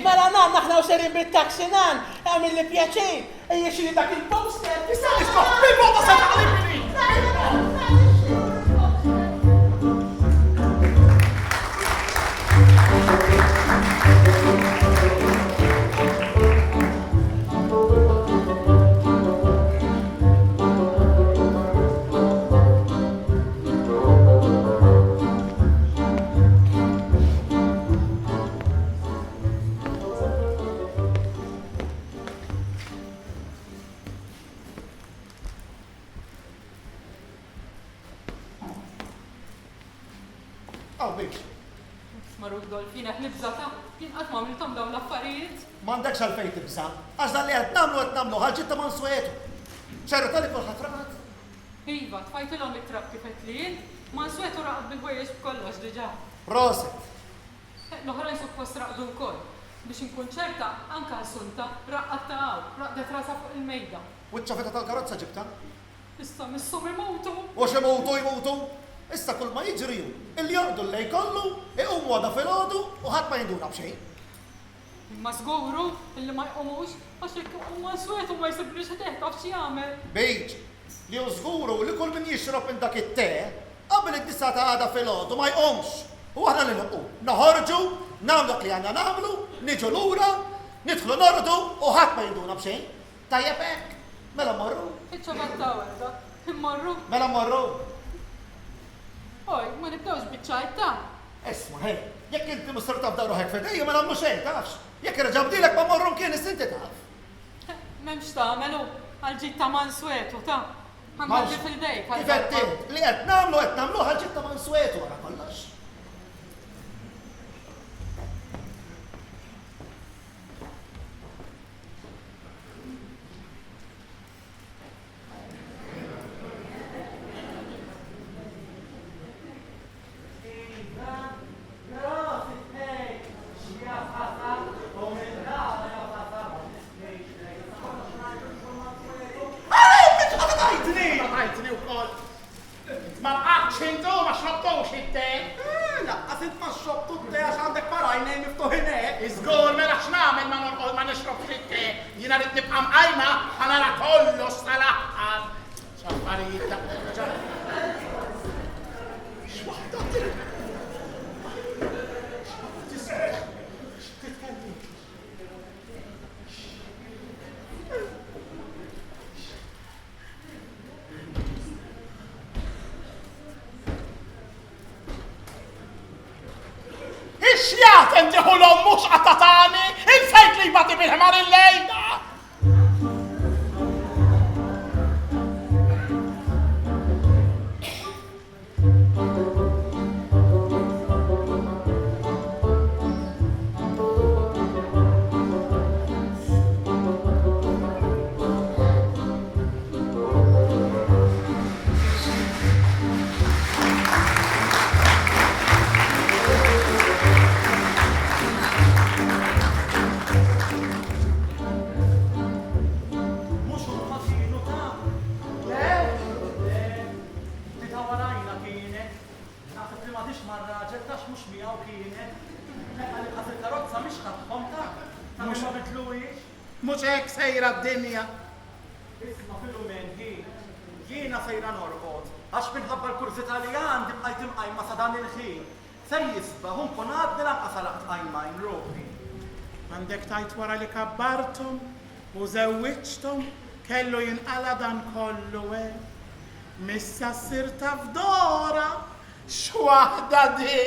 Mela nan, naħna u sejrin bit-taksi nan, għamil li pjaċir. Ejja xili dak il-poster. Issa iskoħ, bil-bota se taqlibni. Dolfina ħnibżata, jien qatt m'għamilthom dawn l-affarijiet. M'għandekx għalfejn tibża. Għax dan li qed nagħmlu ħalġitha Mansuetu. ċerru tal-li kulħadd raqat. Iva, tfajtilhom it-trab kif qed li jien, Mansuetu raqad bil-ħwejjeġ b'kollox diġà. Proset. L-oħrajn suppost raqdu wkoll. Biex inkun ċerta, anke Assunta raqqat ta' hawn, raqdet rasa fuq il-mejda. U ċ-ċafeta tal-karozza ġibta? Issa missum imutu. U jmutu. Issa kull ma jiġriju, illi jordu l-lej kollu, iqumu għada fil-ħodu u ħadd ma jinduna b'xejn. Imma żguru illi ma jqumux għax jekk huma Mansuetu ma jsiblix teħtaf xi jagħmel. Bejġ, li hu żguru li kull min jixrob minn dak it-te, qabel id-disa ta' għada fil-ħodu ma jqumx. U aħna li nuqqu, naħorġu, nagħmlu li għandna nagħmlu, niġu lura, nidħlu nordu u ħadd ma jinduna b'xejn. Tajjeb hekk, mela morru. Iċċabat ta' werda, immorru. Mela morru. Oj, ma nibdawx biċċajta. Isma, hej, jekk inti musser taf daruħek fedejja ma nagħmlu xejn, tafx. Jekk irġabdilek ma morru kien is-inti taf. M'hemmx tagħmelu, Għal-ġit ta' Manswetu, ta' għandħaddi fil-dejk. Kifettit, li qed nagħmlu ħalġit ta' Manswetu wara kollox. Mux hekk sejra d-dinja. Isma fil-lumen jiena sejra norqod. Għax minħabba l-kursi li għandi bqajt imqajma sa dan il-ħin. Se jisbaħ nkun għaddi lanqas għalaqt qajmajn ruħi. Għandek tajt wara li kabbartum u żewwiġtum kellu jinqala dan kollu Missa sirta f'dora x'waħda di.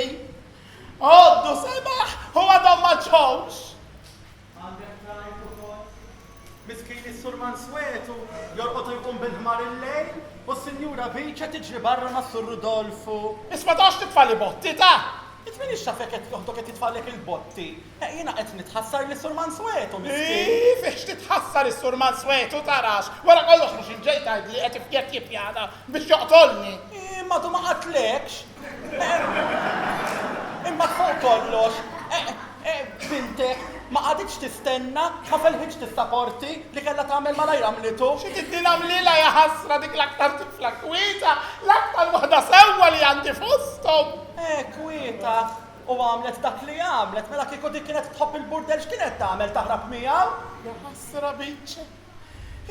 Oddu semaħ u għadhom ma ġewx. Miskin is-Sur Manswetu jorqotu jkun bil-ħmar il-lejl u s-Sinjura Biċa tiġri barra ma' Sur Rudolfu. Isma tax titfalli botti ta' Itmin ix-xafek qed joħdok qed titfallek il-botti. Jiena qed nitħassar lis-Sur Manswetu miskin. Fiex titħassar is-Sur Manswetu tarax. Wara kollox mhux inġej tgħidli qed ifjett jippjana biex joqtolni. Imma du ma qatlekx. Imma fuq kollox. Bintek ma għaditx tistenna, ma felħiġ tistapporti li kella tagħmel malajr għamlitu. Xi tiddin għamlila ja ħasra dik l-aktar tifla kwieta, l-aktar waħda sewwa li għandi fosthom. Kwieta, u għamlet dak li għamlet, mela kieku dik kienet tħobb il-burdel x'kienet tagħmel taħrab miegħu? Ja ħasra Biċċe,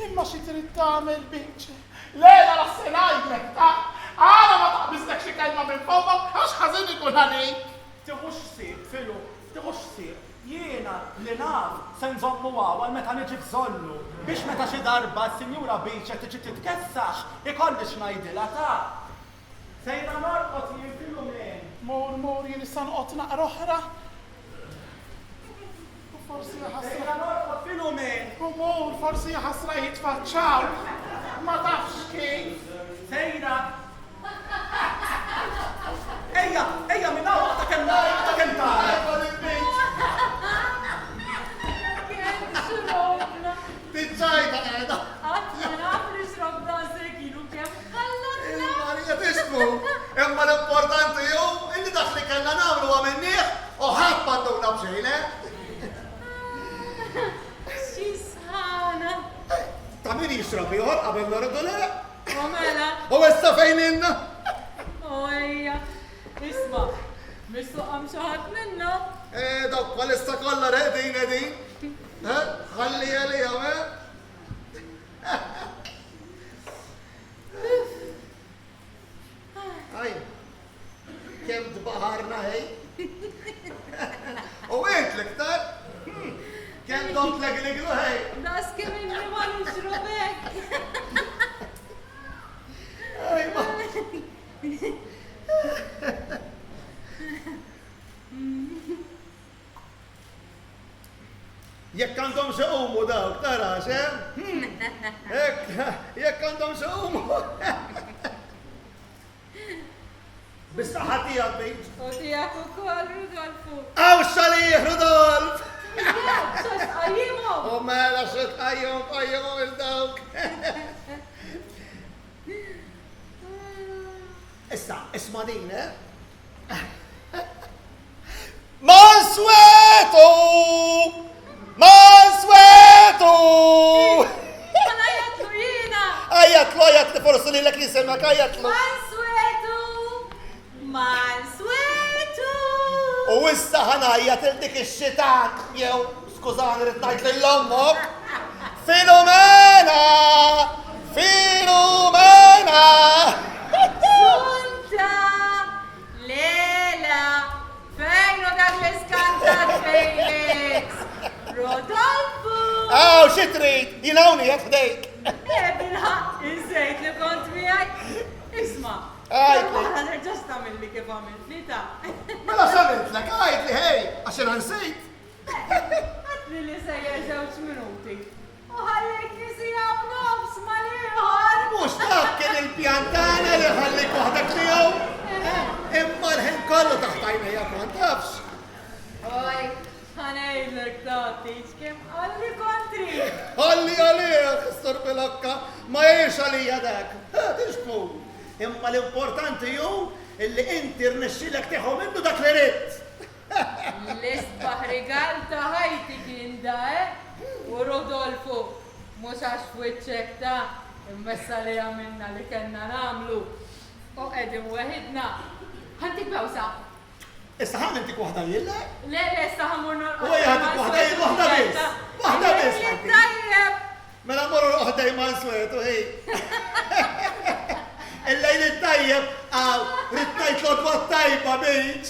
imma xi trid tagħmel Biċċe. Lejla rassi ngħidlek ta' għara ma taqbiżlek xi kelma minn fowqok għax ħażin ikun għalik. Tieħux sib, Filu, tieħux sib. Jiena li naf se nżommu għawal meta niġi bżonnu biex meta xi darba s-Sinjura Biċċa tiġi titkessax ikolli x'ngħidilha ta'. Sejra norqod jien fil-lumen. Mur jien issa nqgħod naqra oħra. Forsi ħasra. Sejra norqod fil-lumen. Mur forsi ħasra jitfaċċaw. Ma tafx kif. Sejra. Ejja minn hawn ta' kemm tara. Tiġġajta għeda. Għatma naf li xrobda sekilu kem ħallatna. Il-Marija tismu. Imma l-importanti ju, illi dak li kellna nagħmlu għamenniħ u ħadd m'għanduna bxejn, Xi sħana. Ta' min jixrob ieħor qabel norqdu le? U mela. U issa fejn inna? Ojja, isma, mistoqam xi ħadd minna. Dawk bħalissa kollha redin. Ħalli għali għame? Aj, kem dbaħarna hej? U għent l-iktar? Kem dont l-għliglu hej? Das kem inni ma nixrobek. Aj, ma. Jekk għandhom xi qumu dawk, tara xem? Jekk għandhom xi qumu. Bis-saħħa tiegħek bejt. U tiegħek ukoll Rudolfu. Aw xalih Rudolf! Għajjimhom! U mela xi tqajjhom il-dawk. Issa, isma' din, Mansueto! Mansueto! Għana jatlu jina! Ajatlu, forsi li l-ek jisemak, ajatlu. Mansueto! Mansueto! U issa ħanajjat il-dik ix-xitan, jew, skużani, rrid ngħid lill-ommok. Filomena! Filomena! Sunta! Lela! Fejn u dak l-iskantat Felix? Rodolfo! Aw, xi trid? Jinawni jekk ħdejk. Bilħaq, insejt li kont miegħek. Isma' Għara nerġa' stamilli kif għamilt li ta' Mela x'għamiltlek, għajd li ħej, għax jiena nsejt. Għatli li sejjer 2 minuti. U ħallejt nisija b'nofs mal-ieħor. Mhux dak kien il-pjantana li ħallik waħdek tiegħu. Imma l-ħin kollu taħt għajnejja ma tafx. Oj, ħanejdlek tagħti x'kemm għalli kontri. Ħalli għalih, istor bil-okka, ma jgħix għalija dak. Tixkun. Imma l-importanti ju illi inti rnexxilek tieħu minnu dak li ridt. L-isbaħ rigal ta' ħajti kien da, U Rodolfo, mhux għax f'wiċċek ta' immessa li għamilna li kellna nagħmlu. U qegħdin weħidna. Ħantik bawsa. Issa ħamiltik waħda jilla? Le, issa ħamur norqod. U ħadik waħda biss. Waħda biss. Tajjeb. Mela mmorru waħda Mansueto, ħej. Il-lejl it-tajjeb, għaw, rittajt l-odwa tajba bejġ.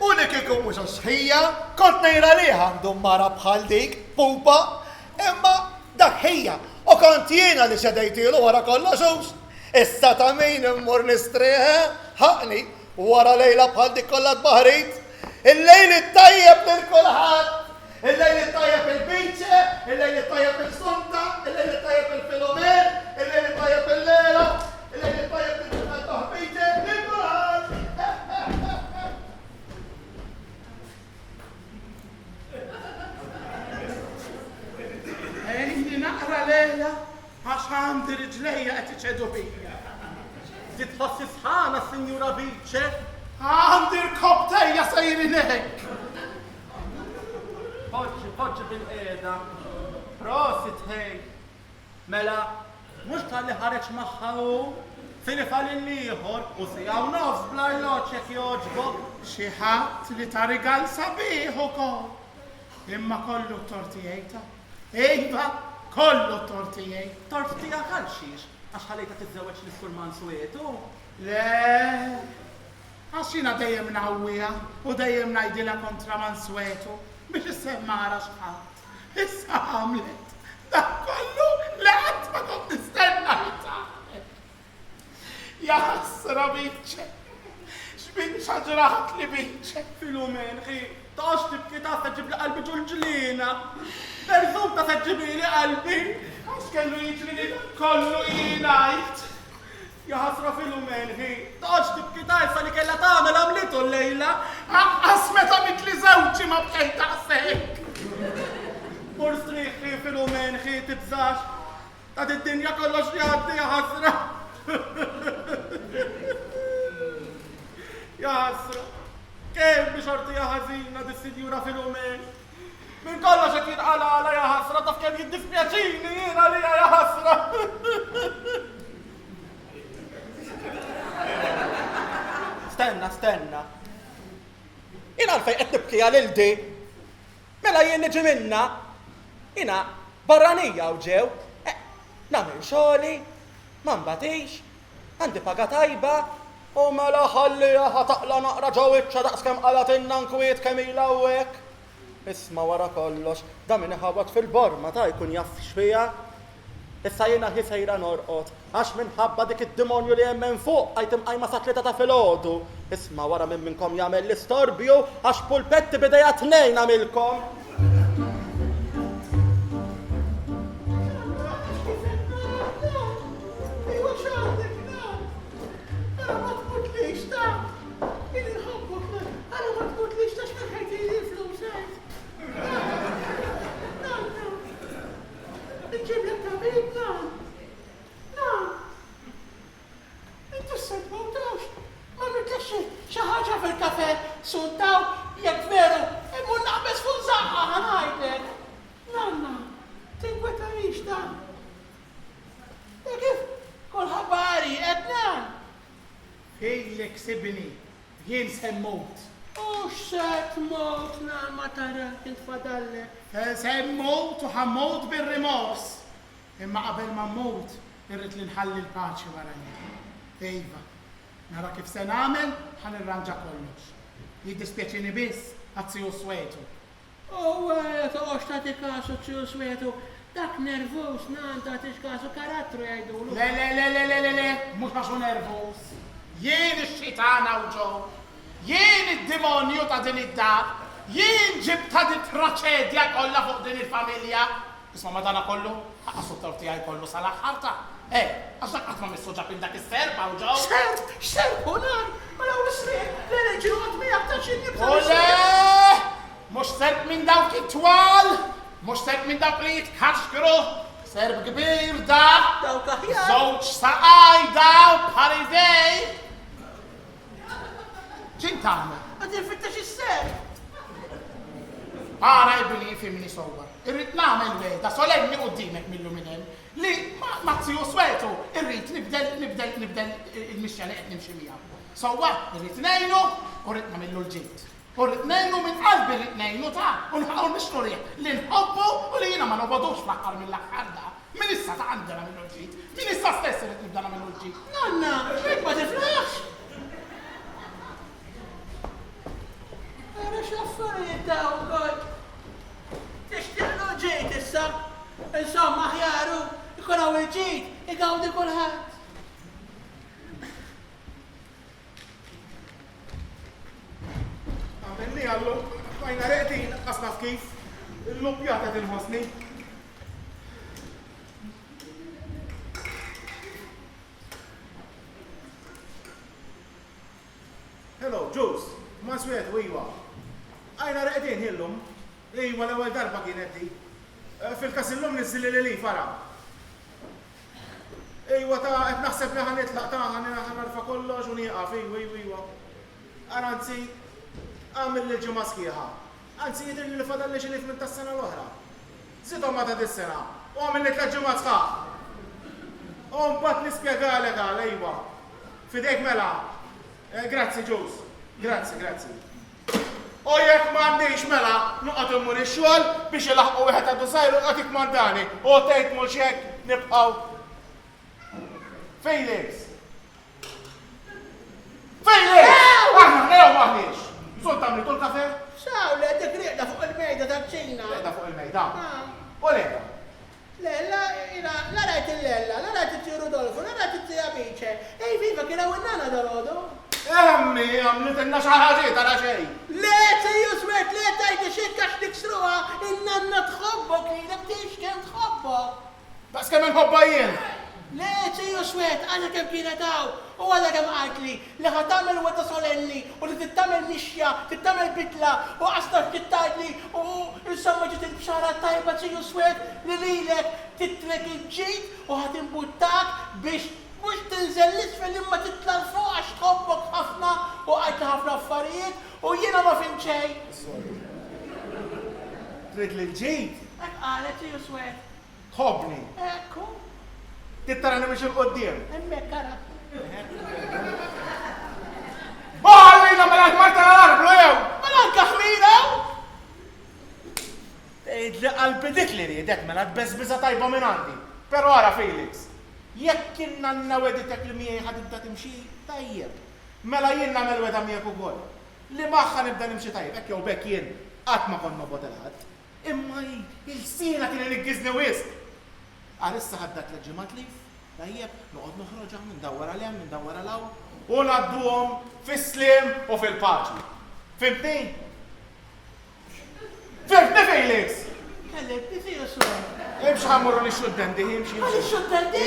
Unik ikum mux għaxħija, kont nejra liħa għandhom mara bħal dik, pupa, imma dak ħija, u kont jiena li xedajtilu wara kollox. Issa ta' min immur nistrieħa, ħaqni, wara lejla bħal dik kollha tbaħrit, il-lejl it-tajjeb lil kulħadd. Il-lejl it-tajjeb il-Biċe, il-lejl it-tajjeb il-Sunta, il-lejl it-tajjeb il-Filomen, il-lejl it-tajjeb il-Lela, il-lejl it-tajjeb il-Biċe, il-Kulħadd. Ejni naqra Lela, għax għandi riġlejja qed iċedu bija. Titħossi sħana, Sinjura Biċe? Għandi l-kobtejja sejrin hekk. Poġġi bil-qeda, prosit ħej. Mela, mux tal-li ħareċ maħħaw, fil-fa l-liħor u sijaw nofs bl-arloċek joġbok xieħat li ta' rigal sabiħ u kol. Imma kollu tortijajta. Ejba, kollu tortijaj. Tortija kalxiex, għax ħalejta t-tżewċ l-Sur Mansueto? Le, għax jina dejjem nawwija u dejjem najdila kontra Mansueto. Biex s-semmara xħat. Issa għamlet. Dak kollu li għat ma kont nistenna jitgħamlet. Ja ħassra Biċe. X'binċa ġraħat li Biċe. Filumen, ħi, taħx tibki ta' feġib li qalbi ġulġulina. Berzum ta' feġibi li qalbi. Għax kellu jiġri li kollu jinajt. Ja ħasra Filumen, ħi, taħx tibki ta' issa li kella tagħmel għamlitu l-lejla. Naqqas meta mitli żewġi ma bqej taqsek. Forstriħi Filumen, ħi tibżax. Ta' d-dinja kollox jgħaddi ja ħasra. Ja ħasra. Kemm biex ortija ħażina dis-Sinjura Filumen. Min kollox qed jinqala għala ja ħasra, taf kemm jiddispjaċini jiena li ja ħasra. Stenna. Jina għalfej qed nibki għal-ildi. Mela jien niġi minna. Jina barranija u ġew. Namil xogħli, ma mbatix, għandi paga tajba, u mela ħallija ħataqla naqra ġewwiċċa daqskemm qalatinna nkwiet kemm ilha hawnhekk. Isma' wara kollox, da min iħawat fil-borma ta' jkun jaf x'fiha. Issa jiena ħisejra norqod, għax minħabba dik id-demonju li jemmen fuq, għajtim għajma sa' 3 ta' filgħodu. Isma' wara minn minnkom jagħmel l-istorbju, għax pulpetti bideja 2 għamilkom. Jien semmut. U xet mot na ma tara intfadalle. Semmut u ħammut bil-rimors. Imma qabel ma mmut, irrid li nħalli l-paċi warajja. Iva, nara kif se nagħmel, ħanirranġa kollox. Jiddispjaċini biss għazziju swetu. U toqgħodx tagħti kasu tziju swetu, dak nervus nanta tix kasu karattru jgħidulu. Le, mhux ma xu nervus. Jien ix-xitana u ġo, jien id-demonju ta' din id-dar, jien ġibta di traċedja kollha fuq din il-familja. Isma' madana kollu, ħaqqas t-torf tiegħi kollu sal-aħħar ta'. Għax dak qatt ma missuġġa bil dak is-serba u ġo. Serb u nar, ma law l-isriq, l-reġi għad mi għabta xinni U le, mhux serb minn dawk it-twal, mhux serb minn dawk li jitkaxkru, serb kbir da, dawk aħjar. żewġ saqajda u bħal-idej. ċintana? Għadin fittax il-ser. Għara jibni jifimni sowa. Irrit namel veda, solenni u d-dimek millu minnem. Li ma tziju swetu, irrit nibdel il-mixja li għetnim ximija. Sowa, irrit nejnu, u rrit namillu l-ġint. U rrit nejnu minn qalbi rrit nejnu ta' u nħaw nixturi li nħobbu u li jina ma nobodux fl-axar mill-axar da. Min issa ta' għandana millu l-ġint. Min issa stess irrit nibdana millu l-ġint. Nanna, xwek ma tiflax. Għara xaffarijiet ta' u għod. Tixtiqlu ġejt issa. Insomma ħjaru, ikun għaw il-ġejt, igawdi kulħadd. Għamilli għallu, għajna reqtin, għasna f'kif, l-lupjata til-ħosni. Hello, Juice. Ma swietu, iwa. Għajna reqtin hillum, iwa l-ewel darba kienet di. Fil-kasillum nizzilli li fara. Iwa ta' qed naħseb li ħanitlaq ta' ħanarfa kollox u nieqaf, iwa. Aranzi, għamil l-ġimma sħiħa. Anzi, jidri li fadalli xilif minn tas-sena l-oħra. Zidhom ma ta' dis-sena. U għamil li t-ġimma sħaħ. U mbagħad nispjegalek għal, iwa. Fidejk mela. Grazzi, Juice. Grazzi. U jekk m'għandix mela, nuqgħod immur ix-xogħol biex ilaħqu wieħed għadu żgħir u qed ikmandani. U tgħid mhux hekk nibqgħu. Felix! Aħna ħnew maħniex. Bżonn tagħmlu tul kafe? Xaw, le dik riqda fuq il-mejda ta' ċina. Riqda fuq il-mejda? U lejda? La rajt il-lella, la rajt il-ċi Rudolfo, la rajt il-ċi Abice. Ej, viva, kiena winnana dal-ħodu. Emmi, għamlit inna xaħġiet għala xej. Le, sejju smet, le tajdi xekka x'tiksruha, innanna tħobbok, li tix kem tħobbok. Bas kemm inħobba jien. Le, sejju smet, għana kem kienet għaw, u għada kem għajtli, li ħatamel weta solenni, u li tittamel nixja, tittamel bitla, u għastar tittajli, u insomma ġit il-bxara tajba sejju smet, li lilek titrek il-ġit, u ħatimbuttak biex mux tinżel l-isfel imma titla l-fuq għax tħobbok ħafna u għajtla ħafna affarijiet u jiena ma fimċej. Trid li l-ġejt? Ek għalet ju swet. Tħobbni? Ekku. Tittarani biex il-qoddim? Emmek kara. Għallina mela marta l-arblu jew! Mela nkaħminaw! Ejd li qalbi dik li ridet mela tbeżbiża tajba minn għandi. Pero għara Felix. Jekk kienna n-naweditek li miegħi ħadibda timxi tajjeb. Mela jien nagħmel weda miegħek ukoll. Li magħha nibda nimxi tajjeb, hekk jew bekk jien qatt ma konna botelħat. Imma il-sina kien iniggiżni wisq. Għalissa ħaddak l-ġimgħat li tajjeb noqgħod noħroġ minn dawwar għal hemm, minn dawwar għal hawn u ngħadduhom fis-sliem u fil-paċi. Fimtni? Fimtni Felix? Kellek tisir xogħol. Imx ħammurru li xudden di imxi. Għalli xudden di?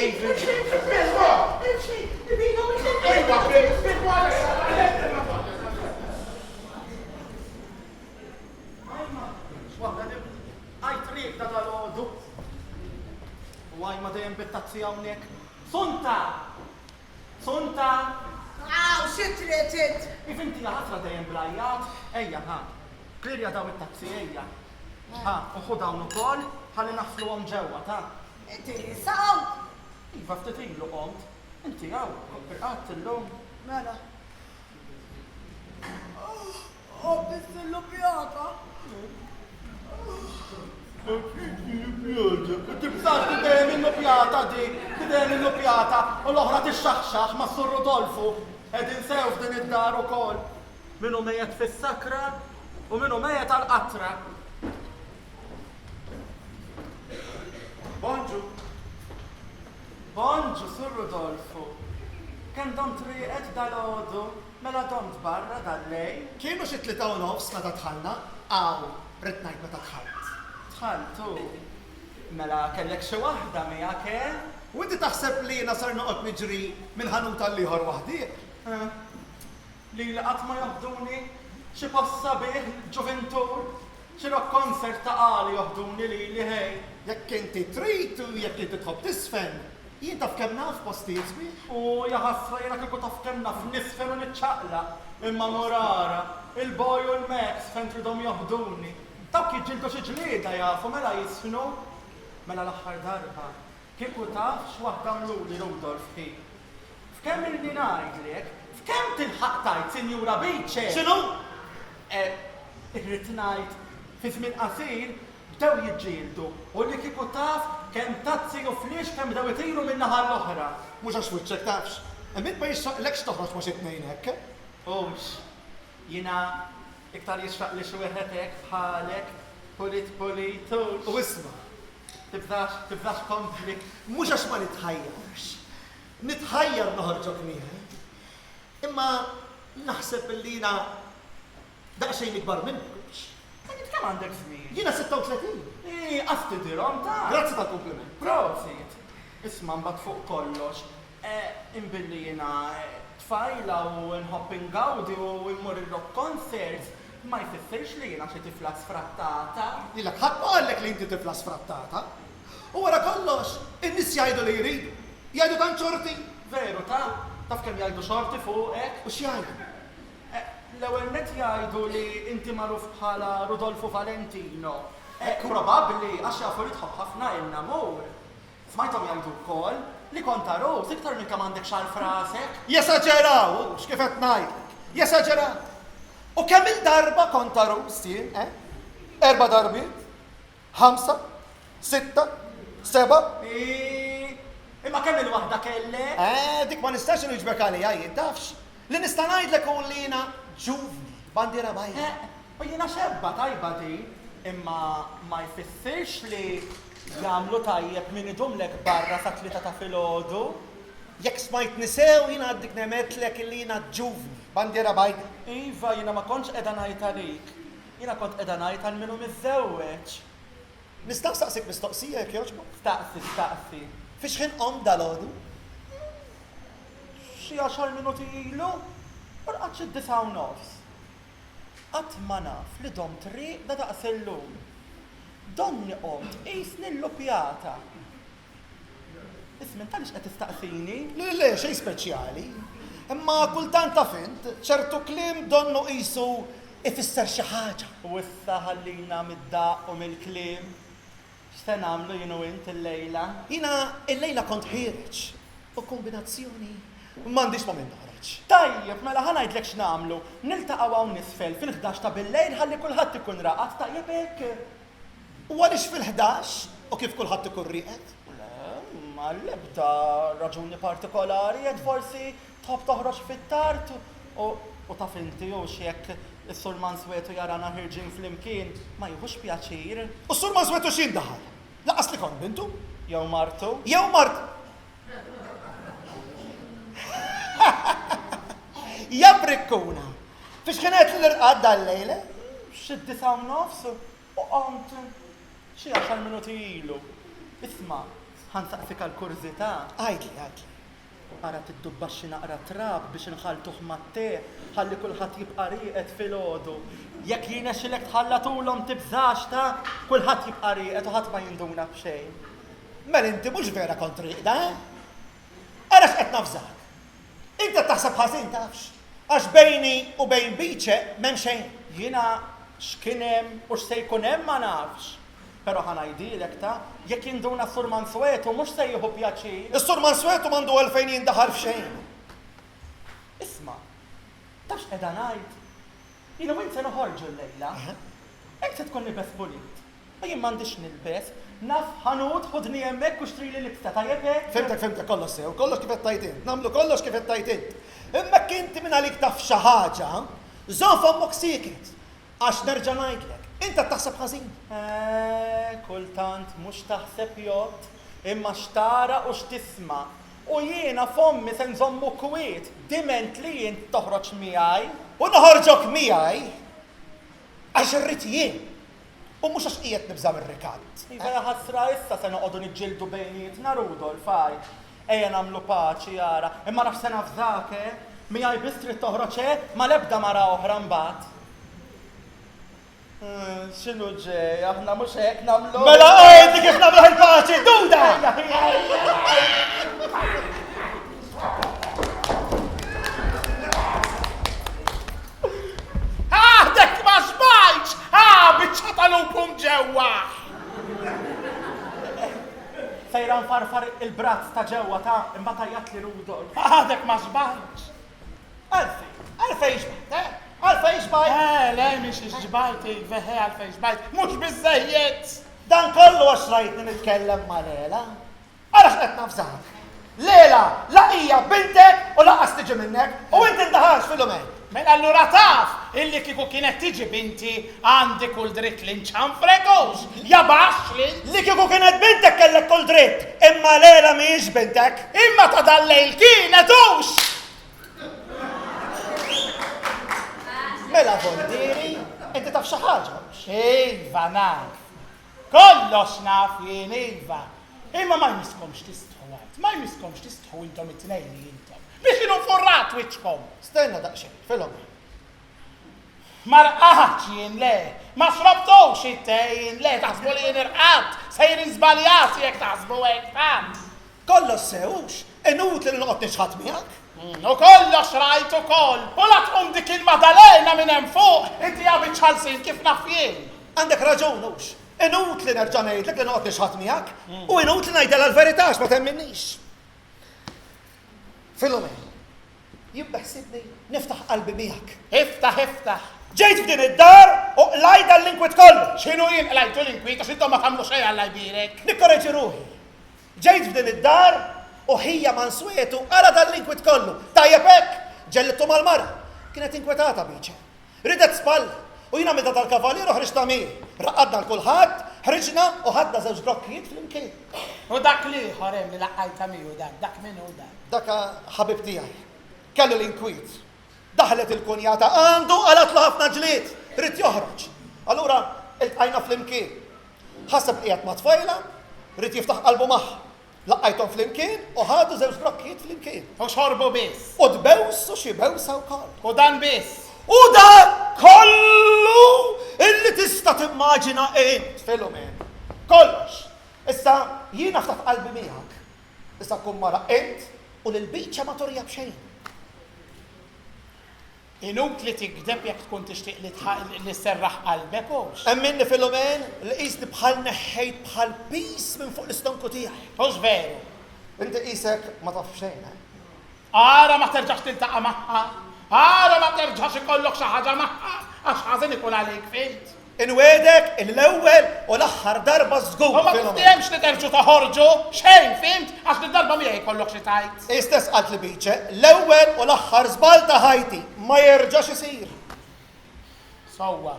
Imxi, tibina minn Ejwa, bil-għal Għaj triq ta' dal-ħodu. U għaj ma dajem bittazzi għawnek. Sunta! Sunta! Għaw, xitretit! Ifinti ħafna dajem blajjat. Ejja, ha. Klirja daw it-tazzi, ejja. Ha, uħu dawn u kol, ħalli naħslu għom ġewa, ta' Inti saw! Iva ftitilu għomt. Inti għaw, birqat l-lum. Mela. Bissillu pjata. Tibżax tidem il-lupjata di, tidem il-lupjata, u l-oħra tixxaxxax ma' Sur Rodolfu. Edin sew f'din id-dar ukoll. Minu mejet fis-sakra u minu mejet għal-qatra. Bonġu. Bonġu, Sur Rodolfu. Ken dom triqet dal-ħodu, mela domt barra dal-lej. Kienu xi 3:30 meta tħallna, għaw, rid ngħid meta tħallt. Tħalltu. Mela kellek xi waħda miegħek, U inti taħseb li jiena sar noqgħod niġri minn ħanuta l-ieħor waħdi? Li qatt ma jaħduni xi posta bih ġuventur, xi rock concert ta' qali joħduni li ħej. Jekk inti trid u jekk inti tħobb tisfen, jien taf kemm naf postijiet sbieħ. U jaħasra jiena kieku taf kemm naf nisfen u niċċaqlaq, imma morara, il-boy u l-Max fejn tridhom joħduni. Dawk jiġġieldu xi ġlieda jafu mela jisfnu. Mela l-aħħar darba, kieku taf x'waħda mluli Rudolf hi. F'kemm illi ngħidlek, f'kemm tilħaq tajt, Sinjura Beecher? X'inhu? Irrid ngħid fi żmien qasir bdew jiġġieldu u li kieku taf kemm tazzi u flix kemm bdew itiru min-naħa l-oħra. Mhux għax wiċċek tafx. Imma ma jixxaqlekx toħroġ ma' xi tnejn hekk. Ux, jiena iktar jixfaq li xi wieħed hekk bħalek politu. U isma'. Tibdax konflikt. Mhux għax ma nitħajjarx. Nitħajjar noħorġok miegħi. Imma naħseb li jiena daqsxejn ikbar minnux. Kemm għandek żmien? Jiena 36. Qasti dirhom ta'. Grazzi tal-kompliment. Prosit. Isma' mbagħad fuq kollox. Imbilli jiena tfajla u nħobb ingawdi u mmur il-rock concerts ma jfissirx li jiena xi tifla sfrattata. Lilek ħadd qallek li inti tifla sfrattata. U wara kollox, in-nies jgħidu li jridu. Jgħidu tant xorti. Veru ta' taf kemm jgħidu xorti fuqek. U x'jgħidu? L-ewwel net jgħidu li inti magħruf bħala Rodolfo Valentino. Probabbli għax jafu li tħobb ħafna il-namur. Smajthom jgħidu wkoll li kont arus iktar minn kemm għandek xahar frasek. Jesaġeraw, x'kif qed ngħidlek. Jesaġeraw. U kemm il-darba kont arus jien, 4 darbiet? 5? 6? 7? Imma kemm il-waħda kellek? Dik ma nistax niġbek għalija jien tafx. Li nista' ngħidlek u li jiena ġuvni, bandiera bajja. U jiena xebba tajba di, imma ma jfissirx li jagħmlu tajjeb min idumlek barra sa 3 ta' filgħodu. Jekk smajt nisew jiena għaddik nemetlek li jiena ġuvni, bandiera bajda. Iva, jiena ma kontx qiegħda ngħid għalik. Jiena kont qiegħda ngħid għal minhu miżżewweġ. Nista' nsaqsik mistoqsija jekk jogħġbok? Staqsi. Fiex ħin qom dal-għodu? Xi 10 minuti ilu, urqat xi 9:30. Qatt ma naf li dom triq da daqs illum. Donni qomt qisni l-lupjata. Ismin talix qed tistaqsini? Le, xejn speċjali. Imma kultant taf int, ċertu kliem donnu qisu ifisser xi ħaġa. U issa ħallina mid-daq u mill-kliem. X'se nagħmlu jien u int illejla? Jiena illejla kont ħireġ. U kombinazzjoni m'għandix ma minn noħroġ. Tajjeb, mela ħanajdlek x'nagħmlu. Niltaqgħu hawn nisfel fil-11 ta' bil-lejl ħalli kulħadd ikun raqat tajjeb hekk. U għaliex fil-11 u kif kulħadd ikun rieqed? Ma l-ebda raġuni partikolari qed forsi tħobb toħroġ fit-tard u taf inti u x'jekk is-Sur Manswetu jarana ħirġin flimkien ma jieħux pjaċir. U s-Sur Manswetu x'indaħal? Laqas li kont bintu? Jew martu? Jew martu. Jabrikkuna. Fiex kienet l-irqad dal-lejla? Xid-disa u nofs u qont xi 10 minuti ilu. Isma' ħansaqsik għall-kurzità. Għajdli. Ara tiddubba xi naqra trab biex inħaltuh mat-teh, ħalli kulħadd jibqa' rieqed filgħodu. Jekk jiena xilek tħallatulhom tibżax ta' kulħadd jibqa' rieqed u ħadd ma jinduna b'xejn. Mel inti mhux vera kont riqda, Ara x'qed nafżak. Inti taħseb ħażin tafx. Għax bejni u bejn biċe m'hemm xejn. Jiena x'kien hemm u x'se jkun hemm ma nafx. Però ħanajdilek ta' jekk jinduna Sur Mansuetu mhux se jieħu pjaċir. Is-Sur Mansuetu m'għandu għalfejn jindaħal f'xejn. Isma', tafx qiegħda ngħid? Jiena u inti noħorġu llejla. Hekk se tkun libes pulit. Ma jien m'għandix nilbes, naf ħanut ħudni hemmhekk u xtrili libsa tajjeb hekk. Fimtek kollox sew, kollox kif qed tajt int. Nagħmlu kollox kif qed tajt int. Imma inti minn għalik taf xi ħaġa, żomm f'ommok sieket. Għax nerġa' ngħidlek, inti taħseb ħażin. Kultant mhux taħseb jgħod, imma xtara u x'tisma'. U jiena f'ommi se nżommu kwiet, diment li jint toħroġ miegħi. U noħorġok miegħi għax irrid jien. U mhux għax qiegħed nibża mir-rikatt. Iva ħasra issa se noqogħdu niġġieldu bejnietna Rudolf faj. Ejja nagħmlu paċi jara, imma naf se nafżak miegħi biss trid toħroġ ma l-ebda mara oħra mbagħad. X'inhu ġej, aħna mhux hekk nagħmlu. Mela qgħidli kif nagħmlu il-paċi, duda! Dek ma xbajċ! Biċċa tal-lupum ġewwa! Sejra nfarfar il-brazz ta' ġewwa ta' imbagħad tajjat li Rudolf. Dek ma xbajċ! Għalfejn xbajt, Għalfejn xbajt? Le, mhix xbajt, veħe għalfejn xbajt, mhux biżejjed! Dan kollu għax rajtni nitkellem ma' Lela. Ara x'qed nafżak. Lela, laqija bintek u laqas tiġi minnek u inti ndaħax fil-lumen. Mela allura taf, illi kieku kienet tiġi binti għandi kull dritt li nċanfrekux, jabax li. Li kieku kienet bintek kellek kull dritt, imma Lela mhijiex bintek. Imma ta' dal-lejl kienet hux! Mela Voldiri, inti taf xi ħaġa. Iva naf. Kollox naf jien Iva. Imma ma jmiskomx tistħu għajt, ma jmiskomx tistħu intom it-tnejn li intom. Biex inu furrat wiċkom. Stenna daqsxejn, fil-hom. Ma rqaħx jien le, ma xrobtux it-tejn le, taħsbu li jien irqat, sejrin żbaljati jekk taħsbu hekk tant. Kollox sewx, inutli li noqgħod nixħat miegħek. U kollox rajt ukoll, u la tqum dik il-Madalena minn hemm fuq, inti għabit ċalsin kif naf jien. Għandek raġun hux. Inutli nerġa' ngħidlek li noqgħod nixħat miegħek u inutli ngħidilha l-verità ma temminnix. Fil-lumen, jibbeħsibni niftaħ qalbi miegħek. Iftaħ. Ġejt f'din id-dar u qlajda l-inkwit kollu. X'inhu jien qlajtu l-inkwit għax intom ma tagħmlu xejn Alla jbierek. Nikkorreġi ruħi. Ġejt f'din id-dar u ħija Mansuetu ara dal-inkwit kollu. Tajjeb hekk, ġellittu mal-mara. Kienet inkwetata biċe. Ridet spalla u jiena meta tal-kavalieru ħriġna miegħi. Raqadna l-kulħadd, ħriġna u ħadna żewġ brokkijiet flimkien. U dak li ħorem li laqqajta miegħu dak min hu dak? Daka ħabib tiegħi. Kellu l-inkwit. Daħlet il-kunjata għandu qalatlu ħafna ġlied, rid joħroġ. Allura iltqajna flimkien. Ħaseb qiegħed ma' tfajla, rid jiftaħ qalbu magħha. Laqqajthom flimkien u ħadu żewġ brokkijiet flimkien. U xorbu biss. U tbewsu xi bewsa wkoll. U dan biss. U dak kollu illi tista' timmaġina int fil-lumen. Kollox. Issa jiena ftaħ qalbi miegħek. Issa tkun mara int u l-biċċa ma torja b'xejn. Inutli tikdeb jekk tkun tixtieq li serraħ qalbek hux. Emminni fil-lumen li qisni bħal neħħejt bħal pis minn fuq l-istonku tiegħi. Hux veru. Inti qisek ma taf xejn. Ara ma terġax tiltaqa' magħha. Ara ma terġax ikollok xi ħaġa magħha għax ħażin ikun għalik filt. Inwedek l-ewwel u l-aħħar darba żgur. U ma tiftehemx li terġu toħorġu xejn fimt għax lid-darba miegħi jkollok xi tajt. Istess qalt li biċe, l-ewwel u l-aħħar żball ta' ħajti ma jerġax isir. Sewwa.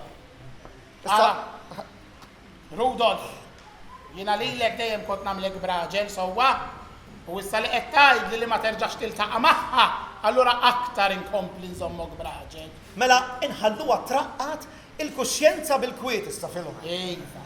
Rudolf, Jiena lilek dejjem kont nagħmlek braġel sewwa. U issa li qed tgħidli li ma terġax tiltaqa' magħha, allura aktar inkompli nżommok braġel. Mela inħalluha traqqat il-kuxjenza bil-kwiet issa filhom. Iva.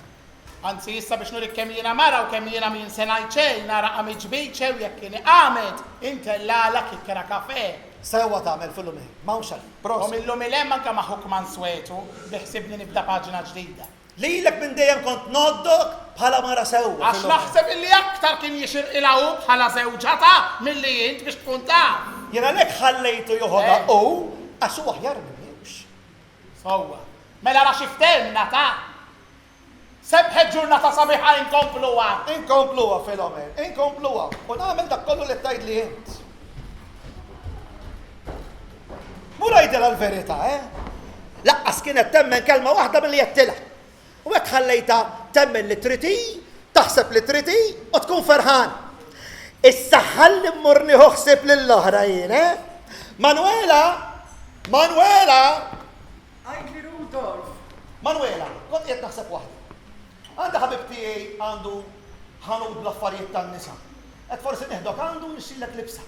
Anzi issa biex nurik kemm jiena mara u kemm jiena min se ngħid xejn nara qamiġ biċew jekk kien qamet intellala kikkera kafè. Sewwa tagħmel filhom m'hawnx għal. U millum il-hemm anke ma' Hukman Swetu biħsibni nibda paġina ġdida. Lilek minn dejjem kont noddok bħala mara sewwa. Għax naħseb illi aktar kien jixir ilgħu bħala żewġata milli int biex tkun taf. Jiena lek ħallejtu joħodha u għax huwa aħjar minnix. Sewwa. Mela ra xi ftemna ta' sebħed ġurnata sabiħa inkompluha. Inkompluha Filomen, inkompluha. U nagħmel dak kollu li tgħidli int. Mura jidilha l-verità, Laqqas kienet temmen kelma waħda milli jettilha. U hekk ħallejta temmen li triti, taħseb li triti u tkun ferħan. Issa ħalli mmurni ħoħsib lill-oħra jien, Manuela! Għajli Rudolf. Manuela, kont qiegħed naħseb waħda. Għandha ħabib tiegħi għandu ħanud bl-affarijiet tan-nisa. Qed forsi nieħdok għandu nixxilek libsa.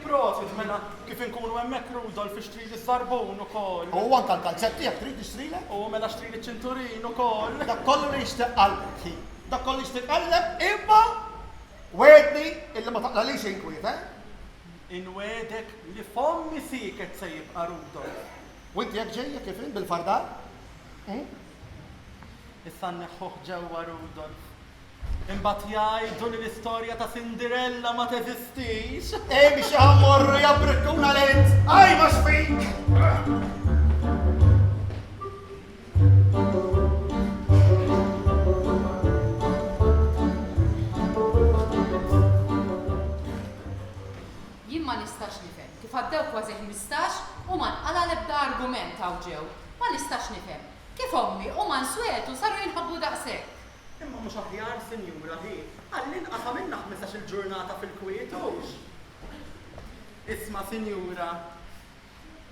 Prosit, mela kif inkunu hemmhekk Rudolf ixtrili s-sarbun ukoll. U anke l-kalzetti jekk trid tixtrilek? U mela xtrili ċinturin ukoll. Dak kollu li jixtieq qalbek. Dak kollu jixtieq qalbek imma wedni illi ma taqlalix inkwiet, Inwedek li fommi siket se jibqa' Rudolf. U inti jekk ġejja kif bil-fardar? Issa nneħħuh ġewwa Rudolf. Imbagħad jgħidu li l-istorja ta' Cinderella ma teżistix. Biex ħammorru jabrikkuna lent. Aj ma xfik! Jien ma nistax nifhem kif għaddew kważi 15 u ma nqala l-ebda argument hawn ġew. Ma nistax nifhem kif ommi u man Swetu saru jinħabbu daqshekk. Imma mhux aħjar sinjura hi, għall-inqas għamilna 15-il ġurnata fil-Kwiet hux. Isma' sinjura,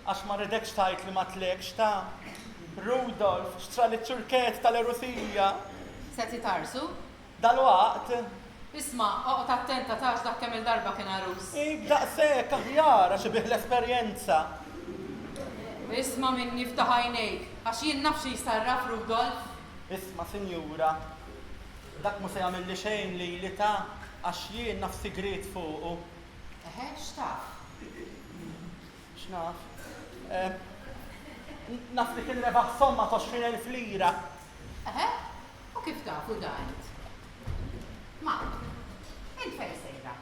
Għax ma ridekx tajt li ma tlekx ta' Rudolf xtra li ċurket tal-Erusija. Se titarsu? Dal-waqt. Isma' oqgħod attenta tax dak kemm il-darba kien arus. Daqshekk aħjar għax bih l-esperjenza. Isma' min niftaħ għajnejk, għax jien naf xi jsarraf Rudolf. Isma' sinjura, dak mu se jagħmel li xejn li ta' għax jien naf sigriet fuqu. X'taf? X'naf? Naf li kien rebaħ somma ta' 20,000 lira. U kif tafu dan? Ma, int fejn sejra?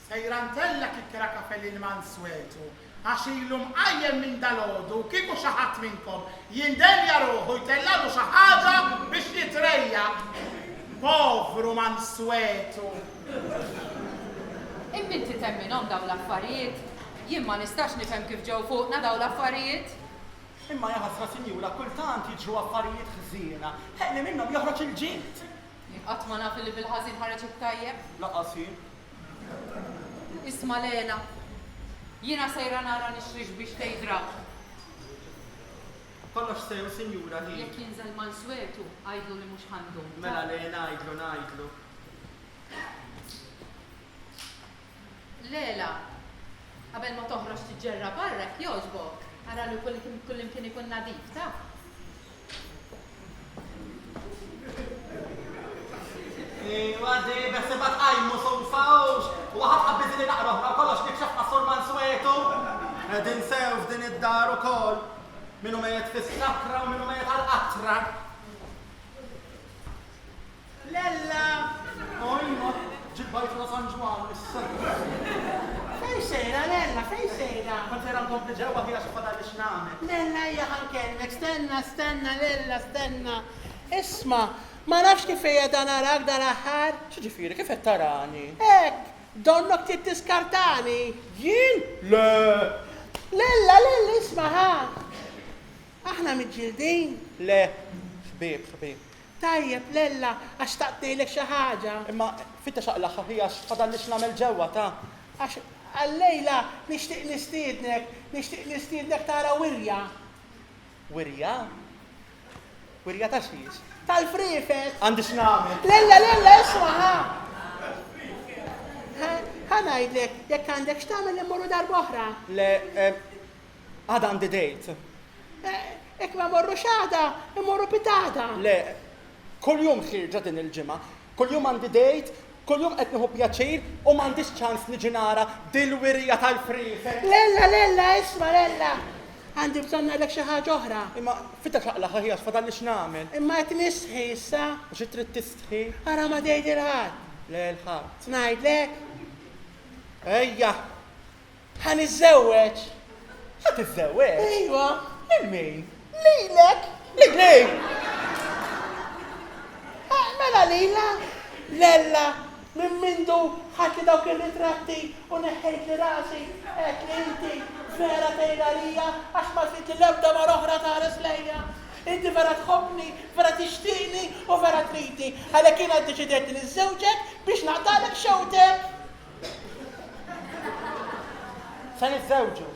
Sejra ntella kikkera kafè l-man Swetu. Għax ilum qajjem minn dalodu kieku xi ħadd minnkom jindelja ruħu jtellalu xi ħaġa biex jitrejja. Povru man Swetu. Inti temminhom dawn l-affarijiet? Jien ma nistax nifhem kif ġew fuqna dawn l-affarijiet. Imma jaħasra sinjura kultant jiġru affarijiet ħżiena. Ħelli minnhom joħroġ il-ġid. Qatt ma naf li bil-ħażin ħareġ it-tajjeb. Laqas jien. Isma' Lela, jiena sejra nara nixrix biex tgħidra. Kollox sew sinjura hi. Jekk jinżel man Swetu, għajdlu li mhux ħandu. Mela le ngħidlu. Lela, qabel ma toħroġ tiġġerra barrek jogħġbok. Ara li kull imkien ikun nadif, ta'? Għaddi, beħsebat għajmu sowfawx, u għad ħabbizi li naqroħna kollox nikxafna Surman Swetu. Din sew f'din id-dar ukoll. Minnu mejet fis-sakra u minnu mejet għal-qatra. Lella! Ojma, ġibbajt la San Ġwan, issa. Fej sejra, Lella, fej sejra? Ma tera nkompli ġewwa hija xi fadal biex nagħmel. Lella hija ħankelmek, stenna, Lella, stenna. Isma, ma nafx kif hija dan arak dan aħħar. X'ġifieri kif qed tarani? Hekk, donnok tiskartani. Jien? Le! Lella, isma' ħa. Aħna miġġildin. Le, ħbieb. Tajjeb, Lella, għax taqtejlek xi ħaġa. Imma fitta xaqlaħħa hija x'fadallix nagħmel ġewwa ta' Għax għallejla nixtieq nistiednek tara wirja. Wirja? Wirja ta' xiex. Tal-frifet. Għandi x'nagħmel. Lella, isma' ħa ngħidlek, jekk għandek x'tagħmel immorru darba oħra. Le, għada għandi dejt. Ek ma morru xada, immorru pitada. Le, kull-jum ħirġa din il-ġimgħa, kull-jum għandi dejt, kull-jum qed nieħu pjaċir u m'għandix ċans niġi nara dil-wirja tal-frifet. Lella, isma' Lella. Għandi bżonna l xi ħaġa oħra. Imma fitta xaqla ħaħijas fadalli x'nagħmel. Imma qed nisħi issa. U xi trid tistħi? Ara ma dejdi l-ħadd. Le l-ħadd. Ngħidlek. Ejja. Ħa niżżewweġ. Ħa tiżżewweġ? Ejwa. Lil min? Lilek. Lilek. Mela lila. Lella. Minn mindu ħadli dawk ir-ritratti u neħħejt li rasi qed li inti vera tgħidha lija għax ma fit l-ebda mar oħra tares lejja. Inti vera tħobbni, vera tixtieqni u vera tridni. Għalhekk jien ddeċidejt li niżżewġek biex naqtalek xewtek. Se niżżewġu.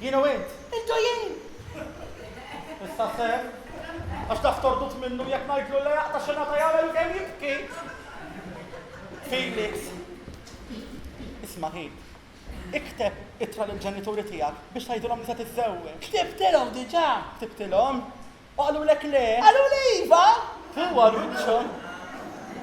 Jien u int. Intu jien. Issa sew. Għax taf tordut minnu jekk ngħidlu le jaqta' xi nagħta jagħmel kemm jibki. Felix, isma' ħin, ikteb ittra lill-ġenituri tiegħek biex tgħidulhom li se tiżżewweġ. Ktibtilhom diġà. Ktibtilhom? U qalulek le? Qaluli iva. Huwa wiċċhom.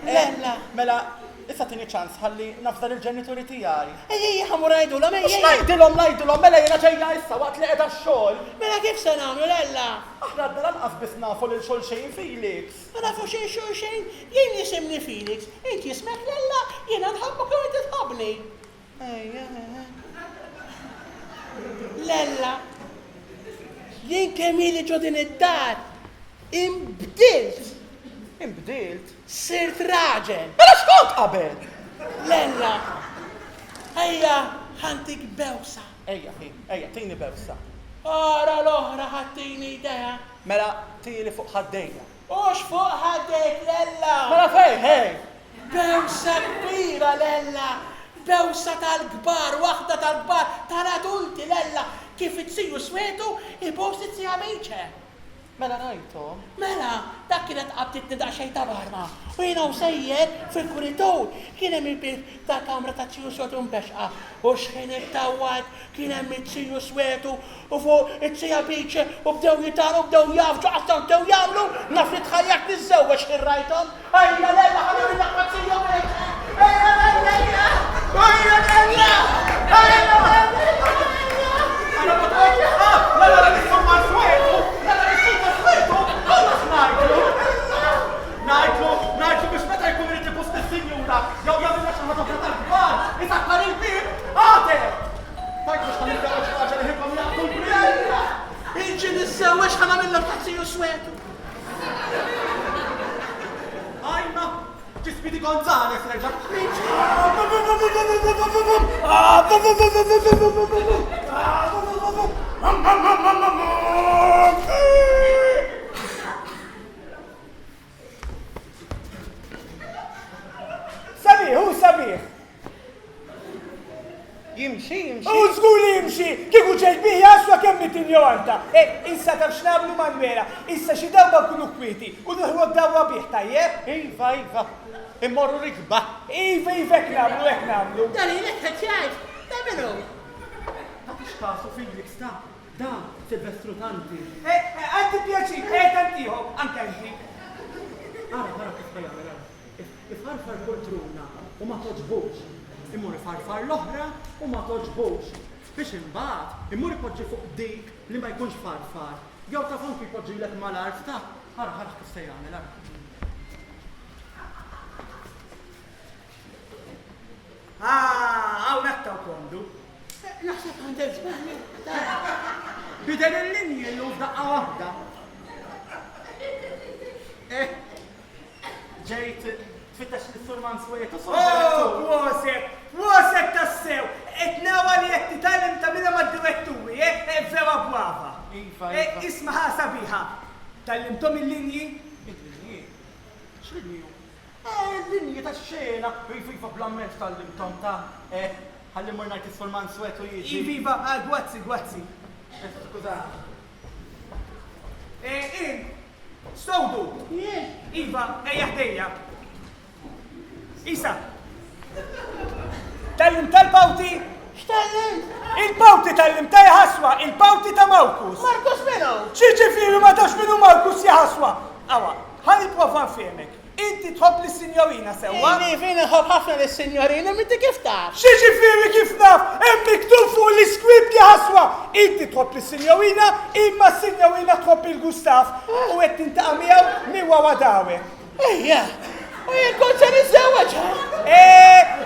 Lella. Mela, issa tieni ċans ħalli nafża lill-ġenituri tiegħi. Ejja ħamur ngħidulhom ejja. Ngħidulhom mela jiena ġejja issa waqt li qiegħda x-xogħol. Mela kif se nagħmlu Lella? Aħna għadna lanqas biss nafu lil xulxejn Felix. Ma nafu xulxejn, jien jisimni Felix, inti jismek Lella, jiena nħobbok u inti tħobbni. Lella, jien kemm ili ġo din id-dar, imbdilt. Imbdilt? Sirt raġel. Mela x'kont qabel? Lella, ejja ħantik bewsa. Ejja, tini bewsa. Ara l-oħra ħattini idea. Mela tili fuq ħaddejja. Ux fuq ħaddejk Lella. Mela fej, hej. Bewsa kbira Lella. Bewsa tal-gbar, waħda tal-gbar, tal-adulti Lella. Kif it-siju swetu, i-post it-sija meċe. Mela rajtom? Mela, dak kienet qabtitni daqxej ta' barma. U jina u sejjer fil-kuritur. Kien hemm il-bib ta' kamra ta' ċiju swetu mbexqa. U xħin it-tawad, kien hemm it-ċiju swetu u fuq it-ċija biċe u bdew jitaru, bdew jafġu, għastaw bdew jamlu. Naf li tħajjak nizzewweġ kien rajtom. Ejja Lella, ħalli naqqa ċija biċe. Ejja Lella! Ejja Lella! Ejja Lella! Għana bħatħajja! Lella nisomma swetu! Najtlu biex meta jkun rriti post il-sinjura, jew jagħmilna xi ħaġa oħra tal-kbar, isakkar il-bib, għadek! Tajt biex ħanibdew xi ħaġa li ħibhom jaqtu l-brejja! Inġi nissewwex ħanamillhom tazziju swetu. Ajma, ġisbidi Gonzales reġa' Sabiħ. Jimxi. U żgur jimxi, kieku ġejbih jaswa kemm it-injorta. Issa taf x'nagħmlu Manwera, issa xi darba nkunu kwieti u nieħu d-dawwa bih tajjeb. Iva. Immorru rikba. Iva, hekk nagħmlu. Dan ilek qed jgħid, ta' minnu? Għatix kasu Felix ta' dan Silvestru tanti. Għandi pjaċir, tantiħu, anke anti. Ara kif ħajjagħmel ara. Ifarfar poltruna u ma toġbux. Immur ifarfar l-oħra u ma toġbux. Biex imbagħad immur ipoġġi fuq dik li ma jkunx farfar. Jew taf anki jpoġġilek mal-art ta' ara kif se jagħmel ara. Hawn attaw kondu. Naħseb għandek żbaħni. Bidel il-linji l f'daqqa waħda. Ġejt tfittex l-sur Manswetu. Proset tassew, etnawa li qed titgħallem ta' minha mad-diretturi, vera brava. Ismaha sabiħa. Tallimtom il-linji? Il-linji? X'linji? Il-linji tax-xena, iva blamment tallimtom ta' ħalli mur ngħid is-sur Manswetu jiġi. Iva, grazzi. Skuża. Stowdu. Iva, ejja ħdejja. Isa. Tallim tal-pawti? X'tallim? Il-pawti tallim ta' jħaswa, il-pawti ta' Markus. Markus minu? ċiġifieri ma tafx minu Markus jaħaswa. Awa, ħalli prova nfehmek. Inti tħobb lis-sinjorina sewwa? Fin nħobb ħafna lis-sinjorina, minti kif taf? ċiġifieri kif naf? Hemm miktub fuq l-iskript jaħaswa. Inti tħobb lis-sinjorina, imma s-sinjorina tħobb il-Gustaf. U qed tintaqa' miegħu min wara dawek. Ejja, u jien kont se niżżewweġ.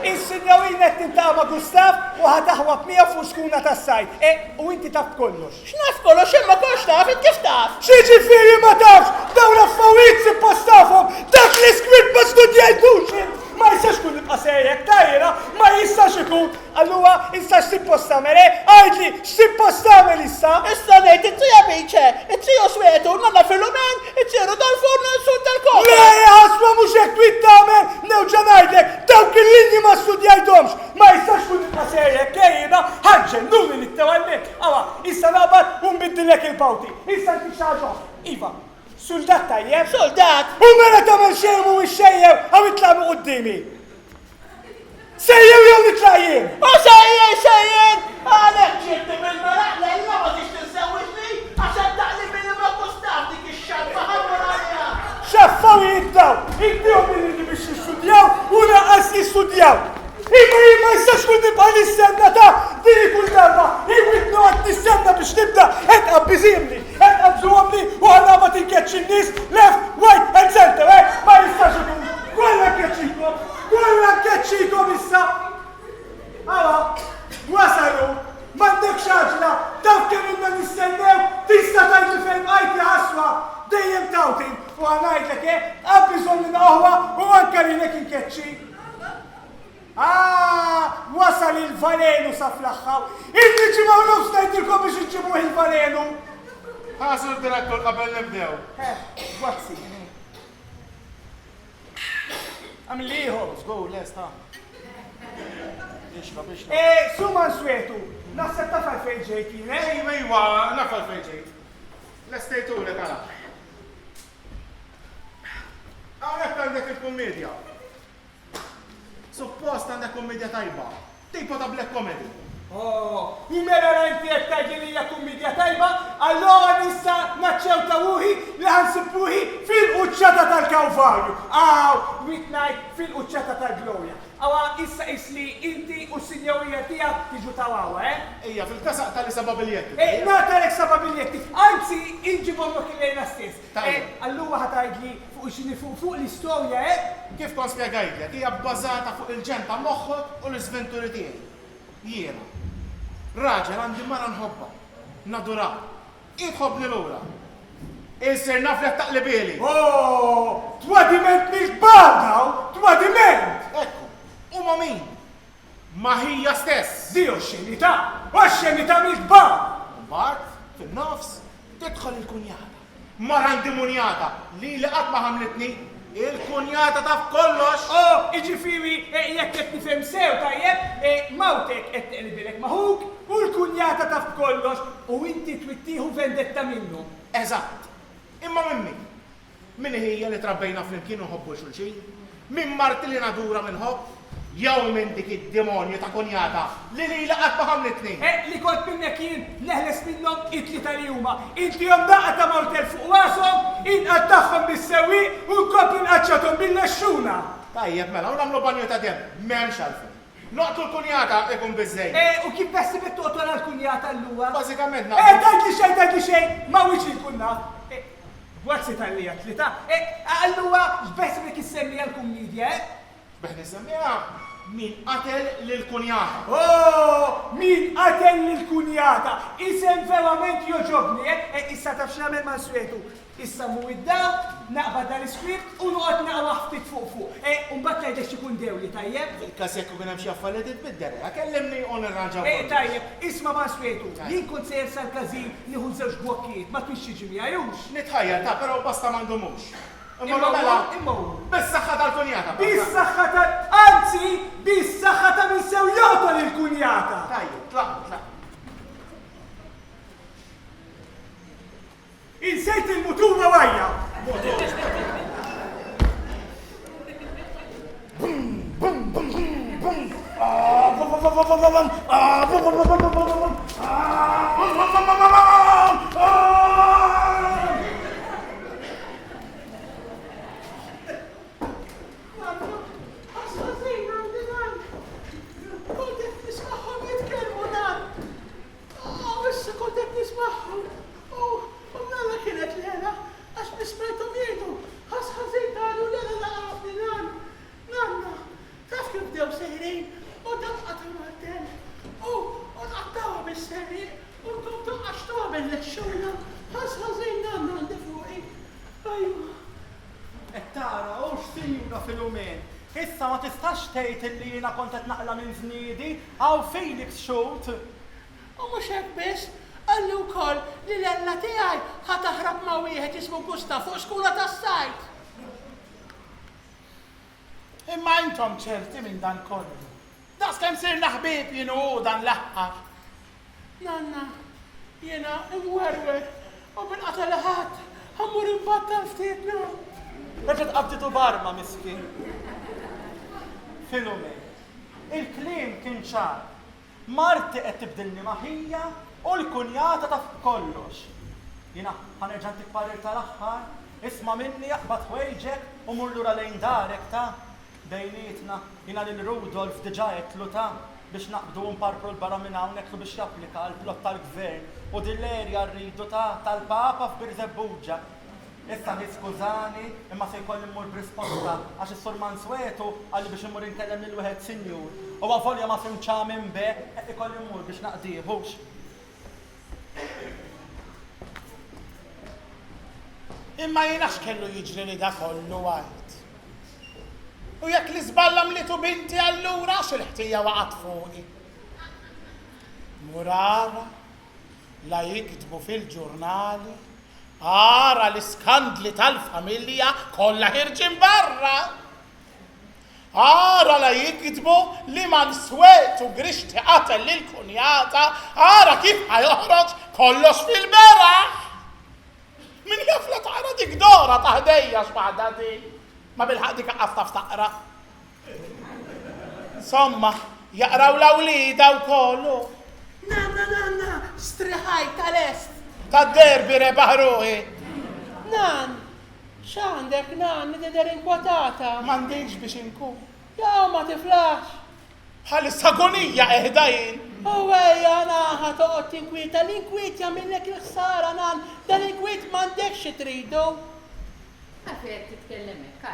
Is-sinjorina qed tintaqa' ma' Gustaf u ħataħwab miegħu fuq skuna tas-sajt. U inti taf kollox. X'naf kollox imma kox taf, int kif taf? ċiġifieri ma tafx, dawn l-affarijiet suppost tafhom, dak l-iskript ma studjajtux. Ma jistax kun nibqa' sejjek tajjera, ma jistax ikun. Allura jistax suppost tagħmel għajdli x'suppost tagħmel issa? Issa ngħid it-tija biċe, it-tija Swetu, nanna fil-lumen, it-tieru tal-fornu nsud tal-koka. Le, ħasma mhux hekk trid tagħmel, nerġa' ngħidlek, dawk il-linji ma studjajthomx. Ma jistax kun nibqa' sejjek jiena ħaġġennuni nittewallik. Awa, issa naqbad u nbiddilek il-pawti. Issa ntik xi ħaġa. Iva, soldat tajjeb? Soldat? U mela tagħmel xejn u xejjew għaw itlaq minn qudiemi. Sejjew jew nitlaq jien. U sejjer! Għalhekk ġibti bil-maraqla illa ma tix tinsewwixni għax taqli bil-ma Gustaf dik ix-xabba ħammur għaliha. Xaffawijiet daw, iddihom minni biex jistudjaw u laqas jistudjaw. Imma jistax kun nibqa' nistenna ta' din kull darba, iwitnu għad nistenna biex nibda qed qabbiżimli, qed qabżuhomli u għandha ma tinkeċċ in-nies left, right and center, ma jistax ikun. Kollha keċċikom issa. Awa, wasalu, m'għandekx għaġla, taf kemm inna nistennew, tista' tgħidli fejn qajt ħaswa, dejjem tawtin u ngħidlek qabbiżhom minn oħwa u anke lilek inkeċċi. Wasal il-valenu sa fl-axħaw. Inni ġimaw nofs najdilkom biex iġibuħ il-valenu. Sur direttur qabel nibdew. Grazzi. Għamil liħor. Go, lesta. Bixka. Suman Swetu, naħseb ta' fal-fejn ġejt jien, Ejwa, nafal fejn ġejt. L-estejtu li għala. Għalek għandek il-kommedja. Suppost għandek kommedja tajba. Tipo ta' black comedy. U mela renti jek taġilija kommedja tajba, allora nista naċċew ta' ruħi li ħansibruħi fil-quċċata tal-Kalvarju. Weeknight fil-quċċata tal-Gloria. Awa, issa isli inti u s-sinjorija tijak tiġu tawawa, Ija, fil-kasaq tal-li sababiljetti. Natalek sababiljetti. Anzi, inġibom l il-lejna stess. Allura ħatajdli fuq l-istorja, Kif kon spiegajtlek, hija bbażata fuq il-ġen ta' moħħok u l-iżventuri tiegħi. Jiena, raġel għandi mara nħobba, nadura, idħobni lura. Isser naflek taqli bieli. Twadiment mill-bardaw, twadiment! Ekku, u ma min? Ma hija stess. Dio xenita, u xenita mill-bar. Mbagħad, fin-nofs, tidħol il-kunjata. Marandi munjata, li qatt ma ħamlitni, il-kunjata taf kollox. Iġifiri, jekk qed nifhem sew tajjeb, mawtek qed teqlibilek maħuk u l-kunjata taf kollox u inti twittieħu vendetta minnu. Eżatt. Imma minn min? Min hija li trabbejna flimkien u nħobbu xulxin? Min marti li nadura minn ħobb? Jew minn dik id-demonju ta' kunjata li laqat ma ħamlitni. Li kont minnek jien neħles minnhom it-tli tal-juma. Inti jom daqqa ta' mawtel fuq rashom, inqad tagħhom bis-sewwieq u nkompli nqaċċathom bil-lexxuna. Tajjeb mela, u nagħmlu banju ta' dem, m'hemmx għalfejn. Noqtu l-kunjata ikun biżejjed. U kif beħsibek toqtol għall-kunjata allura? Bażikament tgħidli xejn, ma wiċċ jkun naf. Grazzi tal-li għatlita. Allura x'beħsibek issemmi għall-kummedja, Beħni semmiha min qatel lil-kunjata. Min qatel lil-kunjata. Isem verament joġobni, issa taf x'nagħmel ma' Swetu. Issa mu id-daw, naqbad dal-iskript u noqgħod naqra ftit fuq. Mbagħad ngħidlek x'ikun dewli tajjeb. Fil-każ jekk ikun hemm xi affarijiet itbiddel, kellimni u nirranġaw. Tajjeb, isma' ma' Swetu. Jien kont sejjer sal-każin nieħu żewġ blokkijiet, ma twix tiġi miegħux. Nitħajjar ta' però basta m'għandhomux. Imma mela, bis-saħħa tal-kunjata. Anzi, bis-saħħa ta' min sewjota lill-kunjata. Tajjeb, tlaq. Insejt il-mutura wajja. Tara, u x'sinjura fil-umen. Issa ma tistax tgħid illi jiena kont qed naqla minn żniedi għaw Felix Schult. U mhux hekk biss, qalli wkoll li l-ella tiegħi ħa taħrab ma' wieħed jismu Gustav fuq skula tas-sajt. Imma intom ċerti minn dan kollu. Daqskemm sirna ħbieb jienu dan l-aħħar. Nanna, jiena imwerwer u binqata li ħadd ħammur imbattal ftit nhar. Reġgħet qabditu barma miskin. Fil-umen, il-kliem kien ċar. Marti qed tibdilni maħija u l-kunjata taf kollox. Jiena ħanerġa' ntik parir tal-aħħar, isma' minni jaqbad ħwejġek u mur lura lejn darek ta' bejnietna jiena lil Rudolf diġà qedlu ta' biex naqbdu nparpru l-barra minn hawnhekk biex japplika l-plott tal-gvern u din l-erja rridu ta' tal-Papa f'Birzebbuġa. Issa niskużani imma se jkolli mmur b'risposta għax is-Sur Manswetu għalli biex immur inkellem lil wieħed sinjur. U għafolja ma simċa minn be ikolli mmur biex naqdihux. Imma jiena x'kellu jiġri li da kollu għajt. U jekk li żballa mlitu binti allura x'il-ħtija waqgħet fuqi. Murara la jiktbu fil-ġurnali ara l-iskandli tal-familja kollha ħirġin barra. Ara la jiktbu li Manswetu Grixti qatel lill-kunjata, ara kif ħajoħroġ kollox fil-beraħ. Min jafla taqra dik dora taħdejja x'waħda di. Ma bil-ħaq dik qaffaf taqra. Somma, jaqraw l-awlida wkollu. Nanna, striħaj tal-est. Tad-derbi rebaħ ruħi. Nan, x'għandek nan, nidher inkwatata. M'għandix biex inkun. Jaw ma tiflax. Ħalissa gonija eħdajin. U ejja naħa toqgħod tinkwita, l-inkwiet jagħmilek il-ħsara nan, dan il-kwiet m'għandekx xi tridu. Għafet titkellem hekk,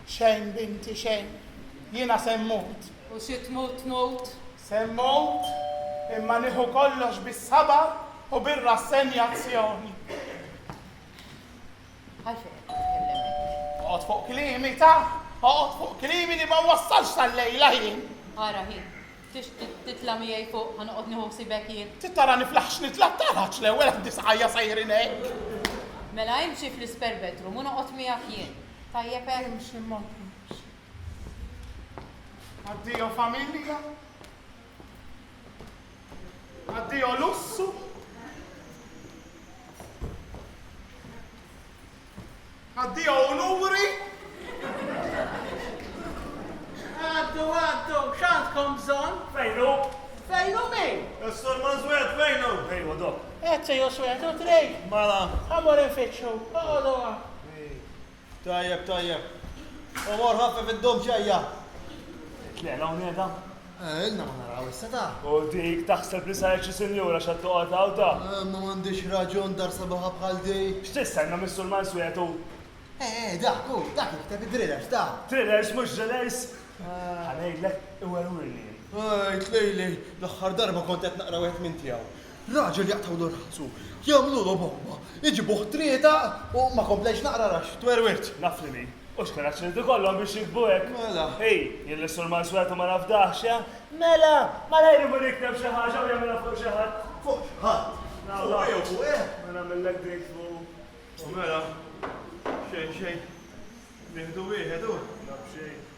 Xejn binti xejn. Jiena semmut. U xi tmut? Semmut, imma nieħu kollox bis-sabar u bir-rassenjazzjoni. Għalfejn titkellem hekk. Oqgħod fuq klimi oqgħod fuq klimi li ma wassalx tal-lejla jien. Ara ħin, tix titla miegħi fuq ħanoqgħod nieħu ħsiebek jien. Tittara niflaħx nitla tarax l-ewwel għandi saqajja sajrin hekk. Mela imxi fl-isper bedroom u noqgħod miegħek jien. Tajjeb hekk. Imxi ma. Addio familja. Addio lussu. Addio onuri. Għaddu, x'għandkom bżonn? Fejnu? Fejnu min? Is-Sur Manswet fejnu? Fejnu dok. Ecce Joswetu trej. Mala. Għamur infittxu, għodu għa. Tajjeb. Omor ħaffe fid-dom ċajja. Tlela unjeda. Ilna ma naraw is-seta. U dik taħseb li sajek xi sinjura xa toqgħod għawda. Ma m'għandix raġun dar sabaħa bħal di. X'tistenna mis-Sur Manswetu? Dak jikteb id-drillers, dak. Drillers mhux drillers. Ħanejlek iwerwirni. Tlejli, l-aħħar darba kont qed naqra wieħed minn tiegħu. Raġel jaqtaw l rasu, jagħmlu bomba, iġibuh trieta u ma komplejx naqra rax, twerwirt. Naf li u x'kien aċċenti kollhom biex jikbuhek. Mela. Ej, jien li Sur Manswetu ma nafdax, ja? Mela, ma lejri mu nikteb xi ħaġa u jagħmilha fuq xi ħadd. Fuq ħadd. Ma nagħmellek dik fuq. U mela, xejn. Nieħdu wieħed hu.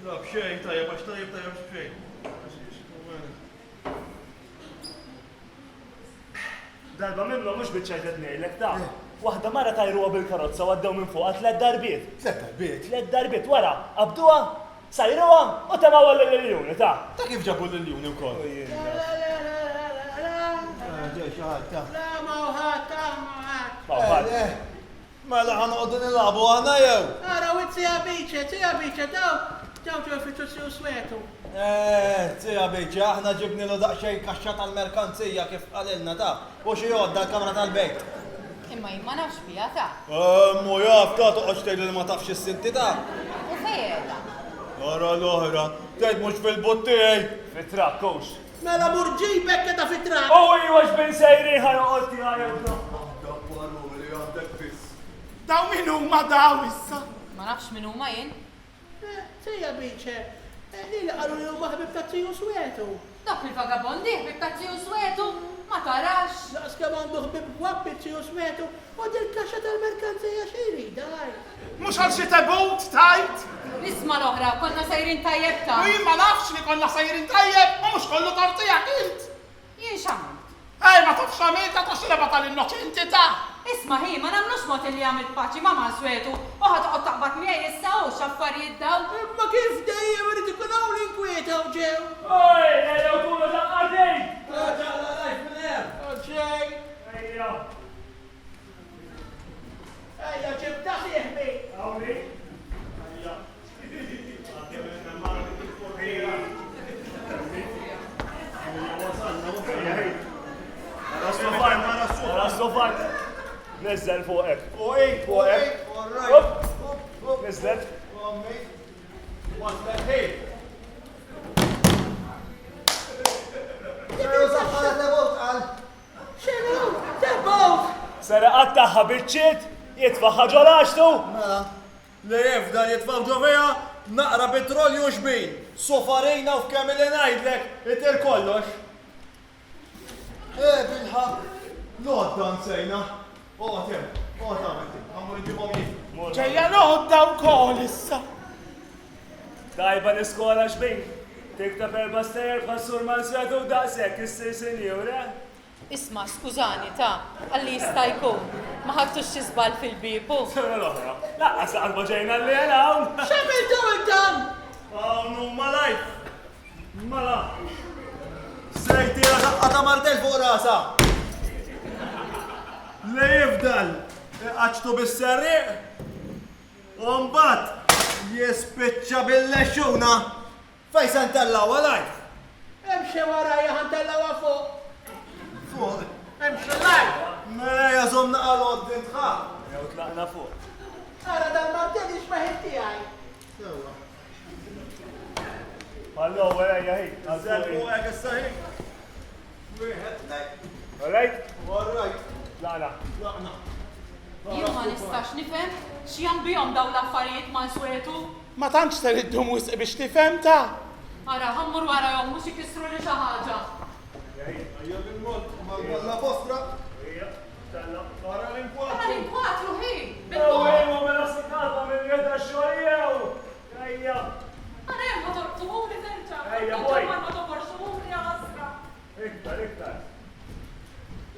Lab xejn, tajjeb għax tajjeb xejn. Darba minnu mhux biċċajt qed ngħidlek ta'. Waħda mara tajruha bil-karozza u għaddew minn fuqha 3 darbiet. 3 darbiet? 3 darbiet wara, qabduha, sajruha u temaw l-iljuni ta'. Ta' kif ġabu l-iljuni wkoll? La mawħat. Mela ħanqogħdu nilagħbu aħna jew? Ara, u tija biċa, daw ġew fiċċju swetu. Tija biċa, aħna ġibnilu daqsxejn kaxxa tal-merkanzija kif qalilna ta' u xi jgħodda l-kamra tal-bejt. Imma jien ma nafx bija ta'. Mu jaf ta' toqgħodx tgħidli li ma tafx is-sinti ta'. U fejn Ara l-oħra, tgħid mhux fil-buttijaj. Fit-trakkux. Mela murġibek keda fit-trak. U iwax bin sejrin ħajoqgħod tiegħek. Daw min huma daw issa? Ma nafx min huma jien. Tija biċa, li qalu li huma ħbib ta' tiju swetu. Dak il-vagabondi ħbib ta' tiju swetu, ma tarax. Laqs kemm għandu ħbib gwabbi tiju swetu, u dil-kaxxa tal-merkanzija xiri, daj. Mux għal xi tebut tajt? Isma l-oħra, konna sejrin tajjeb ta'. U jien ma nafx li konna sejrin tajjeb, u mux kollu tortijak int. Jien xamant. Ej, ma tafx għamilta ta' xileba tal-innoċenti ta'. Isma hi, ma namlux mot li għamilt paċi ma Manswetu, u ħatoqgħod taqbad miegħi issa u x'affarijiet daw. Ma kif dejjem irid ikun hawn li nkwietaw ġew. Oj, ejjew tulu daqqardejn. Ġalla lajf minn hemm. Ġej. Ejja. Ejja ġib taħieħbi. Għawli. Ejja. Rastofan, nizzel fuqek. Fuqek. Nizzel. Seraqat taħħa biċċiet, jitfaħħa ġolaxtu. Mela, li jifdan jitfaħ ġovija, naqra petrolju xbin. Sofarejna u f'kemm li ngħidlek, itir kollox. Bilħaq, l-għodda nsejna. Għotem, għamur ġibom jif. Ġejja l-għodda wkoll issa. Tajba niskola xbin. Tiktab 4 stejer bħassur Manswetu daqshekk issir sinjura. Isma, skużani ta', għalli jista' jkun. Ma ħadtux xi żball fil-bibu. Sena l-oħra, laqqas qalba ġejna li għalaw. X'għamiltu intom? Għawnu malajf. Mala. Sejti għata martel fuq rasa. Li jifdal, għaċtu bis-serriq. Umbat, jispiċċa bil-lexxuna. Fejsan tellaw għalajf. Emxie warajja ħantellawa fuq. Fuq. Emxie lajf. Meja zomna għal-għod dintħa. Jew tlaqna fuq. Ara dal-marteli x'maħin tiegħi. Sewa. Allo, wara hi. Zel fuqek is-saħi. Wieħed lejk. Alright? Alright. Tlaqna. Tlaqna. Jien ma nistax nifhem x'jan bihom daw l-affarijiet Manswetu. Ma tantx teriddu wisq biex tifhem ta'. Ara, ħammur warahom mhux ikissru li xi ħaġa. Ejja bil-mod, mal-bolla postra. Ejja, stella. Ara Ara l-inkwatru. l-inkwatru hi. Ejja, mela s-sikata minn jeda xorjew. Ejja. Ara hemm ma tortuhuli terġa'. Ejja, boj. Ma toborxuhuli għasra. Iktar.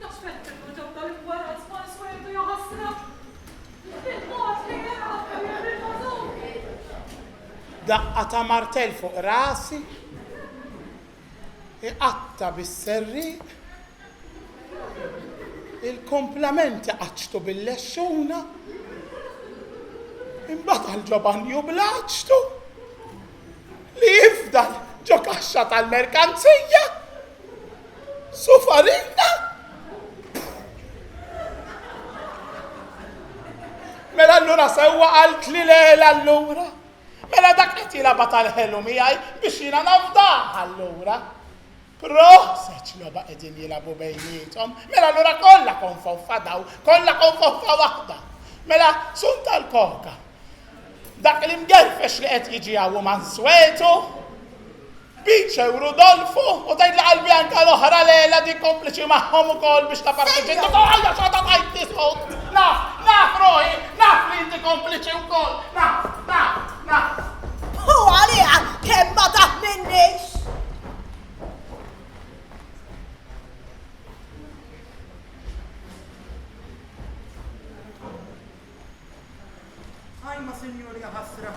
Naxfett il-ġob tal-imwaraz Manswetu ja ħasra. Il-mod li jgħat il-mażum. Daqqa ta' martel fuq rasi, iqatta bis-serriq, il-komplementi qaċtu bil-lexxuna, imbagħad għal-ġobanju blaċtu, li jifdal ġo kaxxa tal-merkanzija, sufarina. Mela allura sewwa qalt li lejla allura. Mela dak qed jilagħba tal-ħelu miegħi biex jiena nafdaħ allura. Proħseċ logħba qegħdin jilagħbu bejniethom. Mela allura kollha konfoffa daw, kollha konfoffa waħda. Mela sun tal-koka. Dak li mgerfex li qed jiġi hawn Manswetu, Biċa u Rudolfu, u tgħid li qalbi anke l-oħra lejla di kompliċi magħhom ukoll biex taparteċi. Ħajja x'għadha tgħid tisħod. Naf roħi, naf li inti kompliċi wkoll. Naf. U għalija kemm ma taħminnix. Kalma, sinjuri, ħasra.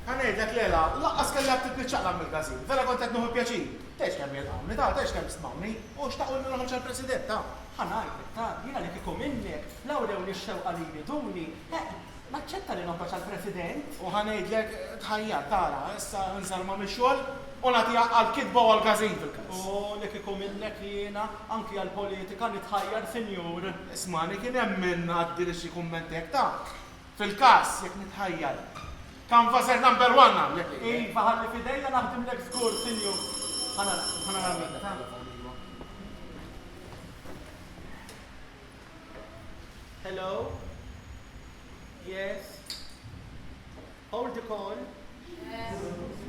Għanejdek, Lela, laqqas kelli għabtit nitċaqla mill-gazin. Vera kont qed nuħu pjaċir. Tex kemm jilqawni, tex kemm ismawni, u xtaqgħu l-ħom ċal-President, ta' ħanajdlek ta' jiena li kieku minnek, lawrew li x-xewqa li jriduni. Naċċetta li nobba ċal-President. U ħanejdlek tħajjar, tara, issa nżarma mix-xogħol u nagħtiha għall-kitba u għall-gazin fil-każ. U li kieku minnek jiena anki għall-politika nitħajjar sinjur. Ismani kien hemm minn għaddi li xi kummentek ta' fil-każ jekk nitħajjar. Canvasser number 1 għamlek. Iva, ħalli fidejja naħdim lek żgur, sinjur. Ħana nagħmel ta' Hello? Yes? Hold the call?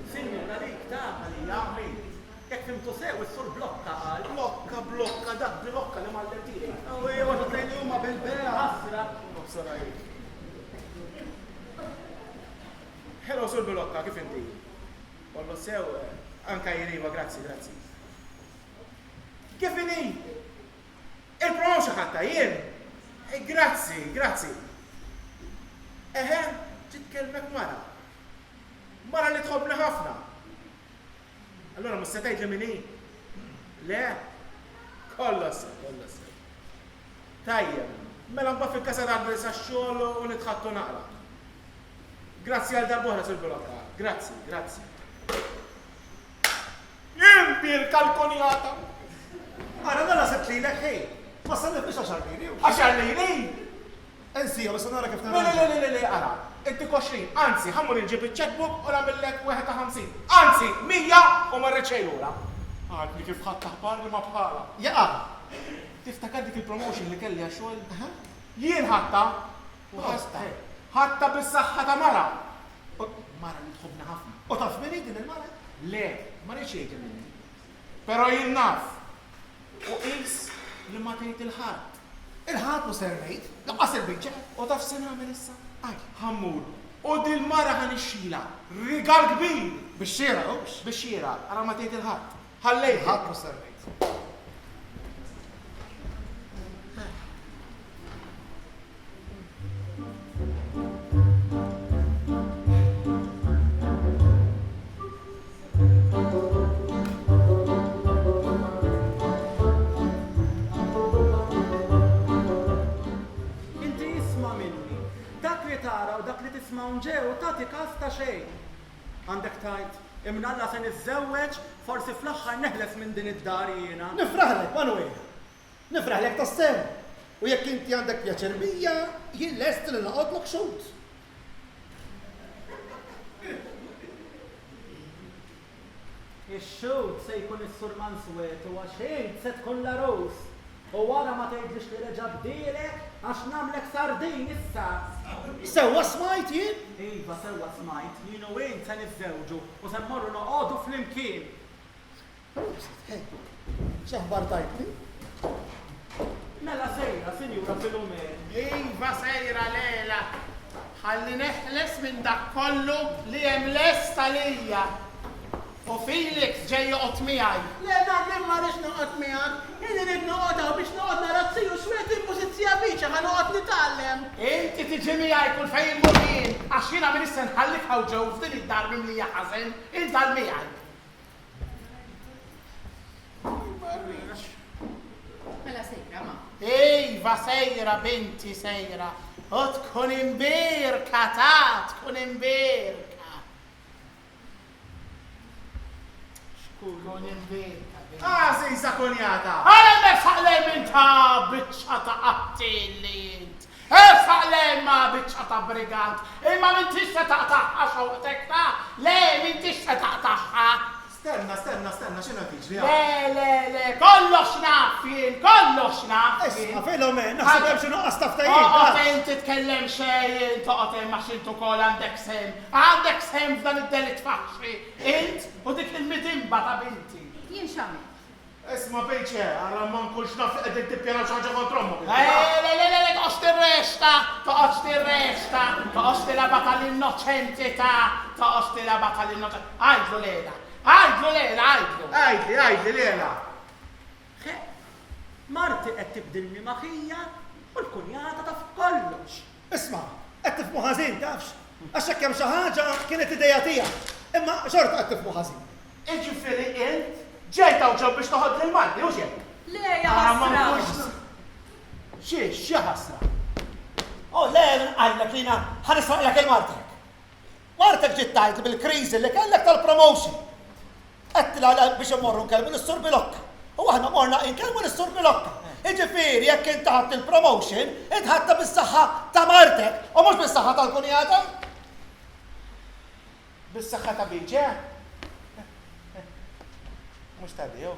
Sinjur, għalik ta' għalija għamil. Jek fimtu sew, is-sur blokka għal. Blokka, dak blokka li mal-lentiri. Awi, għadu t-tejli huma bil-bera. Ħasra. Hello, sur blokka, kif inti? Wallu sew, anka jiriva, grazzi. Kif inti? Il-promotion ħatta, jien? Grazzi. Eħe, ġitkelmek mara. Mara li tħobna ħafna. Allora, mus setajt li minni? Le? Kollo sew. Tajjem, mela mba fil-kasa darbi sa xogħol u nitħattu naqra. Grazzi għal darbohra sul blokka. Grazzi. Inti l-kalkonjata. Ara dalla sebt li l-ek, hej. Ma s-sannet biex 10 liri. 10 liri? Ensija, bas nara kif Le, ara. Inti 20, anzi, ħammur nġib il-checkbook u namillek 51. Anzi, 100 u marri ċejlura. Għadni kif ħadd taħbar li ma bħala. Jaqa. Tiftakar dik il-promotion li kelli għaxol? Jien ħatta u ħatta bis-saħħa ta' mara. Mara li tħobna ħafna. U taf minni din il-mara? Le, ma rridx minni. Pero jien naf. U qis li ma tgħid il-ħadd. Il-ħadd mu ser ngħid, laqqas il-biċċa. U taf se nagħmel issa? Ħammur. U dil-mara ħan ixxila. Rigal kbir. Bix-xiera, ara ma tgħid il-ħadd. Ħallejt. Il-ħadd mu ser ngħid. Ġew, tagħti każ ta' xejn. Għandek tajt, imnalla se niżżewweġ, forsi fl-aħħar neħles minn din id-dar jiena. Nifraħlek, Manuel. Nifraħlek tas-sew. U jekk inti għandek pjaċir bija, jien lest li naqgħodlok xut. Ix-xut se jkun is-sur Manswet u għax se tkun l-arus. U wara ma tgħidlix li reġa' bdielek għax nagħmlek sardin issa. Sewwa smajt jien? Iva, sewwa smajt. Jien u jien se niżżewġu u se mmorru noqogħdu flimkien. X'aħbar tajtni? Mela sejra, Sinjura Filumer. Iva sejra Lela. Ħalli neħles minn dak kollu li hemm lesta lija. U Felix ġej joqgħod miegħi. Le, dan ma rridx noqgħod miegħek. Inni rid noqgħod biex noqgħod nara tziju xwed il-pożizzja biċa ħa noqgħod nitgħallem. Inti tiġi miegħi kull fejn immur jien għax jiena min issa nħallik hawn ġew f'din id-dar mimlija ħażen, intal miegħi. Mela sejra ma. Iva sejra binti sejra. U tkun imbirka tkun imbirka. Tkun imbirka. Sisa kunjata. Għalem saqlem inta biċċa ta' qattilli int. Saqlem ma biċċa ta' brigant. Imma mintix se taqtaħħa xawqtek ta' le mintix se taqtaħħa. Stenna, xina tiġri? Le, kollox naf jien. Isma, Filomen, naħseb hemm xi nuqqas taftajjien. Toqgħod inti tkellem xejn, toqgħod hemm għax intu kol għandek sem. Għandek sem f'dan id-delit faxxi. Int u dik il-midimba ta' binti. Jien x'għamil? Isma' bejċe, għara ma nkunx naf li qegħdin tippjanaw xi ħaġa kontrommu. Le, toqgħodx tirresta, tilaba tal-innoċentità, toqgħodx tilaba tal-innoċentità. Għajdlu Lela. Għajdli Lela. Marti qed tibdilni maħija u l-kunjata taf kollox. Isma', qed qed tifhmu ħażin, tafx? Għax hekk hemm xi ħaġa kienet idea tiegħek. Imma xorta qed tifhmu ħażin. Iġifieri int ġejta ġew biex toħodli l-Malti, u xejn? Le, jaħasra. Xi ħasra. Le, għallek li ħanisraqlek il-Martek. Martek ġiet tgħid bil-kriżi li kellek tal-promotion. Qed biex immorru nkellmu lis-Sur Bilokka. U aħna morna nkellmu lis-Sur Bilokka. Iġifieri jekk int ħadd il-promotion, int ħadta bis-saħħa ta' Martek u mhux bis-saħħa tal-kunjata. Bis-saħħa ta' biġġa? Mhux ta' dew.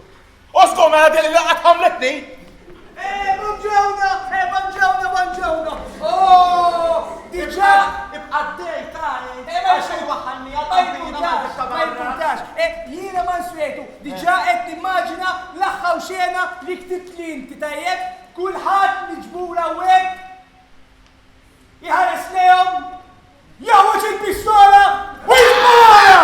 Oskom għadha li laqgħet ħamletni! Buongiorno! Oh, diġà! Ibqa' d-dej tagħni. Għax waħħalni Ma jimportax, jiena Mansuetu, diġà qed nimmaġina l-aħħar xena li ktibt li inti tajjeb, kulħadd miġbura hekk iħares lehom, jaħroġ il-pistola u jismara!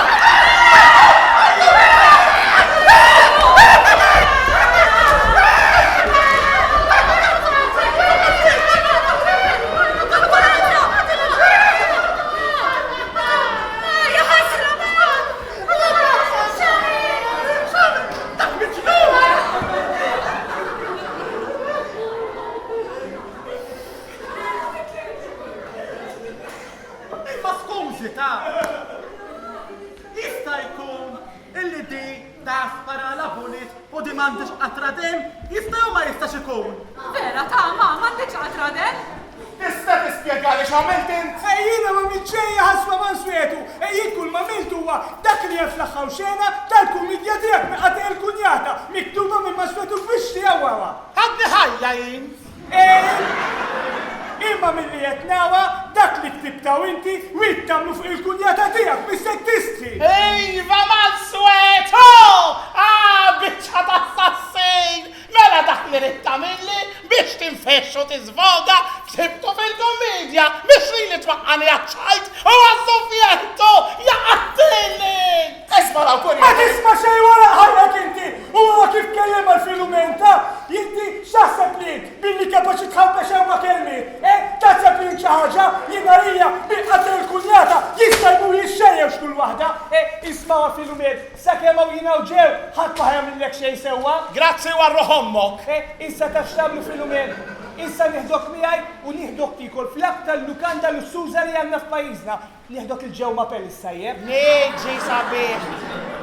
Jista' jkun illi di ta' spara la bulit u di m'għandix qatradem, jista' jew ma jistax ikun. Vera, ta' m'għandix qatradem? Tista' tispjegali x'għamilt int? Jiena ma miċċejja ħasba Mansuetu, jien kull ma għamilt huwa dak li hemm fl-aħħar xena tal-kumidja tiegħek miqata il-kunjata miktuba minn Mansuetu biex tiegħu wara. Ħadni ħajja jien. Imma milli qed nawa dak li ktibtaw inti u tagħmlu fuq il-kunjata tiegħek mis-settistri. Iva Mansuetu! Biċċa ta' assassin! Mela dak li rid tagħmilli biex tinfexxu tiżvoga ksibtu fil-komedja biex li twaqqani għaċċajt u għaż-Sovjetu jaqattilni! Isma' raw kun. Ma tisma' xejn wara ħajrek inti! Huwa kif kellem għall-filumenta, inti x'aħseb li billi kapaċi tħabbex ma kelmiet. Taħseb li xi ħaġa jiena bil-qatl il-kunjata jista' jmur jixxejjew x'kull waħda. Isma' filumet, sakemm hawn jiena ġew ħadd ma ħajamillek xejn sewwa. Grazzi warruħ ommok. Issa taf x'tagħmlu filumet. Issa nieħdok miegħi u nieħdok tikol fl-aktar lukanda lussuża li għandna f'pajjiżna. Nieħdok il-ġewma pel issajjeb. Niġi sabiħ.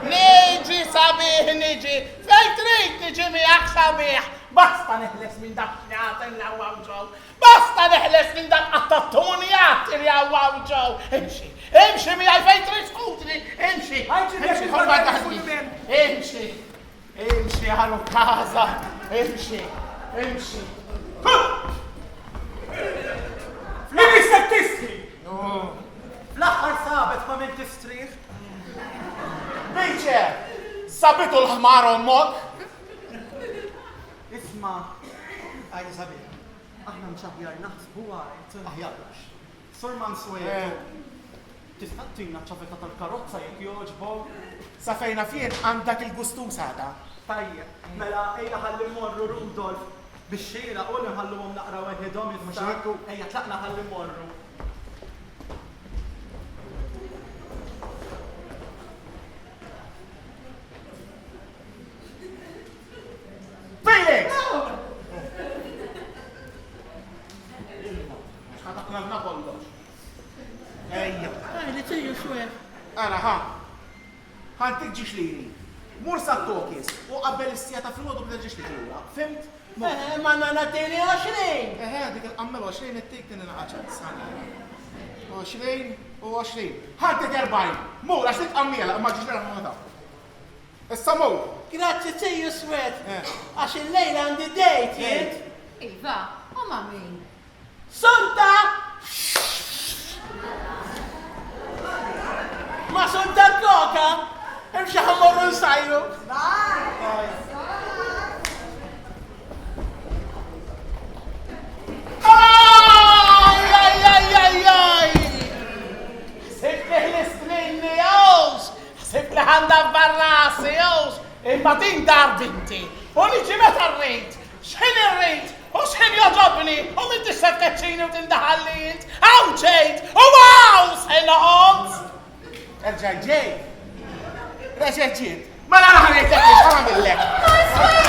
Niġi. Fejn trid niġi miegħek sabiħ. Basta neħles minn dak xnata li għawaw ġew. Basta neħles minn dak qattatunijat li għawaw ġew. Imxi miegħi fejn trid skutri. Imxi ħolma daħli. Imxi ħallu kaza. Imxi. Min is-settistri? Fl-aħħar sabet ma minn tistrih. Biċe, sabitu l-ħmar ommok. Isma' għajdi sabiħ. Aħna mċabjar naħsbu għajt. Aħjarrax. Sur Mansuetu. Tista' tina ċafeta tal-karozza jekk jogħġbok? Sa fejna fien għandak il-gustu sada. Tajjeb, mela ejja ħalli morru Rudolf biex xejra u nħalluhom naqra weħidhom jitmexxeku. Ejja tlaqna ħalli morru. Felix! Ħatakna kollox. Ejja. Li tiju xwe. Ana ħantik ġiex lili. Mur sa' tokis u qabbel is-sija ta' filgħodu bda ġiex li lura. Fimt? Ma natini 20. Dik il-qammel 20 it-tik din il-qaċat sani. 20 u 20. Ħantik 40. Mur għax titqammela imma ġiex lura ma' Issa mur. Grazzi tiju swet. Għax il-lejla għandi dejt jint. Iva, u ma' min? Sunta! Ma sunta l-koka! Imxie ħamorru l-sajru. Sibli l-istrinni jowx! Sibli ħanda barrasi jowx! Imma din dar binti! U liġi meta rrejt! Xħin irrejt! U xħin joġobni! U minn tixtaf keċċini u tindaħalli jint! Għaw ġejt! Erġaj ġej. Reġeġiet. Ma nara ħanejtek biex għamillek.